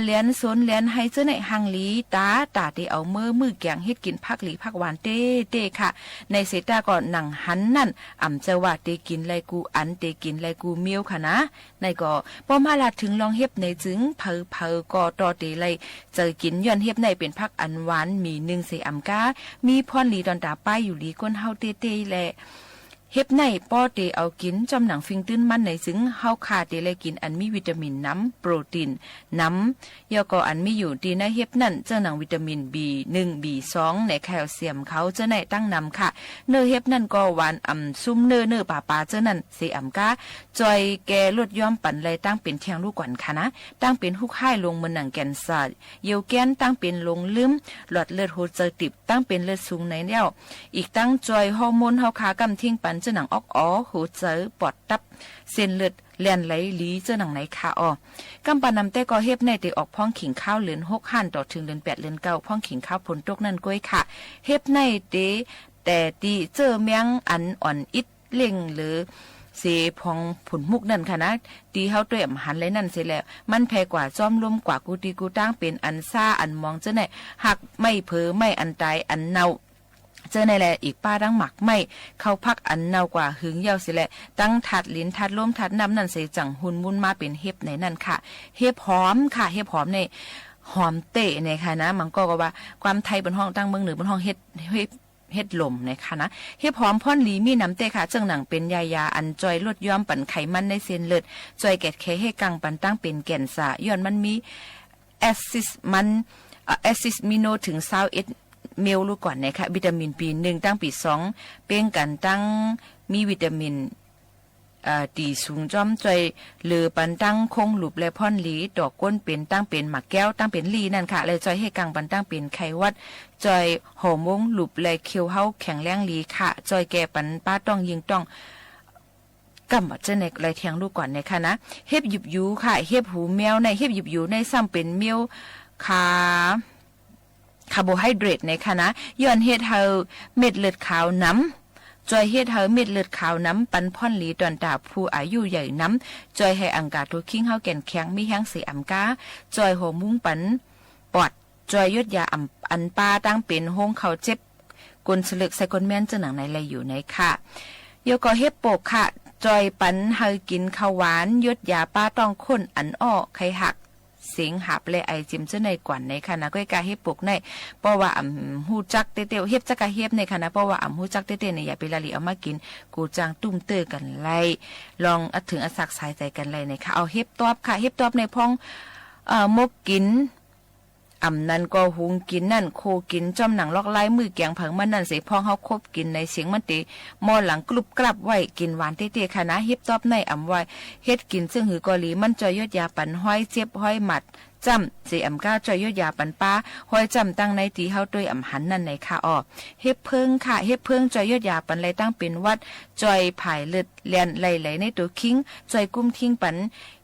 เลียนสนเลียนให้เจ้าในหังหลีตาที่เอามือแกงเฮ็ดกินผักหลีผักหวานเต้ค่ะในเสตาก่อนหนังหันนั่นอ่ำเจาว่าเตกินไรกูอันเตกินไรกูเมียวค่ะนะในก็พอมาลาถึงลองเฮ็บในจึงเพอก็ต่อเตไรเจอกินย้อนเฮ็บในเป็นผักอันหวานมี1เสอ่ำกามีพรหลีดอนตาป้ายอยู่หลีก้นเฮาเต้แลเฮ็บในป้อเตเอากินจอมหนังฟิงตื้นมันในซึ่งเฮาขาดเตเลยกินอันมีวิตามินน้ำโปรตีนน้ำยอก็อันมีอยู่ดีในเฮ็บนั่นเจ้าหนังวิตามิน B1 B2 ในแคลเซียมเขาเจ้าในตั้งนำค่ะเนื้อเฮ็บนั่นก็หวานซุ่มเนื้อป่าเจ้านั่นเสอ่ำกาจอยแกลดย้อมปั่นไหลตั้งเป็นเทียงลูกก่อนค่ะนะตั้งเป็นฮุกไห้ลงมือหนังแกนซาเยียวแกนตั้งเป็นลงลืมหลอดเลือดโหดเจอติบตั้งเป็นเลือดสูงในแนวอีกตั้งจอยฮอร์โมนเฮาขากำทิ้งปันเจ้าหนังออกหูเจอปอดตับเส้นเลือดเลียนไหลลีเจ้าหนังไหนค่ะกำปานำแต่ก็เฮ็บในเตออกพ้องขิงข้าวเหลือน6หั่นต่อถึงเดือน8เดือน9พ้องขิงข้าวผลตกนั่นก้อยค่ะเฮ็บในเตแต่ตีเจอเมียงอันอ่อนอิดเล่งหรือเสพองผลมุกนั่นค่ะนะตีเฮาตัวอำหันเลยนั่นเสียแล้วมันแพกว่าจอมลมกว่ากูตีกูตั้งเป็นอันซ่าอันมองเจ้าไหนหักไม่เผลอไม่อันตายอันเนาเจอในแหละอีกป้าดังหมักไม่เข้าพักอันเนากว่าหึงเยาวสิแหละตั้งถัดลิ้นถัดล้มถัดน้ำนั่นเสจังหุ่นมุนมาเป็นเฮ็บในนั่นค่ะเฮ็บหอมค่ะเฮ็บหอมในหอมเตะในค่ะนะมันก็ว่าความไทยบนห้องตั้งเมืองเหนือบนห้องเฮ็ดลมนะคะนะเฮ็บหอมพ่อนหลีมีน้ำเตะค่ะจังหนังเป็นยาอันจอยลดย้อมปั่นไขมันในเส้นเลือดจอยแกดแคให้กังปั่นตั้งเป็นแก่นสาย้อนมันมีแอซิสมิโนถึง21เมลลูกก่อนนะคะวิตามินปี1ตั้งปี2เป้งกันตั้งมีวิตามินตีสูงจอมจอยหรือปันตั้งคงหลุบและพ่อนหลีดอกก้นเป็นตั้งเป็นหมักแก้วตั้งเป็นลีนั่นค่ะเลยจอยให้กังปันตั้งเป็นไขวัดจอยหอมวงหลุบและเคียวเฮาแข็งแรงลีค่ะจอยแก่ปันป้าต้องยิงต้องกำบัดเจเนกไรเทียงลูกก่อนนะคะนะเฮ็บหยิบยูค่ะเฮ็บหูแมวในเฮ็บหยิบยูในซ้ำเป็นเมียวคาร์โบไฮเดรตในค่ะนะย้อนเฮ็ดเฮาเม็ดเลือดขาวน้ำจอยเฮ็ดเฮาเม็ดเลือดขาวน้ำปันพ่อนหลีตอนตาผู้อายุใหญ่น้ำจอยให้อังกาตัวคิงเฮาแก่นแข็งมีแห้งสีอำกาจอยหัวมุ้งปันปอดจอยยดยาอันปาตั้งเป็นห้องเขาเจ็บกลสลึกใส่กลแม่นจังหนังในไรอยู่ในค่ะโยก็เฮ็บโปกค่ะจอยปันเฮากินข้าวหวานยดยาป้าต้องข้นอันอ้อไข่หักเสียงหับและไอจิมเจ้าในกวนในคณะก้อยกาเฮ็บปกในเพราะว่าฮู้จักเตๆเฮ็บจักกะเฮ็บในคณะเพราะว่าฮู้จักเตๆในอย่าไปละลิเอามากินกูจังตุ้มเตอกันไล่ลองถึงอสักสายใจกันไล่ในค่ะเอาเฮ็บตอบค่ะเฮ็บตอบในพ้องมกกินนั่นก็หุงกินนั่นโคกินจ้อมหนังลอกไล่มือแกงเผิงมันนั่นเสพองเฮาคบกินในเสียงมันติมอหลังกรุบกลับไว้กินหวานเตๆค่ะนะเฮ็บตอบในไว้เฮ็ดกินซึ่งหือกอลีมันจอยยดยาปันห้อยเจ็บห้อยหมัดจำเสียก้าจอยยดยาปันป้าห้อยจำตั้งในตีเฮาด้วยหันนั่นในค่ะเฮ็บเพิ่งค่ะเฮ็บเพิ่งจอยยดยาปันไหลตั้งเป็นวัดจอยผายเลือดเลียนไหลในตัวคิงจอยกุ้มทิ้งปัน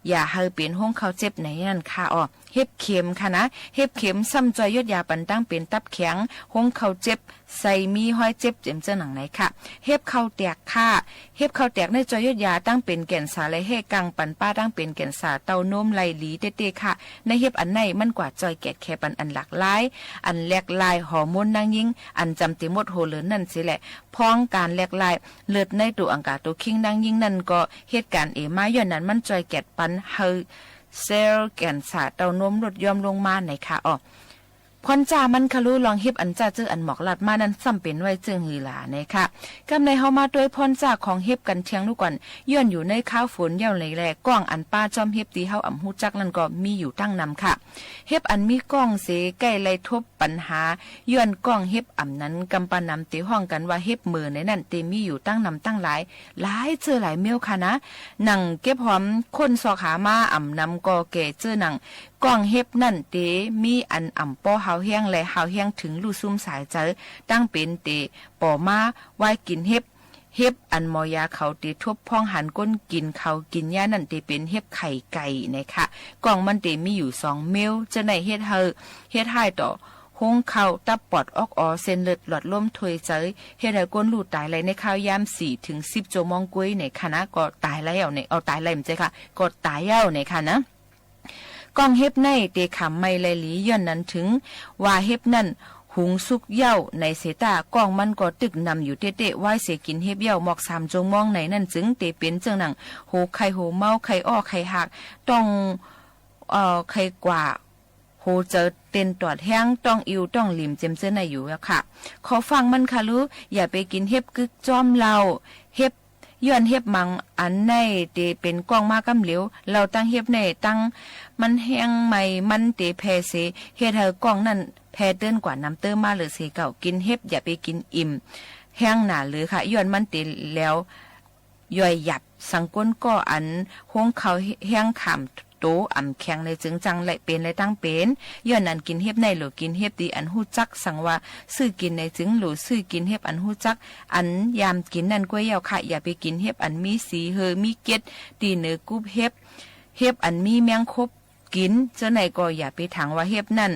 อย่าเฮาเป็นห้องเขาเจ็บในนั่นค่ะเฮ็บเข็มค่ะนะเฮ็บเข็มซ้ำจอยยดยาปันตั้งเป็นตับแข็งห้องเขาเจ็บใส่มีห้อยเจ็บเจ็มเจ้าหนังไหนค่ะเฮ็บเข้าแตกค่ะเฮ็บเข้าแตกในจอยยดยาตั้งเป็นแก่นสาและเฮกังปันป้าตั้งเป็นแก่นสาเต้านมไหลหลีเตๆค่ะในเฮ็บอันในมันกว่าจอยแกดแคปันอันหลากหลายอันแหลกลายฮอร์โมนนางยิงอันจำติหมดโหเหลือนั่นสิแหละพ้องการแหลกลายเลือดในตัวอังกาตัวคิงนางยิงนั่นก็เหตุการณ์มาย้อนนั้นมันจอยแกดปันเฮาเซลแก่นสาเต้านมลดยอมลงมาในค่ะ พรจ่ามันคารุลองเฮ็บอันจ่าเจออันหมอกลัดมานั้นซ้ำเป็นไว้จึงหือหลานะคะกำในเฮามาด้วยพรจ่าของเฮ็บกันเทียงลูกก่อนย้อนอยู่ในข้าวฝนยาวไหลแลก้องอันป้าจอมเฮ็บตีเฮาอำฮู้จักนั่นก็มีอยู่ตั้งนำค่ะเฮ็บอันมีก้องเสใกล้ไล่ทบปัญหาย้อนก้องเฮ็บอำนั้นกำปานำตีห้องกันว่าเฮ็บมือในนั้นเตมีอยู่ตั้งนำตั้งหลายเจอหลายเมียวค่ะนะหนังเก็บหอมคนซอกหามาอำนำก็แก่เจอหนังก้องเฮ็บนั่นเตมีอันอ่ำป้อเฮาแห้งและเฮาแห้งถึงลู่ซุ่มสายเจอตั้งเป็นเตป่อมาไว้กินเฮ็บอันมอยาเขาเตทบพองหันก้นกินเขากินหญ้านั่นเตเป็นเฮ็บไข่ไก่นะคะกล่องมันเตมีอยู่2เมลจะในเฮ็ดให้ต่อหงเข้าตับปอดออกเส้นเลือดหลอดลมถวยใจเฮ็ดให้ก้นลูดตายไหลในข้าวยาม4ถึง10ชั่วโมงกุ้ยในคณะก็ตายแล้วในเอาตายไหลมั้ยจ้ะค่ะก็ตายแล้วในค่ะนะกองเฮ็บในเตขำไม่ไหลหลีย้อนนั้นถึงว่าเฮ็บนั่นหุงสุกเหย้าในเสตากองมันก็ตึกนำอยู่เตะๆไว้เสกินเฮ็บเหย้าหมอก3จงมองในนั่นจึงเตเป็นจังหนังโหไข่โหเมาไข่อ้อไข่หักต้องไข่กว่าโหเจอเต้นตอดแห้งต้องอิวต้องหลิมเจมเจอในอยู่อะค่ะขอฟังมันค่ะรู้อย่าไปกินเฮ็บกึกจอมเราเฮ็บย้อนเฮ็บมังอันในเตเป็นกองมากำเหลวเราตั้งเฮ็บในตั้งมันแห้งใหม่มันเตแพเสเฮ็ดให้กองนั้นแพเติ้นกว่าน้ำเติมมาหรือเสเก่ากินเฮ็บอย่าไปกินอิ่มแห้งหนาหรือค่ะย้อนมันเตแล้วย่อยหยับสังก้นก็อันห้องเขาแห้งขามโตอ่ำแข็งในจึงจังไหลเป็นไหลตั้งเป็นย้อนนั้นกินเฮ็บในหรือกินเฮ็บดีอันฮู้จักสังว่าซื้อกินในจึงหรือซื้อกินเฮ็บอันฮู้จักอันยามกินนั่นกล้วยยาวค่ะอย่าไปกินเฮ็บอันมีสีเฮอมีเกล็ดตีเนื้อกุบเฮ็บอันมีแมงคบกินเจ้าไหนก็อย่าไปถางว่าเฮ็บนั่น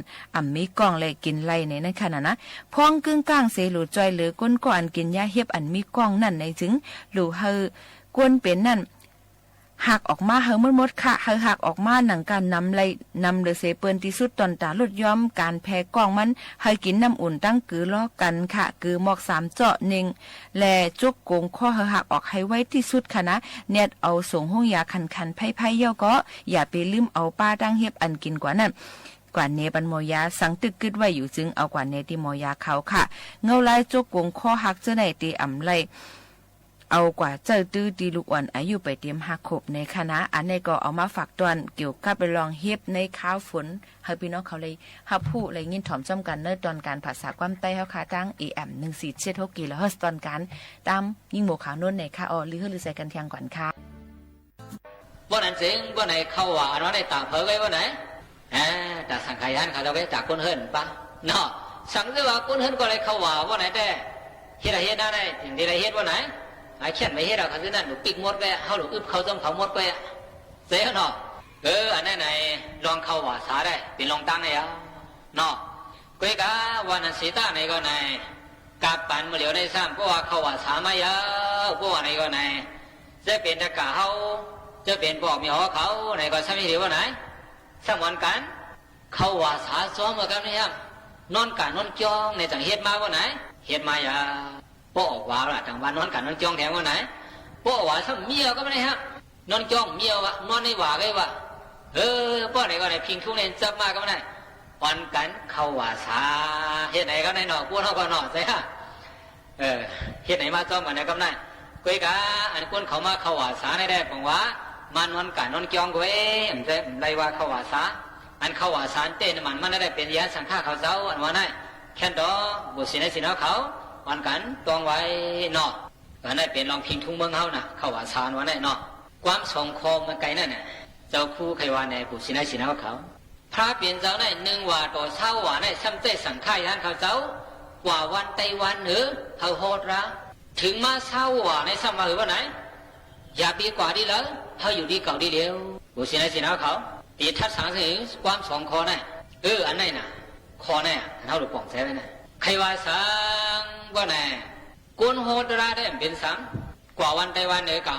มีกล้องเลยกินไรในนั้นขนาดนะพ้องกึ่งกลางเสหรือจอยหรือก้นก่อนกินยาเฮ็บอันมีกล้องนั่นในจึงหรือเฮอกวนเป็นนั่นหักออกมาเฮาหมดค่ะเฮาหักออกมาหนังการนำเดเสเปิ้นที่สุดตอนตาลดย้อมการแพ้กล้องมันเฮากินน้ำอุ่นตั้งกือล้อกันค่ะกือหมอก3เจาะ1และจุกโกงข้อเฮาหักออกให้ไว้ที่สุดค่ะนะเน็ตเอาส่งห้องยาคันไผ่ๆเย่าก็อย่าไปลืมเอาป้าตั้งเฮ็บอันกินกว่านั้นกว่าเนปันหมอยาสังตึกกึดไว้อยู่จึงเอากว่าเนที่หมอยาเขาค่ะเงาลายจุกโกงข้อหักเจ้าไหนตีอ่ำไลเอากว่าเจ้าตื้อตีลูกอ่อนอายุไปเตรียมหักขบในคณะอันนี้ก็เอามาฝากตอนเกี่ยวกับไปลองเฮ็บในข้าวฝนให้พี่น้องเขาเลยฮับผู้เลยยินถ่อมจ้ำกันเนื้อตอนการภาษาความใต้เฮาค่ะตั้ง AM 1476กิโลเฮิรตซ์ตอนการตามยิ่งหมู่ขาวนุ่นในค่ะหรือใส่กันเที่ยงก่อนค่ะ
บ่นั้นจริงบ่ไหนเข้าว่าอันว่าในต่างเผยไว้บ่ไหนแต่สังขารเขาจะไปจากคนเฮิรนปะเนาะสังว่าคนเฮิรนก็เลยเข้าว่าบ่ไหนแต่เฮ็ดได้ได้ถึงที่ได้เฮ็ดบ่ไหนไอ้เขียนไม่เฮ็ดเราเขาซื้อนั่นหนูปิกหมดไปเฮาหนูอึบเขาต้มเขาหมดไปเสียเนาะอันนั้นไหนลองเข้าว่าสาได้เป็นลองตั้งได้เนาะกุยกะวันนั้นสีตาในก็ไหนกับปันมาเหลียวได้ซ้ำเพราะว่าเข้าว่าสามาเยอะเพราะว่าในก็ไหนจะเป็นตะกะเฮาจะเป็นบอกมีหอเขาในก็ซ้ำมีเหลียวว่าไหนสมวนกันเข้าว่าสาซ้อมมากันนี่ครับนอนกันนอนจ้องในจังเฮ็ดมาว่าไหนเฮ็ดมาอย่าป้อว่าละจังว่านอนกันนอนจ้องแถวว่าไหนป้อว่าซ้ำเมียก็ไม่ได้ครับนอนจ้องเมียวะนอนในว่าไงวะป้อไหนก็ไหนพิงทุ่งในจับมาก็ไม่ได้วันกันเข้าว่าสาเฮ็ดไหนก็ไหนหนอกู้เท่าก็หนอใช่ฮะเฮ็ดไหนมาจ้องกันไหนก็ได้กุยกะอันคนเขามาเข้าว่าสาได้ผมว่ามานอนกันนอนจ้องก็เอ้ยจะไรว่าเข้าว่าสาอันเข้าว่าสาเต้นมันได้เป็นยาสังฆาเขาเจ้าอันว่าไหนแค่ดอบุษในสินเขาวันกันตองไว้เนาะวันนั้นเป็นลองพิงทุ่งเมืองเขานะเข้าว่าสารวันนั้นเนาะความสงคมมันไกลนั่นน่ะเจ้าคู่ใครว่าในบุษในสินเขาพระเปลี่ยนเจ้าในหนึ่งว่าต่อเช้าว่าในซ้ำเต้สังฆาท่านเขาเจ้ากว่าวันไต้วันหรือเขาโหดร้าถึงมาเช้าว่าในซ้ำมาหรือว่าไหนอย่าปีกว่าดีแล้วเขาอยู่ดีเก่าดีเดียวบุษในสินเขาตีทัดสังถึงความสงคมน่ะอันไหนน่ะคอเนี่ยเขาหลุดป่องแซ่ไว้น่ะใครว่าสังว่าไหนกุนโหตระได้เป็นสังกว่าวันไต้วันเหนือเก่า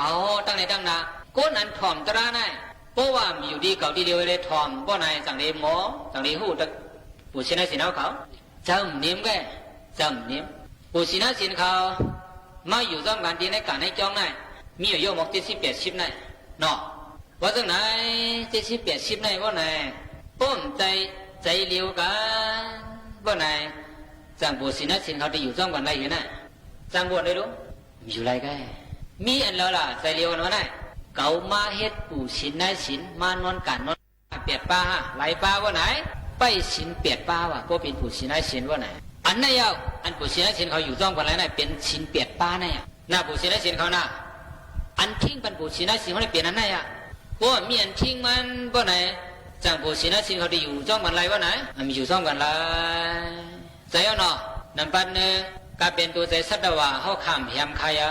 ตั้งในตั้งนากุนอันถ่อมตระได้เพราะว่ามีอยู่ดีเก่าดีเดียวเลยถ่อมว่าไหนจังเลยหมอจังเลยหูตะผู้ชินาสินเขาจำนิ่มแกจำนิ่มผู้ชินาสินเขามาอยู่ร่วมกันที่ในการในจ้องได้มีอยู่โยมอก70-80ได้เนาะว่าจังไหน70-80ได้ว่าไหนป้มใจเลี้ยวกัน บ่ไหนจังปู่สินะสินเขาที่อยู่จ้องกันไรอยู่น่ะจังบวชได้รู้อยู่ไรกันมีอันแล้วล่ะใจเรียวกันวะน่ะเก่ามาเฮ็ดปู่สินนายสินมานอนกันนอนเปียดป้าไหลป้าว่าไหนไปสินเปียดป้าว่ะก็เป็นปู่สินนายสินว่าไหนอันนั้นยาวอันปู่สินนายสินเขาอยู่จ้องกันไรน่ะเป็นสินเปียดป้าเนี่ยหน้าปู่สินนายสินเขาน่ะอันทิ้งเป็นปู่สินนายสินเขาได้เปลี่ยนอันนั้นอ่ะก็มีอันทิ้งมันว่าไหนจังปู่สินนายสินเขาที่อยู่จ้องกันไรว่าไหนมันมีอยู่จ้องกันไรใจเอาเนาะนับปันหนึ่งก็เป็นตัวใจสัตว์ว่าเขาขำแหมใครอ่ะ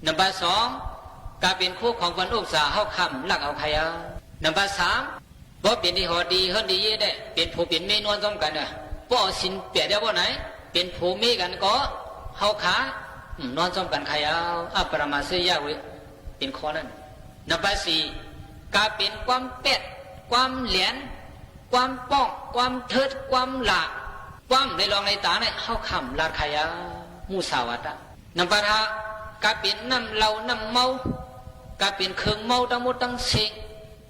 นับปันสองก็เป็นคู่ของคนอุกษาเขาขำลักเอาใครอ่ะนับปันสามบ่เป็นที่หอดีเฮิรนดีเย่ได้เป็นผู้เป็นเมนวนต้องกันอ่ะบ่สินเปียได้บ่ไหนเป็นผู้เมกันก็เขาขานอนจ้องกันใครอ่ะอัปรมาเสียยากเว้ยเป็นข้อนั้นนับปันสี่ก็เป็นความเป็ดความเหรียญความป้องความเทิดความหลาความในรองในตาเนี่ยเข้าคำลาดขยะมูสาวัตะน้ำปลาทากาเป็นน้ำเหล้าน้ำเมากาเป็นเครื่องเมาทั้งหมดทั้งสิ่ง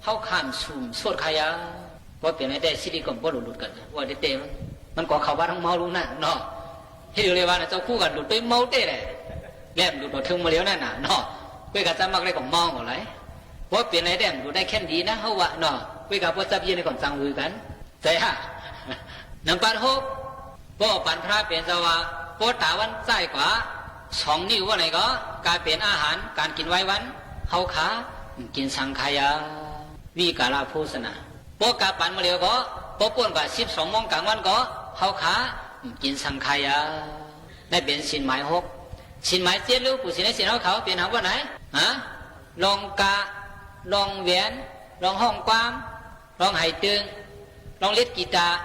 เข้าคำสุ่มสวดขยะว่าเป็นไม่ได้สิริกรรมว่าหลุดกันว่าเต็มมันก็เขาว่าทั้งเมาลุงนั่นเนาะที่เรียกว่าเจ้าคู่กันหลุดไปเมาเต้เลยแม่หลุดถึงมาเลี้ยวนั่นน่ะเนาะเพื่อการจะมักได้ของเมาหมดเลยว่าเปลี่ยนอะไรได้หลุดได้แค่ดีนะเขาว่าเนาะเพื่อการว่าจับยืนในของจังหือกันใจฮะน้ำปลาหกพ่อปันพระเปลี่ยนสว่าโพตาวันใจกว่า2 นิ้วว่าไหนก็การเปลี่ยนอาหารการกินไว้วันเขาขากินสังขยาวิกาลาโภชนาโปกาปันมาเร็วก็โปป่วนกว่า12 โมงกลางวันก็เขาขากินสังขยาได้เป็นสินหมาย6สินหมาย7ลูกผู้สินให้สินเขาเปลี่ยนหาว่าไหนฮะลองกาลองแหวนลองห้องความลองไหตึงลองเล่นกีตาร์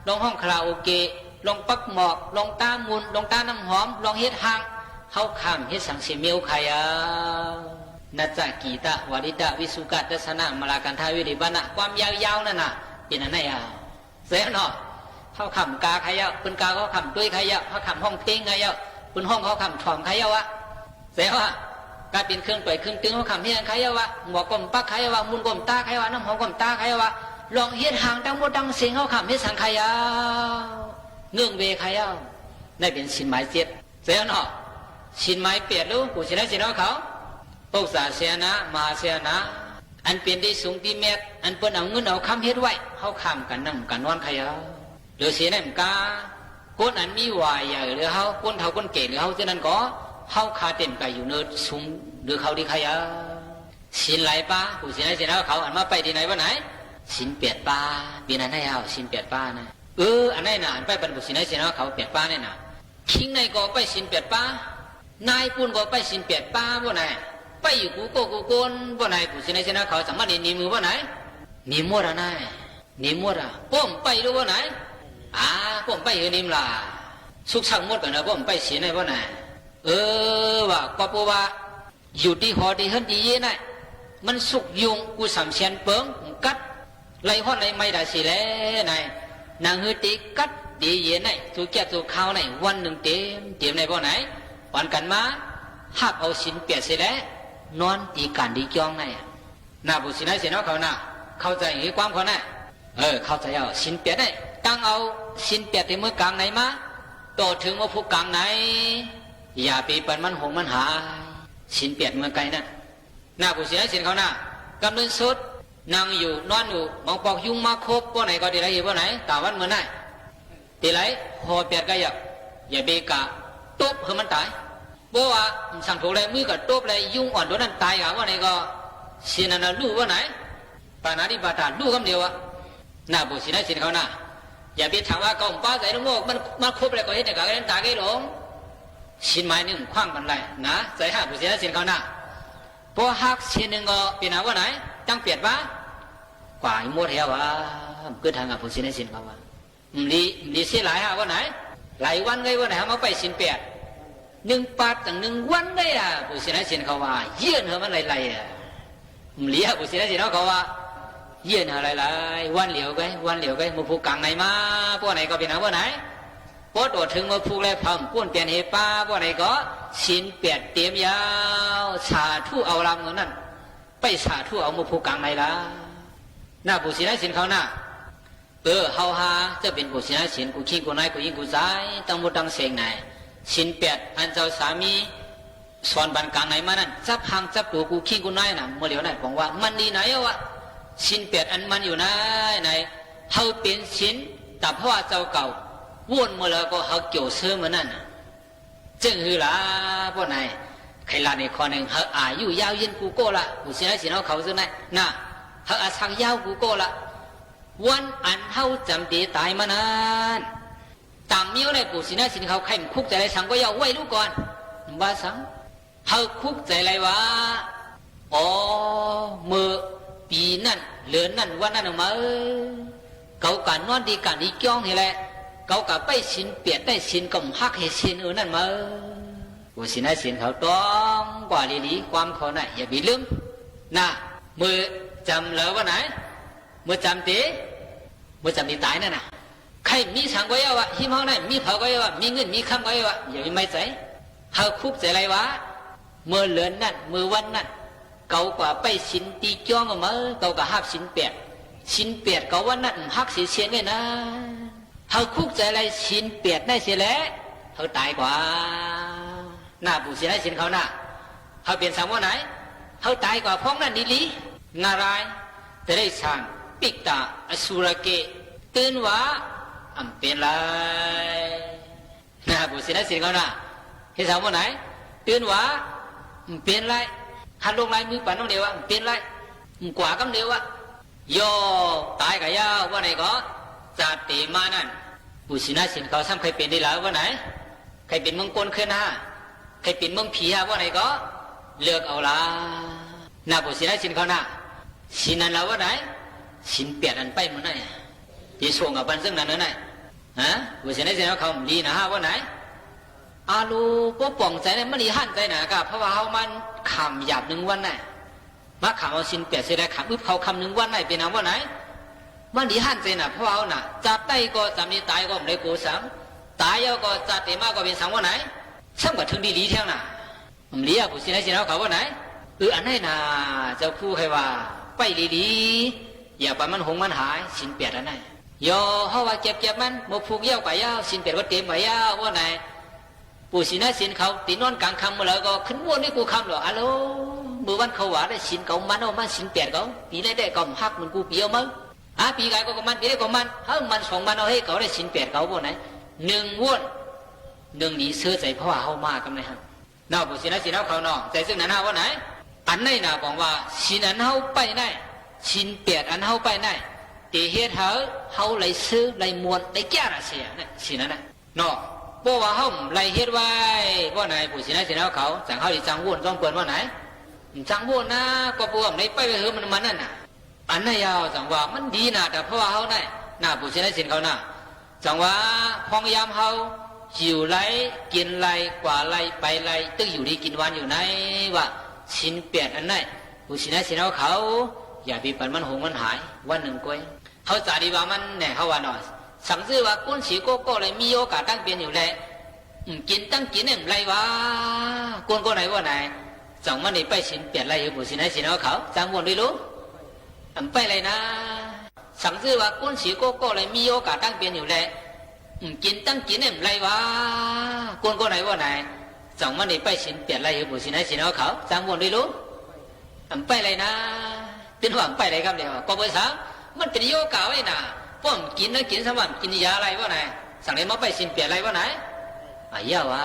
ลองห้องคาราโอเกะลองปักหมอกลองตามุนลองตาน้ำหอมลองเฮ็ดหางเข้าข้ามเฮ็ดสังเสมิวขายานาจากีตะวาริตะวิสุกัตสนะมาลากันทาวิริบานะความยาวๆนั่นน่ะเป็นอันไหนอ่ะเสียเนาะเข้าข้ามกาขายาปืนกาเขาข้ามด้วยขายาเขาข้ามห้องเพลงขายาปืนห้องเขาข้ามถ่อมขายาวะเสียว่าการเป็นเครื่องต่อยเครื่องตึงเขาข้ามเฮียนขายาวะหมวกกลมปักขายาวะมุนกลมตาขายาวะน้ำหอมกลมตาขายาวะลองเฮ็ดหางตั้งหมดตั้งเสียงเขาข้ามเฮ็ดสังขายาเงื่องเวขายาได้เป็นสินหมาย7เสียเนาะสินหมาย8ลูกผู้สิได้สินเขาปกษาเสียนะมาเสียนะอันเป็นที่สูงที่เม็ดอันเปิ้นเอาเงินเอาคำเฮ็ดไว้เขาข้ามกันนั่งกันนอนขายาหรือเสียนั่นกาก้นอันมีวายใหญ่หรือเขาก้นเท่าก้นเกศหรือเขาฉะนั้นก็เขาคาเต็มไก่อยู่เนินสูงหรือเขาที่ขายาสินไหลป้าผู้สิได้สินเขาอันมาไปที่ไหนวะไหนสิน8 ป้าปีนั้นให้เอาสิน8 ป้านะอันไหนน่ะอันไปบรรพุสินให้สินเขา8 ป้าเนี่ยน่ะคิงในก็ไปสิน8 ป้านายปุ่นก็ไปสิน8 ป้าบ่ไหนไปอยู่กูโกกูโกนบ่ไหนผู้สินให้สินเขาสามารถนี่มือบ่ไหนนี่มัวละนายนี่มัวละป้อมไปรู้บ่ไหนป้อมไปเฮนิมล่ะสุกช่างหมดกันนะป้อมไปสินให้บ่ไหนว่าก็ปูว่าอยู่ที่หอที่เฮิรนดีเย่น่ะมันสุกยุงกูสำเชียนเปิงกัดไล่ห้อนไล่ไม่ได้สิแลนายนางฮือตีกัดดีเย็นไหนตัวแก่ตัวข้าวไหนวันหนึ่งเต็มในบ่ไหนวันกันมาหักเอาสินเปียดสิแลนอนตีกันดีจ้องไหนหน้าบุษินให้เสียน้องเขาหน้าเข้าใจให้ความเขาหน้าเข้าใจเอาสินเปียดไหนตั้งเอาสินเปียดที่มือกลางไหนมาโตถึงว่าผู้กลางไหนอย่าปีปันมันหงมันหายสินเปียดเมื่อไกลนั่นหน้าบุษินให้เสียเขาหน้ากำลังสุดนั่งอยู่นอนอยู่มองปอกยุงมาครบป้อไหนก็ดีไรอยู่ป้อไหนตาวันเหมือนไหนดีไรหอเปียดก็อย่าเบกะตบให้มันตายบ่ว่าสั่งถูกเลยมือก็ตบเลยยุงอ่อนตัวนั้นตายกะว่าไหนก็เสียนันลู่ว่าไหนปานาดิบาตาลู่คำเดียวอะหน้าบุษินให้สินเขาหน้าอย่าไปถามว่าเกาป้าใส่ลูกโมกมันครบเลยก็เห็นแต่กะเล่นตาเกหลงสินไม้หนึ่งคว้างมันไรนะใจห้าบุษินให้สินเขาหน้าพอหักสินหนึ่งก็เป็นว่าไหนจังเปียดวะกว่าอีโมเทียวะเกิดทางกับผู้สินให้สินเขาว่าดีเสียหลายว่าไหนหลายวันไงว่าไหนมาไปสินเปียด1 ปาดตั้ง1 วันได้ผู้สินให้สินเขาว่าเยื่อนเหรอมันไรเลี้ยผู้สินให้สินเขาว่าเยื่อนอะไรวันเหลียวไงมาผูกกลางไหนมาพวกไหนก็เป็นว่าไหนพอตัวถึงมาผูกแล้วพัมป้วนเปลี่ยนเฮป้าพวกไหนก็สินเปียดเตรียมยาวสาธุเอาลำเงินนั่นไปสาธุเอามาผูกกลางไหนล่ะหน้าผู้สินให้สินเขาหน้า เฮาหาจะเป็นผู้ชนะศีลกูขี้กูนายกูยิงกูซ้ายตั้งหมดตั้งเสียงไหนศีลแปดอันเจ้าสามีสอนบันกลางไหนมานั่นจับหางจับตัวกูขี้กูนายน่ะเมื่อเหลียวไหนบอกว่ามันดีไหนวะศีลแปดอันมันอยู่ไหนเฮาเป็นศีลแต่เพราะว่าเจ้าเก่าวนเมื่อแล้วก็เฮาเกี่ยวเสื้อเหมือนนั่นจึงคือละพวกไหนใครละในข้อหนึ่งเฮาอายุยาวยินกูโก้ละผู้ชนะศีลเขาซึ่งไหนน่ะเฮาอาชักยาวกูโก้ละวันอันเฮาจำตีตายมานานต่างมีอะไรปู่สินะสินเขาใครมันคุกใจอะไรสังก็ยาวไว้รู้ก่อนว่าสังเฮาคุกใจอะไรวะอ๋อมือปีนั่นเหลือนั่นวันนั้นมาเขาการนอนดีการดีจ้องนี่แหละเขากับไปสินเปียดได้สินกับฮักให้สินนั่นมาปู่สินะสินเขาต้องกว่าลีความเขาไหนอย่าไปลืมนะมือจำเหลือวันไหนเมื่อจำตีตายนั่นน่ะใครมีสังก็ยังวะหิมห้องนั่นมีเผาก็ยังวะมีเงินมีคำก็ยังวะอย่าไปไม่ใจเฮาคุกใจอะไรวะเมื่อเลือนนั่นเมื่อวันนั่นเก่ากว่าไปสินตีจ้องมาเก่ากว่าหักสินเปียดเก่าวันนั่นหักเสียเชียนเลยนะเฮาคุกใจอะไรสินเปียดได้เสียแล้วเฮาตายกว่าหน้าปู่เสียได้สินเขาหน้าเฮาเปลี่ยนสังว่าไหนเฮาตายกว่าพ้องนั่นดีๆนารายแต่ได้สั่งปิกตาอสุรเกตื่นว่าอันเป็นไรนะบุษย์ศิลป์เขานะเห็นสาวว่าไหนตื่นว่าอันเป็นไรหันลงไรมือปั่นน้องเดียวว่าอันเป็นไรกว่ากันเดียวว่าย่อตายกับย่าว่าไหนก็จัดตีมานั่นบุษย์ศิลป์เขาซ้ำใครเป็นได้แล้วว่าไหนใครเป็นเมืองกลขึ้นนะใครเป็นเมืองผีว่าไหนก็เลือกเอาละนะบุษย์ศิลป์เขานะสินันเราว่าไหนสินเปียดอันไปมันไหนที่ส่งกับบันซึ่งนั้นไหนฮะบุษย์ในใจเขาดีนะฮะว่าไหนอาลูปป่องใจเนี่ยมันดีหั่นใจหนากับเพราะว่าเขามันขำหยาบหนึ่งวันไหนมาขำเอาสินเปียดเสียได้ขำอึบเขาคำหนึ่งวันไหนเป็นน้ำว่าไหนมันดีหั่นใจหนาเพราะว่าเขาน่ะจับได้ก็จำนี้ตายก็ไม่ได้กูสังตายแล้วก็จับเตมาก็เป็นสังว่าไหนช่างกับถึงดีๆเท่าน่ะมันดีอะบุษย์ในใจเขาว่าไหนอันไหนน่ะเจ้าคู่ใครว่าไปดีๆอย่าไปมันหงมันหายสินเปียดอันไหนย่อเขาว่าเก็บมันโมผูกเย้ากับเย้าสินเปียดว่าเต็มกับเย้าว่าไหนปู่สินะสินเขาตีนอนกลางคำมาแล้วก็ขึ้นวนให้กูคำหรอฮัลโหลเมื่อวันเขาว่าได้สินเขามันเอามาสินเปียดเขาปีไหนได้ก็หักมันกูเปียวมั้งปีกายก็มันปีได้ก็มันมันสองมันเอาให้เขาได้สินเปียดเขาว่าไหนหนึ่งวนหนึ่งนี้เสื้อใจเพราะว่าเขามากันเลยฮะนอกปู่สินะสินเขานอกใจซึ่งนั้นว่าไหนอันไหนน่ะบอกว่าสินอันเขาไปไหนสินเปียดอันเขาไปไหนตีเหตุเขาเลยซื้อเลยมวนเลยแก่ละเสียเนี่ยสินั้นนะเนาะเพราะว่าเขาเลยเหตุไว้ว่าไหนผู้สินะสินะเขาจังเขาดิจังวุ่นต้องเปิดว่าไหนจังวุ่นนะก็ปวดในไปเหือมันนั่นน่ะอันนั้นยาวจังว่ามันดีนะแต่เพราะว่าเขาเนี่ยน่าผู้สินะสินเขาน่ะจังว่าพองยามเขาหิวไรกินไรกว่าไรไปไรตึ้งอยู่ดีกินวันอยู่ไหนว่าสินเปียดอันไหนผู้สินะสินะเขาอย่าไปปั่นมันหงมันหายวันหนึ่งก้อยเขาจ่าดีว่ามันเนี่ยเขาว่าหน่อยสั่งซื้อว่ากุ้นสีโกโก้เลยมีโอกาสตั้งเปลี่ยนอยู่เลยกินตั้งกินเนี่ยไรวะกุ้นก็ไหนว่าไหนจังมันนี่ไปสินเปลี่ยนไรอยู่บุษย์ไหนสินะเขาจังวนไม่รู้ไปเลยนะสั่งซื้อว่ากุ้นสีโกโก้เลยมีโอกาสตั้งเปลี่ยนอยู่เลยกินตั้งกินเนี่ยไรวะกุ้นก็ไหนว่าไหนจังมันนี่ไปสินเปลี่ยนไรอยู่บุษย์ไหนสินะเขาจังวนไม่รู้ไปเลยนะเป็นหวังไปเลยครับเดี๋ยวก็เบอร์สามมันเป็นโยกาไว้น่ะป้อมกินนะกินสมันกินยาอะไรวะไหนสั่งเลยมาไปสินเปียอะไรวะไหนเยาวะ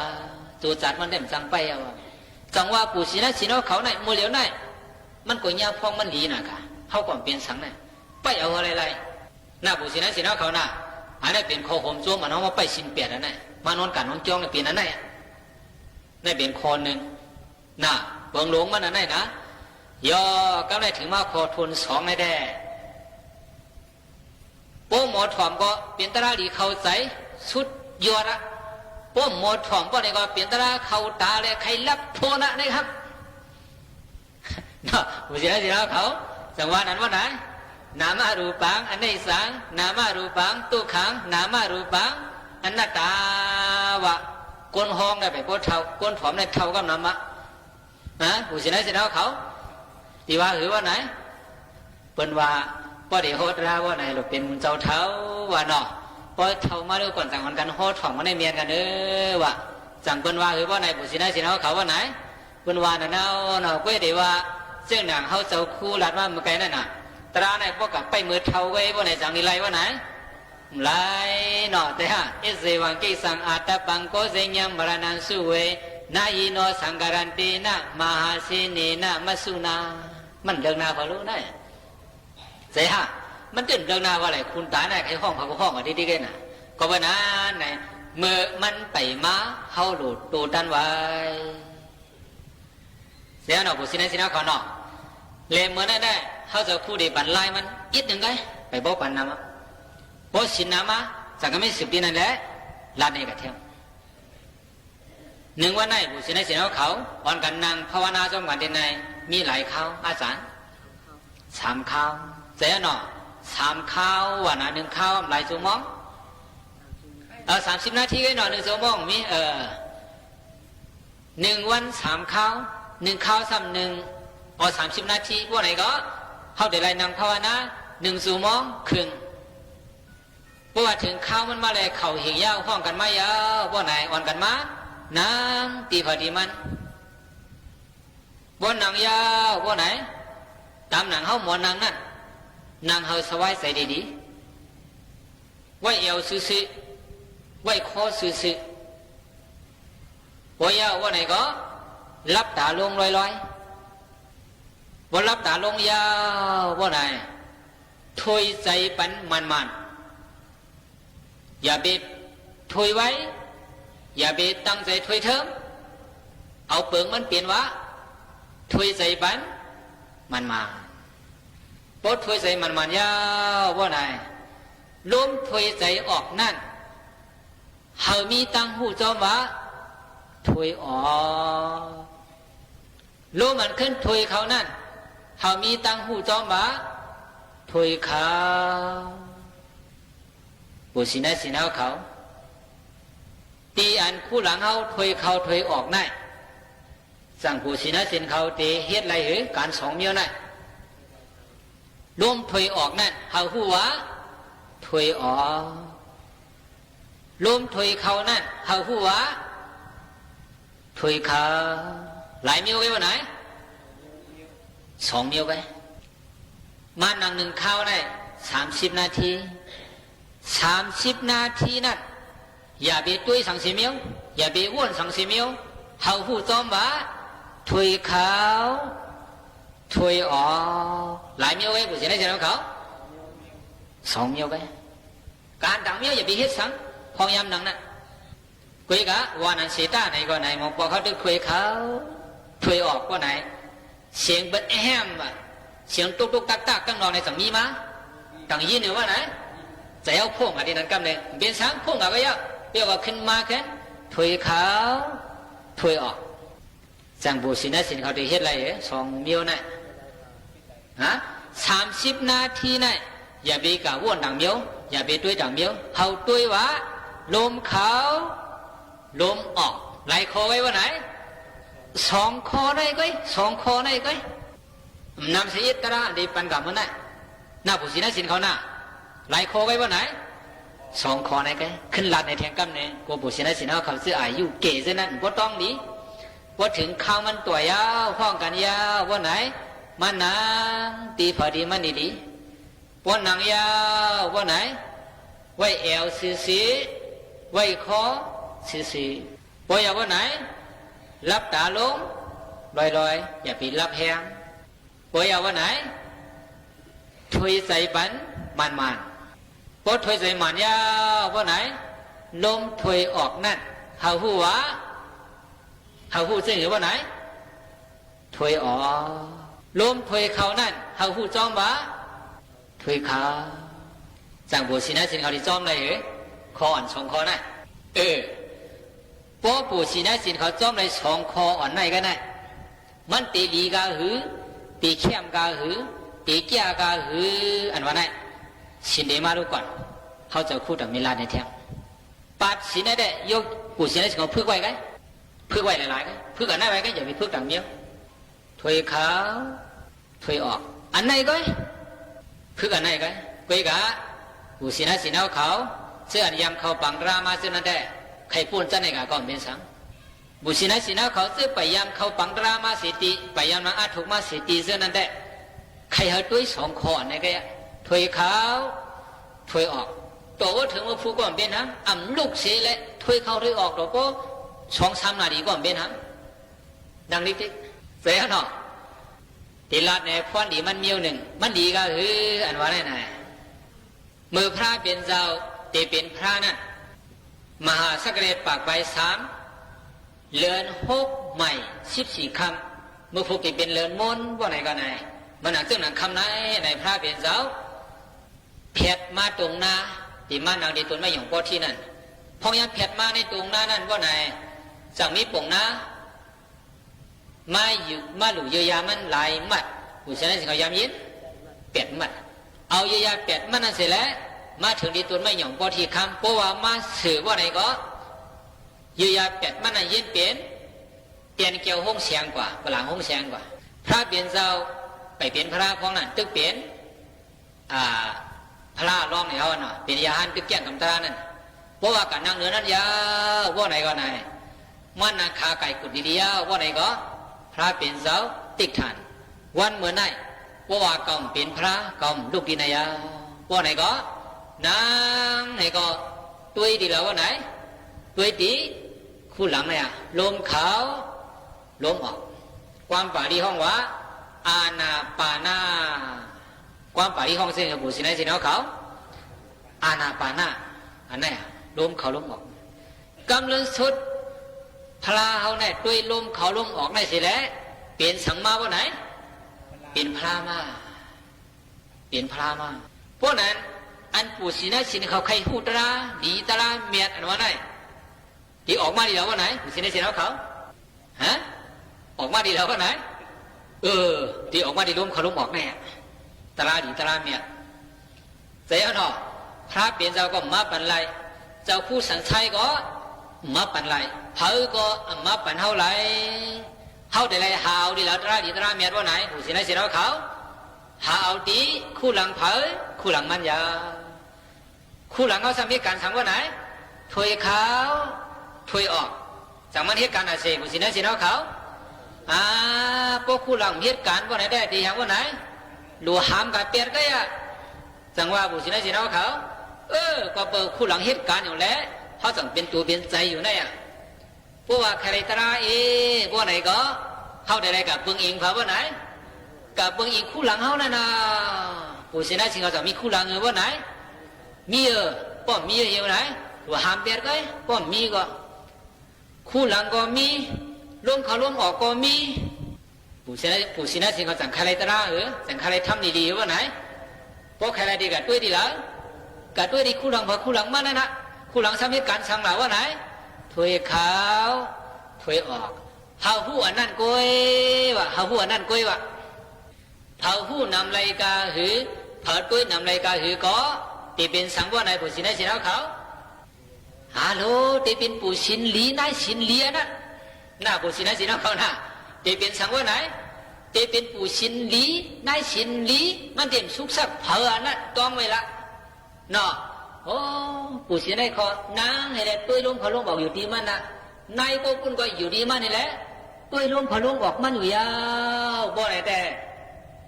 ตัวจัดมันเด่นจังไปเอาจังว่าปู่ศินะสินะเขาไหนมือเหลียวไหนมันก็ยาพองมันดีน่ะค่ะเขาก่อนเปลี่ยนสังไหนไปเอาอะไรหน้าปู่ศินะสินะเขาน่ะอันนี้เป็นคอผมจ้วงมันเอามาไปสินเปียอันไหนมานอนกันน้องจ้องเนี่ยเปลี่ยนอันไหนนี่เป็นคอหนึ่งน่ะเบิ่งหลงมันอันไหนนะย่อก็ได้ถึงมาขอทุนสองในแด่โป้หมอถ่อมก็เปลี่ยนตราดีเข้าใจสุดยอดละโป้หมอถ่อมก็เนี่ยก็เปลี่ยนตราเข้าตาเลยใครรับโทนะนะครับเนาะผู้เสียสิแล้วเขาจังหวะนั้นว่าไหนนามารูปังอันนี้สังนามารูปังตุขังนามารูปังอันนัตตาวะก้นห้องได้ไปก้นเท่าก้นถ่อมได้เท่ากับน้ำมะผู้เสียสิแล้วเขาที่ว่าหรือว่าไหนเป็นว่า บ่ได้โหดราว่าไหนหรอกเป็นเจ้าเท้าว่าเนาะพอเท่ามาดูก่อนสั่งคนกันโหดถ่องมาในเมียนกันว่าสั่งเปิ้นว่าคือว่าไหนผู้สินะสิเนาเขาว่าไหนเปิ้นว่าน่ะเนาะก้วยได้ว่าเจ้าหนังเขาเจ้าคู่ลัดว่าเมื่อไกลนั่นน่ะตราไหนพวกกับไปมือเท่าไว้ว่าไหนจังนี่ไรว่าไหนไรเนาะแต่ฮะอิเสวังกิสังอาตปังโกเสญญัมมรณังสุเวนายิโนสังการันตินะมหาสินีนะมัสสุนามันเดินนาพอรู้ได้เสียฮะมันตื่นเดินนาว่าอะไรคุณตาไหนใครห้องเขาก็ห้องอ่ะดีๆกันน่ะก็ว่านั้นไหนเมื่อมันไปมาเขาหลุดตูดันไว้เสียเนาะผู้สินะสินะขอเนาะเลมเมื่อนั้นได้เขาจะคู่ดีบันไลมันยิดหนึ่งไงไปบอกปันน้ำพอสินน้ำมาจากก็ไม่สิบปีนั่นแหละลาดในกระเทียมหนึ่งวันไหนผู้สินะสินะเขาอ่อนกันนางภาวนาจอมกันที่ไหนมีหลายข้าวอาจารย์3ข้าวเสียเนาะ3ข้าววันน่ะ1ข้าวหลายชั่วโมง30 นาทีก็หน่อย1ชั่วโมงมี1 วัน3ข้าว1ข้าวซ้ำ130 นาทีพวกไหนก็เขาได้ไล่นางภาวนา1 ชั่วโมงครึ่งเพราะว่าถึงข้าวมันมาเลยเข่าเหี่ยวยาวห้องกันมายาวพวกไหนอ่อนกันมานางตีพอดีมันบนหนังยาวพวกไหนตามหนังเขาหมอนหนังนั่นนางเขาสวายใส่ดีๆไว้เอวซื่อๆไว้คอซื่อๆว่ายาวว่าไหนก็รับตาลงลอยๆว่ารับตาลงยาวว่าไหนถอยใจปันมันอย่าเบ็ดถอยไว้อย่าเบ็ดตั้งใจถอยเทิมเอาเปิงมันเปลี่ยนวะถอยใจปันมันมาปดถอยใจมันยาวว่าไหนล้มถอยใจออกนั่นเฮามีตั้งหูจอมวะถอยออกล้มมันขึ้นถอยเขานั่นเฮามีตั้งหูจอมวะถอยเขาบุสินะสินะเขาตีอันคู่หลังเขาถอยเขาถอยออกนั่นสั่งผู้สินะสินเขาตีเฮ็ดไรหรือการสองเมียวนั่นล้มถอยออกนั่นเขาหูวะถอยออกล้มถอยเขานั่นเขาหูวะถอยเขาหลายเมียวไว้วันไหน2 เมียวไว้มานั่ง1ข้าวได้30 นาที30 นาทีนั่นอย่าไปตุ้ยสังสีเมียวอย่าไปว้วนสังสีเมียวเขาหูจอมวะถอยเขาถอยออกหลายเมียวไว้ผู้เสียได้เสียแล้วเขา2 เมียวไว้การดังเมียวอย่าไปเฮ็ดสังพองยำดังนั่นคุยกะวันนั้นเสียตาไหนก็ไหนมองพอเขาดึกคุยเขาถอยออกก็ไหนเสียงเบิดแฮมอ่ะเสียงตุกตุกตักตักตั้งนอนในสังมีมาตั้งยินหรือว่าไหนจะเอาพ่งอะไรนั่นกำเลยเป็นสังพ่งอะไรก็เยอะเปรี้ยวก็ขึ้นมาแค่ถอยเขาถอยออกจังบุสินะสินเขาได้เฮ็ดอะไร2 เมียวน่ะฮะ30 นาทีน่ะอย่าไปกะว่นดังเมียวอย่าไปตุ้ยดังเมียวเขาตุ้ยวะลมเขาลมออกไหลคอไว้ว่าไหน2 คอได้ก็2 คอได้ก็นำเสียตระดีปันกับมันน่ะหน้าผู้สินะสินเขาหน้าไหลคอไว้ว่าไหน2 คอได้ก็ขึ้นลัดในแทงกำเนี่ยกูผู้สินะสินเขาซื้ออายุเก๋ซะนั่นบ่ต้องดีว่าถึงข้าวมันตัวยาวห้องกันยาวว่าไหนมันนางตีพอดีมันดีๆว่าหนังยาวว่าไหนไว้เอวซื่อๆไว้คอซื่อๆว่าอย่าว่าไหนรับตาลงลอยๆอย่าไปรับแหงว่าอย่าว่าไหนถอยใจปันมันพอถอยใจมันยาวว่าไหนลมถอยออกนั่นเขาหูวะเขาหูซึ่งหรือว่าไหนถอยออกลมถอยเขานั่นเขาหูจอมวะถอยเขาจังบุสินะสินเขาที่จอมเลยหรือคออ่อน2 คอนั่นพอบุสินะสินเขาจอมเลย2 คออ่อนไหนกันนั่นมันตีลีกาหือตีเข้มกาหือตีแก่กาหืออันว่าไหนสินเดมาดูก่อนเขาจะพูดถึงเวลาในแถวปัดสินได้ยกบุสินะสินเขาพึกไว้กันพึกไว้หลายๆกันพึกกันได้ไว้กันอย่าไปพึกดังเดียวถอยเขาถอยออกอันไหนก็ คือกันไหนกันกุยกะผู้สินะสินะเขาเสื้อยำเขาปังรามาเสื้อนั่นได้ใครพูดจะไหนกะก็เป็นสังผู้สินะสินะเขาเสื้อไปยำเขาปังรามาสิติไปยำมาอาถูกมาสิติเสื้อนั่นได้ใครเอาด้วยสองคอไหนกันถอยเขาถอยออกตัวว่าถึงว่าผู้ก่อนเป็นทั้งอ่ำลูกเสียและถอยเข้าถอยออกตัวก็2-3 นาทีก่อนเป็นทั้งดังนี้ที่เสียเนาะตีลาดในพรดีมันมีหนึ่งมันดีก็คืออันว่าไงนะมือพระเป็นเจ้าตีเป็นพระนั่นมหาสักเรตปากใบ3เลือน6ใหม่14 คำมือผู้ตีเป็นเลือนมนว่าไหนก็ไหนมันหนักซึ่งหนังคำไหนในพระเป็นเจ้าเพียดมาตรงหน้าตีมาหนังดีตุนไม่หยงปอที่นั่นพอยังเพียดมาในตรงหน้านั่นว่าไหนจากมีปงหน้ามาหลู่เยียวยามันหลายมัดผู้ชนะสิเขายามยิน8 มัดเอาเยียวยา8 มัดนั่นเสร็จแล้วมาถึงดีตุนไม่หยงปอที่คำเพราะว่ามาสื่อว่าไหนก็เยียวยา8 มัดนั่นยินเปลี่ยนเกี่ยวห้องเสียงกว่าปลังห้องเสียงกว่าพระเปลี่ยนเจ้าไปเปลี่ยนพระของนั่นตึกเปลี่ยนพระร้องในเขาเนาะเป็นยาหันตึกแก่งกำตานั่นเพราะว่าการนั่งเนื้อนั้นยาวว่าไหนก็ไหนมันนาคาไก่กุดดียาวว่าไหนก็พระเป็นเจ้าติดฐานวันเมื่อไหนว่าเก่าเป็นพระเก่าลูกดินายาว่าไหนก็นางไหนก็ตัวดีแล้วว่าไหนตัวดีคู่หลังเนี่ยลมเขาลมออกความป่าดีห้องว่าอาณาปานาความป่าดีห้องเส้นกับบุษนัยสินเขาอาณาปานาอันไหนลมเขาลมออกกำลังสุดพลาเขาเนี่ยด้วยลมเขาลมออกในสิแล้วเปลี่ยนสังมาว่าไหนเปลี่ยนพลามาเปลี่ยนพลามาเพราะนั้นอันปู่ศินะสินเขาใครหูตราดีตราเมียดอันว่าไหนที่ออกมาดีแล้วว่าไหนปู่ศินะสินเขาฮะออกมาดีแล้วว่าไหนที่ออกมาดีลมเขาลมออกแน่ตราดีตราเมียดเสียเนาะพระเปลี่ยนเจ้าก็มาปันไรเจ้าผู้สันชัยก็มาปันไรเผาก็มาปันเท่าไรเท่าแต่ไรหาวดีแล้วตราดีตราเมียดว่าไหนผู้สินะสิเราเขาหาเอาดีคู่หลังเผาคู่หลังมันยาคู่หลังเขาสามีการสั่งว่าไหนถอยเขาถอยออกจากมันเหตุการณ์อะไรผู้สินะสิเราเขาพวกคู่หลังเหตุการณ์ว่าไหนได้ดีอย่างว่าไหนหลวงหามกับเปียดก็ยะจังว่าผู้สินะสิเราเขาก็เปิดคู่หลังเหตุการณ์อยู่แล้วเขาต้องเป็นตัวเป็นใจอยู่เนี่ยเพราะว่าใครตราว่าไหนก็เขาได้กับเบิ้งอิงเขาว่าไหนกับเบิ้งอิงคู่หลังเขานั่นนะผู้สินะสิเขาจะมีคู่หลังว่าไหนมีป้อมมีอยู่ไหนว่าหามเปียดก็ป้อมมีก็คู่หลังก็มีลมเขาลมออกก็มีผู้สินะสิเขาสั่งใครตราสั่งใครทำดีๆว่าไหนเพราะใครดีกับด้วยดีแล้วกับด้วยดีคู่หลังพอคู่หลังมานั่นนะคู่หลังสามีการสั่งหล่าว่าไหนถอยเขาถอยออกเผาผู้อันนั่นก้อยวะเผาผู้อันนั่นก้อยวะเผาผู้นำไรกาหือเผาต้วยนำไรกาหือก็ตีเป็นสังว่าไหนผู้สินได้สิแล้วเขาฮัลโหลตีเป็นผู้สินลีนายสินเลียนะน่าผู้สินได้สิแล้วเขาน่ะตีเป็นสังว่าไหนตีเป็นผู้สินลีนายสินลีมันเต็มสุกสักเผาอันนั้นต้องไว้ละเนาะโอ้ผู้สินได้ขอนางให้ได้ต้วยลมเขาลมออกอยู่ดีมันนะนายก็คุณก็อยู่ดีมันนี่แหละต้วยลมเขาลมออกมันอยู่ยาวบ่ไหนแต่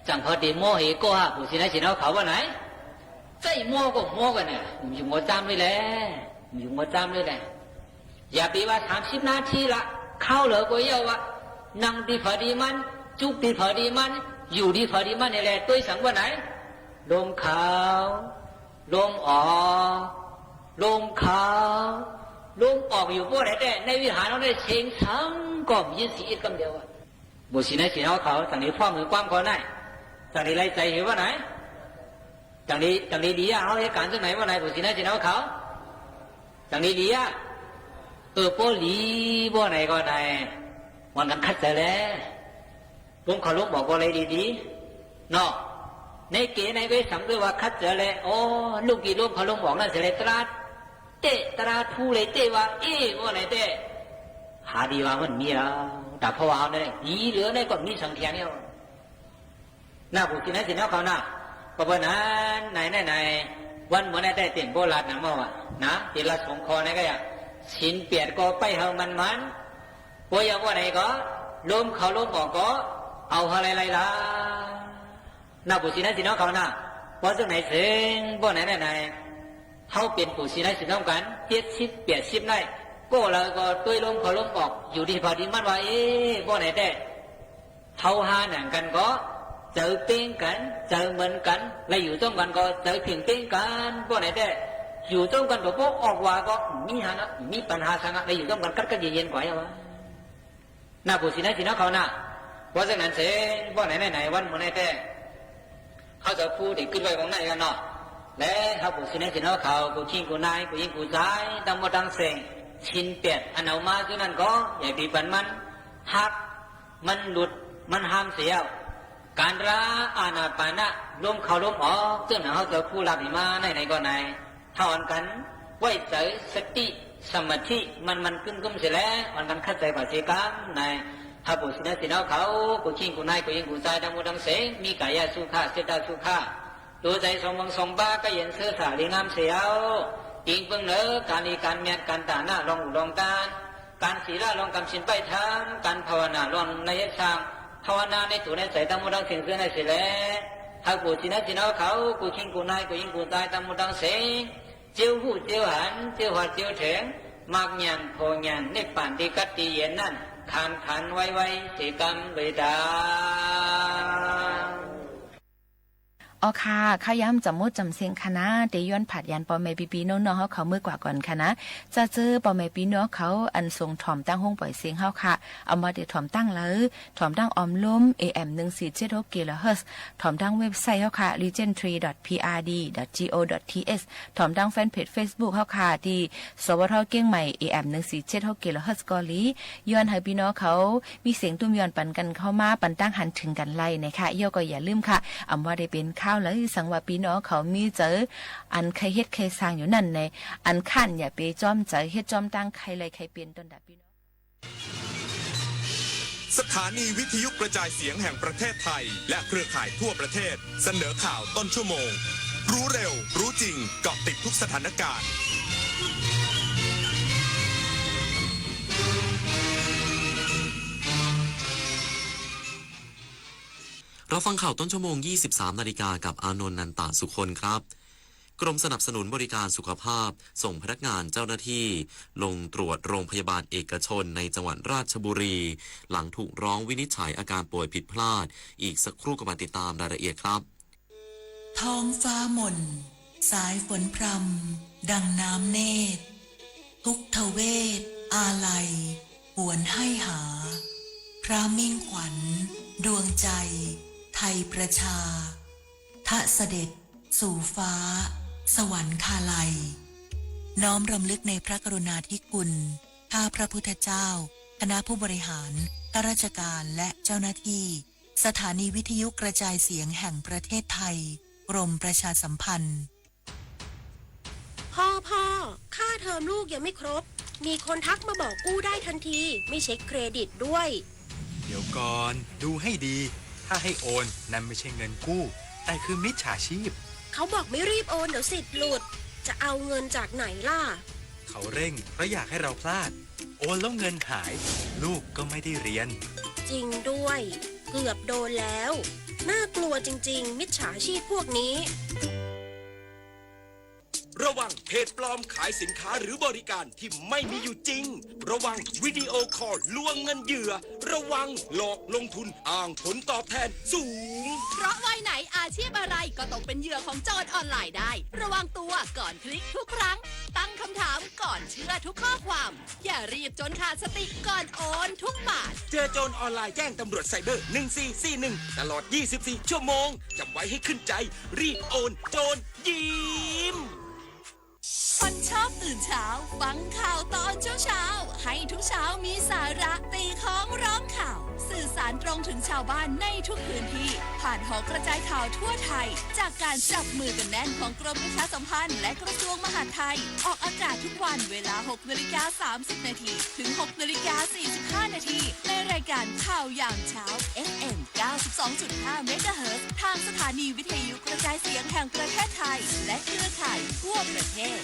จังพอดีโมเหก็ฮะผู้สินได้สิเขาว่าไหนใจโมก็โมกันเนี่ยอยู่โมจำเลยแหละอยู่โมจำเลยแหละอย่าไปว่า30 นาทีละเข้าเหลือก็เยอะวะนั่งดีพอดีมันจุกดีพอดีมันอยู่ดีพอดีมันนี่แหละต้วยสังว่าไหนลมเขาลมออกลมเขาลมออกอยู่พวกไหนแต่ในวิหารเราได้เสียงสังก็มีสีอีกคำเดียวบุษนะสิเขาต่างนี้พ่อมือความเขาไหนต่างนี้ไรใจเห็นว่าไหนต่างนี้ดีอะเขาเหตุการณ์ที่ไหนว่าไหนบุษนะสิเขาต่างนี้ดีอะโปลีบ่ไหนก็ไหนวันนั้นคัดใจแล้วลมเขาลมบอกว่าอะไรดีๆเนาะในเกณฑ์ในเวสังด้วยว่าคัดเจอเลยโอ้ลูกกี่ลมเขาลมบอกนั่นเสร็จตราเตะตราทูเลยเตะว่าว่าไหนเตะหาดีว่ามันมีแล้วแต่พอว่าเอาเนี่ยดีเหลือในก็มีสังเทียนเนี่ยหน้าผู้ที่ไหนสินะเขาหน้า เพราะว่านั้นไหนวันเหมือนได้เตียนโบราณนะมั่วนะที่ราชสงครนี่ก็อย่างชินเปียดก็ไปเฮามันพวกอย่างว่าไหนก็ล้มเขาล้มบอกก็เอาอะไรล่ะน่าผู้ชีนะสิน้องเขาน่ะเพราะจังไหนเสียงบ่ไหนเขาเป็นผู้ชีนะสิน้องกัน70-80ได้ก็เราก็ตุ้ยล้มเขาล้มบอกอยู่ดีพอดีมันว่าบ่ไหนแต่เขาหาหนังกันก็เจอเป้งกันเจอเหมือนกันและอยู่ต้องกันก็เจอเพียงเป้งกันบ่ไหนแต่อยู่ต้องกันก็พวกออกว่าก็มีปัญหาสังและอยู่ต้องกันกัดเย็นๆกว่าอย่างวะน่าผู้ชีนะสิน้องเขาน่ะเพราะฉะนั้นเสียงบ่ไหนวันเหมือนแต่เขาจะพูดอีกขึ้นไปของไหนกันเนาะและเขาผู้ชีนะสิน้องเขาผู้ชิงผู้นายผู้ยิงผู้ชายตั้งหมดตั้งเสียงชินเปียดอันเอามาจุนั้นก็อย่าบีบันมันหักมันหลุดมันห้ามเสียการระอาณาปานะล้มเขาล้มออกซึ่งเขาจะผู้รับหิมาไหนก็ไหนถ้าอ่อนกันไว้ใจสติสมาธิมันขึ้นเสียแล้วอ่อนกันคัดใจกว่าเสียกันในถ้าผู้ศิลป์สินเขาผู้ชิงผู้นายผู้ยิงผู้ชายทั้งหมดทั้งเสียงมีกายสุขาเสตสุขาตัวใจสมบังสมบ้าก็เย็นเสื้อสาลีงามเสียวอิงเพิ่งเนอการลีการเมียนการตาหน้าลองอุดองการศีลลองกำสินไปทำการภาวนาลองในทางภาวนาในตัวในใจทั้งหมดทั้งสิ่งเสื่อในสิแล้วถ้าผู้ศิลป์สินเขาผู้ชิงผู้นายผู้ยิงผู้ชายทั้งหมดทั้งเสียงเจียวหูเจียวหันเจียวหัดเจียวเถิงมากยันโพยันในป่านที่กัดตีเย็นนั่นขันไว้สิกรรมเบดา
อ๋อค่ะข้าย้ำจำมุดจำเสียงคณะเตย้อนผัดยันปอเมปีปีน้องๆเขามือกว่าก่อนค่ะนะจะเจอปอเมปีน้องเขาอันทรงถ่อมตั้งห้องปล่อยเสียงเฮาค่ะเอามาเดี๋ยวถ่อมตั้งเลยถ่อมตั้งออมลุ่ม AM 1476 kHz ถ่อมตั้งเว็บไซต์เฮาค่ะ legendtree.prd.go.th ถ่อมตั้งแฟนเพจ Facebook เฮาค่ะที่สวทเก้งใหม่ AM 1476 kHz กอลีย้อนให้พี่น้องเขามีเสียงตุ้มย้อนปันกันเข้ามาปันตั้งหันถึงกันไล่นะคะย่อก็อย่าลืมค่ะอำว่าได้เป็นข้าวแล้วสังว่าพี่น้องเขามีเจออันใครเฮ็ดใครสร้างอยู่นั่นในอันขั้นอย่าไปจ้อมเจอเฮ็ดจ้อมตั้งใครเลยใครเปลี่ยนต้นดับพี่น้อง
สถานีวิทยุกระจายเสียงแห่งประเทศไทยและเครือข่ายทั่วประเทศเสนอข่าวต้นชั่วโมงรู้เร็วรู้จริงเกาะติดทุกสถานการณ์
เราฟังข่าวต้นชั่วโมง 23 นาฬิกากับอานนท์ นันตะสุคนครับกรมสนับสนุนบริการสุขภาพส่งพนักงานเจ้าหน้าที่ลงตรวจโรงพยาบาลเอกชนในจังหวัดราชบุรีหลังถูกร้องวินิจฉัยอาการป่วยผิดพลาดอีกสักครู่กับมาติดตามรายละเอียดครับ
ท้องฟ้าหม่นสายฝนพรำดังน้ำเนตรทุกทเวศอาลัยหวนให้หาพระมิ่งขวัญดวงใจไทยประชาทะเสด็จสู่ฟ้าสวรรคาลัยน้อมรำลึกในพระกรุณาธิคุณข้าพระพุทธเจ้าคณะผู้บริหารข้าราชการและเจ้าหน้าที่สถานีวิทยุกระจายเสียงแห่งประเทศไทยกรมประชาสัมพันธ์
พ่อค่าเทอมลูกยังไม่ครบมีคนทักมาบอกกู้ได้ทันทีไม่เช็คเครดิตด้วย
เดี๋ยวก่อนดูให้ดีถ้าให้โอนนั่นไม่ใช่เงินกู้แต่คือมิจฉาชีพ
เขาบอกไม่รีบโอนเดี๋ยวสิทธิ์หลุดจะเอาเงินจากไหนล่ะ
เขาเร่งเพราะอยากให้เราพลาดโอนแล้วเงินหายลูกก็ไม่ได้เรียน
จริงด้วยเกือบโดนแล้วน่ากลัวจริงๆมิจฉาชีพพวกนี้
ระวังเพจปลอมขายสินค้าหรือบริการที่ไม่มีอยู่จริงระวังวิดีโอคอลลวงเงินเหยื่อระวังหลอกลงทุนอ้างผลตอบแทนสูง
เพราะวัยไหนอาชีพอะไรก็ตกเป็นเหยื่อของโจรออนไลน์ได้ระวังตัวก่อนคลิกทุกครั้งตั้งคำถามก่อนเชื่อทุกข้อความอย่ารีบจนขาดสติก่อนโอนทุกบาท
เจอโจรออนไลน์แจ้งตำรวจไซเบอร์1441ตลอด24ชั่วโมงจำไว้ให้ขึ้นใจรีบโอนโจรยิ้ม
คนชอบตื่นเช้าฟังข่าวตอนเช้าให้ทุกเช้ามีสาระตีของร้องข่าวสื่อ สารตรงถึงชาวบ้านในทุกพื้นที่ผ่านหอกระจายข่าวทั่วไทยจากการจับมือกันแน่นของกรมประชาสัมพันธ์และกระทรวงมหาดไทยออกอากาศทุกวันเวลา 6:30 น.ถึง 6:45 น.ในรายการข่าวยามเช้า FM 92.5 เมกะเฮิรตซ์ทางสถานีวิทยุกระจายเสียงแห่งประเทศไทยและเครือข่ายทั่วประเทศ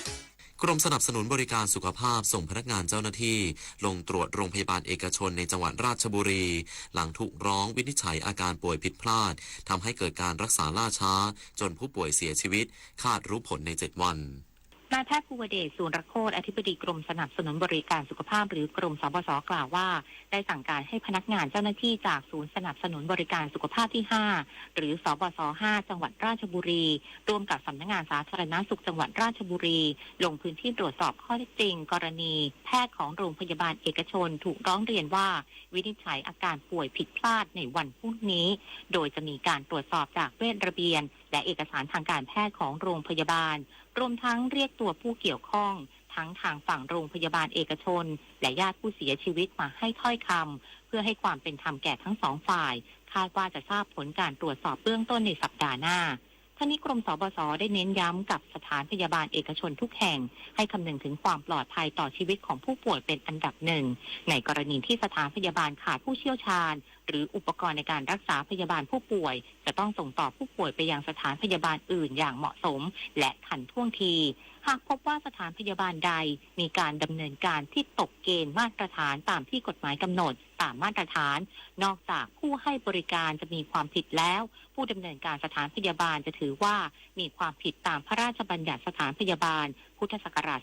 กรมสนับสนุนบริการสุขภาพส่งพนักงานเจ้าหน้าที่ลงตรวจโรงพยาบาลเอกชนในจังหวัดราชบุรีหลังถูกร้องวินิจฉัยอาการป่วยผิดพลาดทำให้เกิดการรักษาล่าช้าจนผู้ป่วยเสียชีวิตคาดรู้ผลใน7 วัน
นายแพทย์ภูวเดช สุรโคตรอธิบดีกรมสนับสนุนบริการสุขภาพหรือกรมสบสกล่าวว่าได้สั่งการให้พนักงานเจ้าหน้าที่จากศูนย์สนับสนุนบริการสุขภาพที่5หรือสบส5จังหวัดราชบุรีร่วมกับสำนักงานสาธารณสุขจังหวัดราชบุรีลงพื้นที่ตรวจสอบข้อเท็จจริงกรณีแพทย์ของโรงพยาบาลเอกชนถูกร้องเรียนว่าวินิจฉัยอาการป่วยผิดพลาดในวันพรุ่งนี้โดยจะมีการตรวจสอบจากเวชระเบียนและเอกสารทางการแพทย์ของโรงพยาบาลรวมทั้งเรียกตัวผู้เกี่ยวข้องทั้งทางฝั่งโรงพยาบาลเอกชนและญาติผู้เสียชีวิตมาให้ถ้อยคำเพื่อให้ความเป็นธรรมแก่ทั้ง2 ฝ่ายคาดว่าจะทราบผลการตรวจสอบเบื้องต้นในสัปดาห์หน้าทั้งนี้กรมสบสได้เน้นย้ำกับสถานพยาบาลเอกชนทุกแห่งให้คำนึงถึงความปลอดภัยต่อชีวิตของผู้ป่วยเป็นอันดับหนึ่งในกรณีที่สถานพยาบาลขาดผู้เชี่ยวชาญหรืออุปกรณ์ในการรักษาพยาบาลผู้ป่วยจะต้องส่งต่อผู้ป่วยไปยังสถานพยาบาลอื่นอย่างเหมาะสมและทันท่วงทีหากพบว่าสถานพยาบาลใดมีการดำเนินการที่ตกเกณฑ์มาตรฐานตามที่กฎหมายกำหนดตามมาตรฐานนอกจากผู้ให้บริการจะมีความผิดแล้วผู้ดำเนินการสถานพยาบาลจะถือว่ามีความผิดตามพระราชบัญญัติสถานพยาบาลพุทธศักราช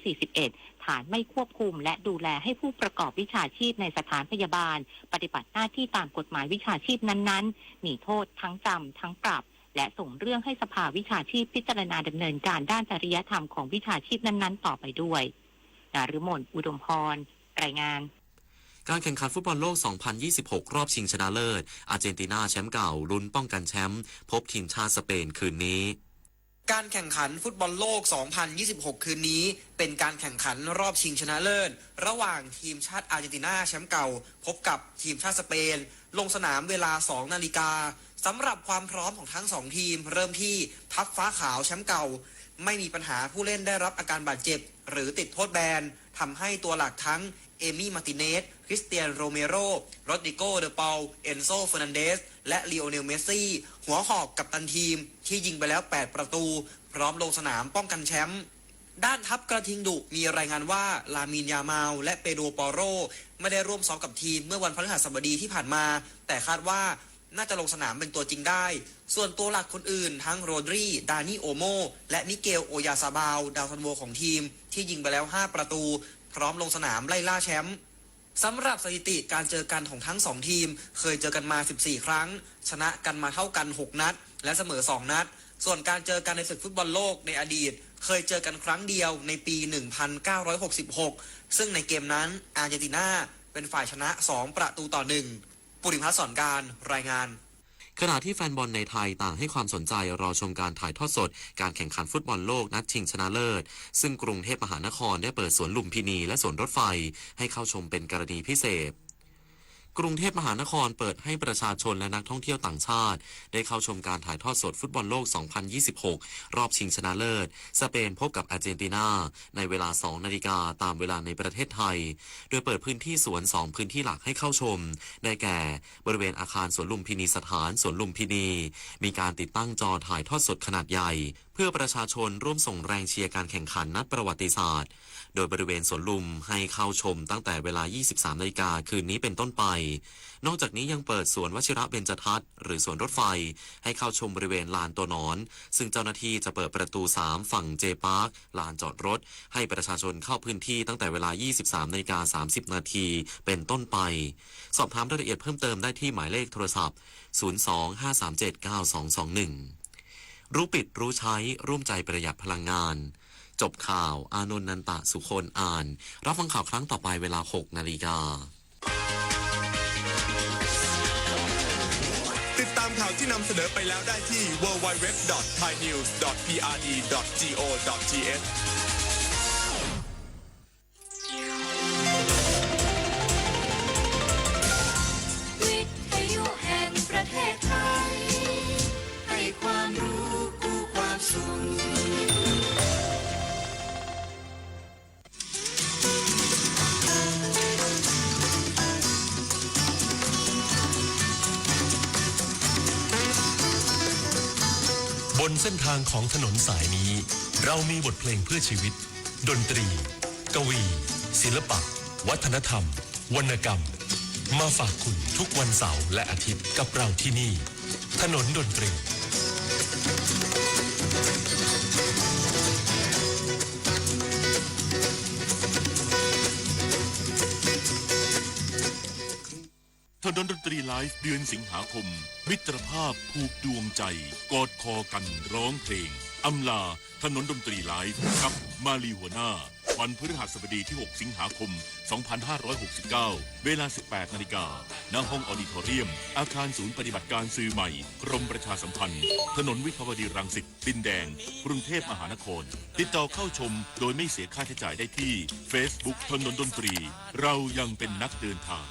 2541 ฐานไม่ควบคุมและดูแลให้ผู้ประกอบวิชาชีพในสถานพยาบาลปฏิบัติหน้าที่ตามกฎหมายวิชาชีพนั้นๆมีโทษทั้งจำทั้งปรับและส่งเรื่องให้สภาวิชาชีพพิจารณาดำเนินการด้านจริยธรรมของวิชาชีพนั้นๆต่อไปด้วยนฤมล อุดมพรรายงาน
การแข่งขันฟุตบอลโลก 2026 รอบชิงชนะเลิศอาร์เจนตินาแชมป์เก่าลุ้นป้องกันแชมป์พบทีมชาติสเปนคืนนี้
การแข่งขันฟุตบอลโลก 2026 คืนนี้เป็นการแข่งขันรอบชิงชนะเลิศระหว่างทีมชาติอาร์เจนตินาแชมป์เก่าพบกับทีมชาติสเปนลงสนามเวลา 2 นาฬิกาสำหรับความพร้อมของทั้ง2ทีมเริ่มที่ทัพฟ้าขาวแชมป์เก่าไม่มีปัญหาผู้เล่นได้รับอาการบาดเจ็บหรือติดโทษแบนทำให้ตัวหลักทั้งเอมี่ มาร์ติเนส คริสเตียน โรเมโร โรดริโก เดอเปา เอนโซ เฟอร์นันเดสและลีโอเนล เมสซี่หัวหอกกัปตันทีมที่ยิงไปแล้ว8 ประตูพร้อมลงสนามป้องกันแชมป์ด้านทัพกระทิงดุมีรายงานว่าลามิน ยามาลและเปโดร ปอโรไม่ได้ร่วมซ้อมกับทีมเมื่อวันพฤหัสบดีที่ผ่านมาแต่คาดว่าน่าจะลงสนามเป็นตัวจริงได้ส่วนตัวหลักคนอื่นทั้งโรดรีดานี่โอโมและมิเกลโอยาซาบาวดาวซันโวของทีมที่ยิงไปแล้ว5 ประตูพร้อมลงสนามไล่ล่าแชมป์สำหรับสถิติการเจอกันของทั้ง2ทีมเคยเจอกันมา14 ครั้งชนะกันมาเท่ากัน6 นัดและเสมอ2 นัดส่วนการเจอกันในศึกฟุตบอลโลกในอดีตเคยเจอกันครั้งเดียวในปี 1966 ซึ่งในเกมนั้นอาร์เจนตินาเป็นฝ่ายชนะ2 ประตูต่อ 1ปุริพัฒน์ สอนการรายงาน
ขณะที่แฟนบอลในไทยต่างให้ความสนใจรอชมการถ่ายทอดสดการแข่งขันฟุตบอลโลกนัดชิงชนะเลิศซึ่งกรุงเทพมหานครได้เปิดสวนลุมพินีและสวนรถไฟให้เข้าชมเป็นกรณีพิเศษกรุงเทพมหานครเปิดให้ประชาชนและนักท่องเที่ยวต่างชาติได้เข้าชมการถ่ายทอดสดฟุตบอลโลก 2026 รอบชิงชนะเลิศสเปนพบกับอาร์เจนตินาในเวลา 2 นาฬิกาตามเวลาในประเทศไทยโดยเปิดพื้นที่สวน2 พื้นที่หลักให้เข้าชมได้แก่บริเวณอาคารสวนลุมพินีสถานสวนลุมพินีมีการติดตั้งจอถ่ายทอดสดขนาดใหญ่เพื่อประชาชนร่วมส่งแรงเชียร์การแข่งขันนัดประวัติศาสตร์โดยบริเวณสวนลุมให้เข้าชมตั้งแต่เวลา 23 นาฬิกาคืนนี้เป็นต้นไปนอกจากนี้ยังเปิดสวนวชิระเบญจทัศน์หรือสวนรถไฟให้เข้าชมบริเวณลานตัวหนอนซึ่งเจ้าหน้าที่จะเปิดประตู 3 ฝั่งเจพาร์คลานจอดรถให้ประชาชนเข้าพื้นที่ตั้งแต่เวลา 23 นาฬิกา 30 นาทีเป็นต้นไปสอบถามรายละเอียดเพิ่มเติมได้ที่หมายเลขโทรศัพท์ 02-537-9221 รู้ปิดรู้ใช้ร่วมใจประหยัดพลังงานจบข่าวอานนท์ นันตะสุคนอ่านรับฟังข่าวครั้งต่อไปเวลา 6 นาฬิกา
ติดตามข่าวที่นำเสนอไปแล้วได้ที่ www.thainews.prd.go.th
We
เส้นทางของถนนสายนี้เรามีบทเพลงเพื่อชีวิตดนตรีกวีศิลปะวัฒนธรรมวรรณกรรมมาฝากคุณทุกวันเสาร์และอาทิตย์กับเราที่นี่ถนนดนตรี
ถนนดนตรีไลฟ์เดือนสิงหาคมมิตรภาพผูกดวงใจกอดคอกันร้องเพลงอำลาถนนดนตรีไลฟ์กับมาลีหัวหน้าวันพฤหัสบดีที่ 6 สิงหาคม 2569 เวลา 18 นาฬิกาณห้องออดิทอเรียมอาคารศูนย์ปฏิบัติการสื่อใหม่กรมประชาสัมพันธ์ถนนวิภาวดีรังสิตดินแดงกรุงเทพมหานครติดต่อเข้าชมโดยไม่เสียค่าใช้จ่ายได้ที่ Facebook ถนนดนตรีเรายังเป็นนักเดินทาง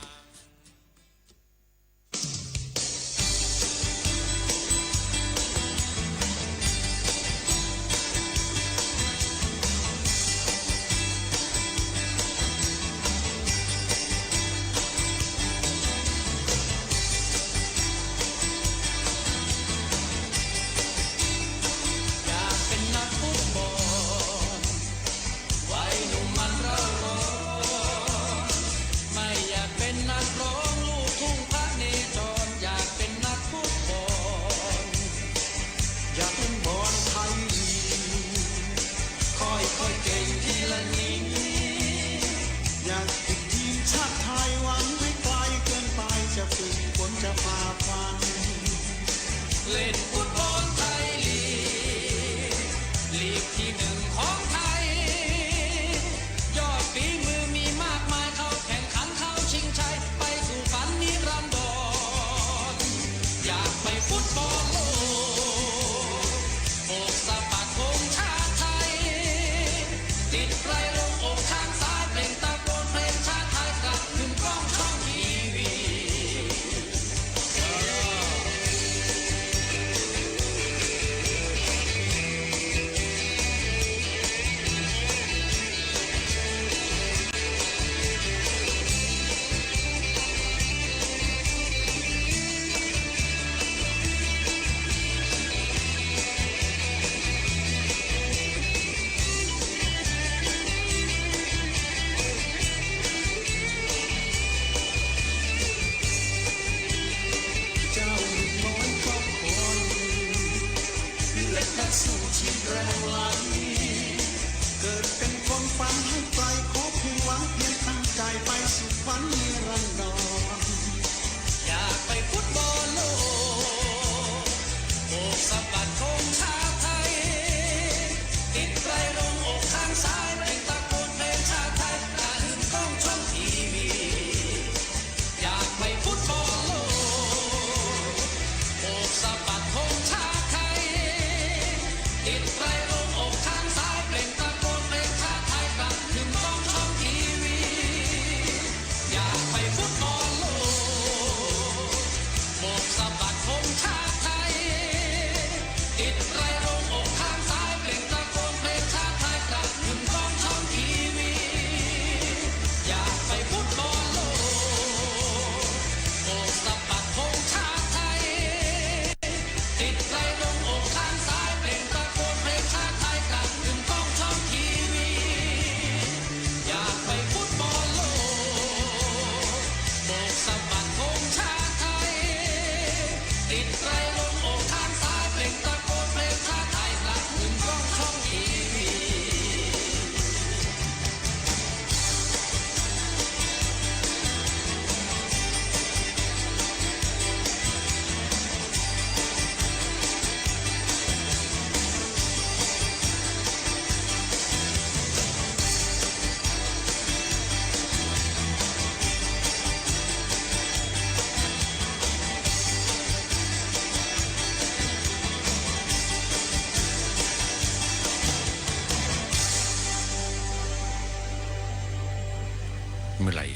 เมื่อไหร่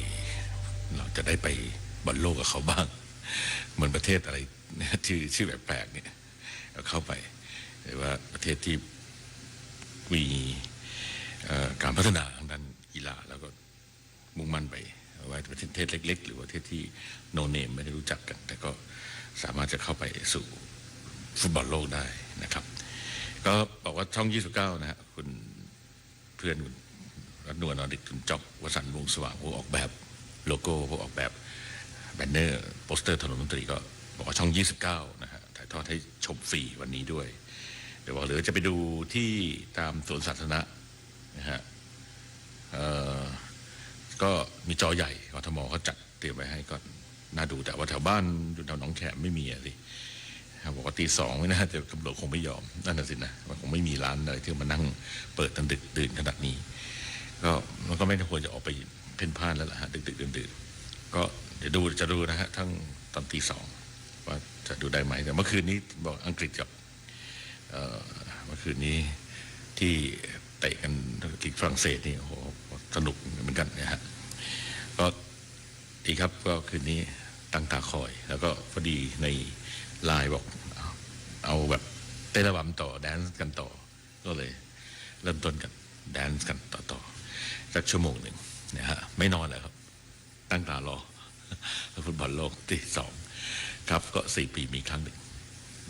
เราจะได้ไปบอลโลกกับเขาบ้างเหมือนประเทศอะไรชื่อแบบแปลกเนี่ยเราเข้าไปหรือว่าประเทศที่มีการพัฒนาทางด้านกีฬาแล้วก็มุ่งมั่นไปไว้ประเทศเล็กๆหรือว่าประเทศที่โนเนมไม่ได้รู้จักกันแต่ก็สามารถจะเข้าไปสู่ฟุตบอลโลกได้นะครับ ก็บอกว่าช่อง29นะฮะคุณเพื่อนคุณรัตนวลนดิตคุณจ๊อบวสันต์วงศ์สว่างผู้ออกแบบโลโก้ผู้ออกแบบแบนเนอร์โปสเตอร์ถนนมนตรีก็บอกว่าช่อง29นะฮะถ่ายทอดให้ชมฟรีวันนี้ด้วยเดี๋ยวบอกหรือจะไปดูที่ตามสวนสาธารณะนะฮะก็มีจอใหญ่กทมเขาจัดเตรียมไว้ให้ก็น่าดูแต่ว่าแถวบ้านแถวหนองแขมไม่มีสิบอกว่าตี 2ไม่น่าจะตำรวจคงไม่ยอมนั่นน่ะสินะมันคงไม่มีร้านอะไรที่มานั่งเปิดตอนดึกดื่นขนาดนี้ก็มันก็ไม่ควรจะออกไปเพ่นพ่านแล้วล่ะฮะดึกดื่นก็เดี๋ยวจะดูนะฮะทั้งตอนตี 2ว่าจะดูได้ไหมแต่เมื่อคืนนี้บอกอังกฤษกับเมื่อคืนนี้ที่เตะกันที่ฝรั่งเศสนี่โอ้โหสนุกเหมือนกันนะฮะก็ดีครับก็คืนนี้ตั้งตาคอยแล้วก็พอดีในไลน์บอกเอาแบบเต้นระบำต่อแดนซ์กันต่อก็เลยเริ่มต้นกันแดนซ์กันต่อสักชั่วโมงหนึ่งนะฮะไม่นอนเลยครับตั้งตารอฟุตบอลโลกที่2ครับก็4 ปีมีครั้งหนึ่ง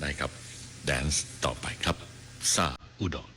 ได้ครับแดนซ์ต่อไปครับซาอุดร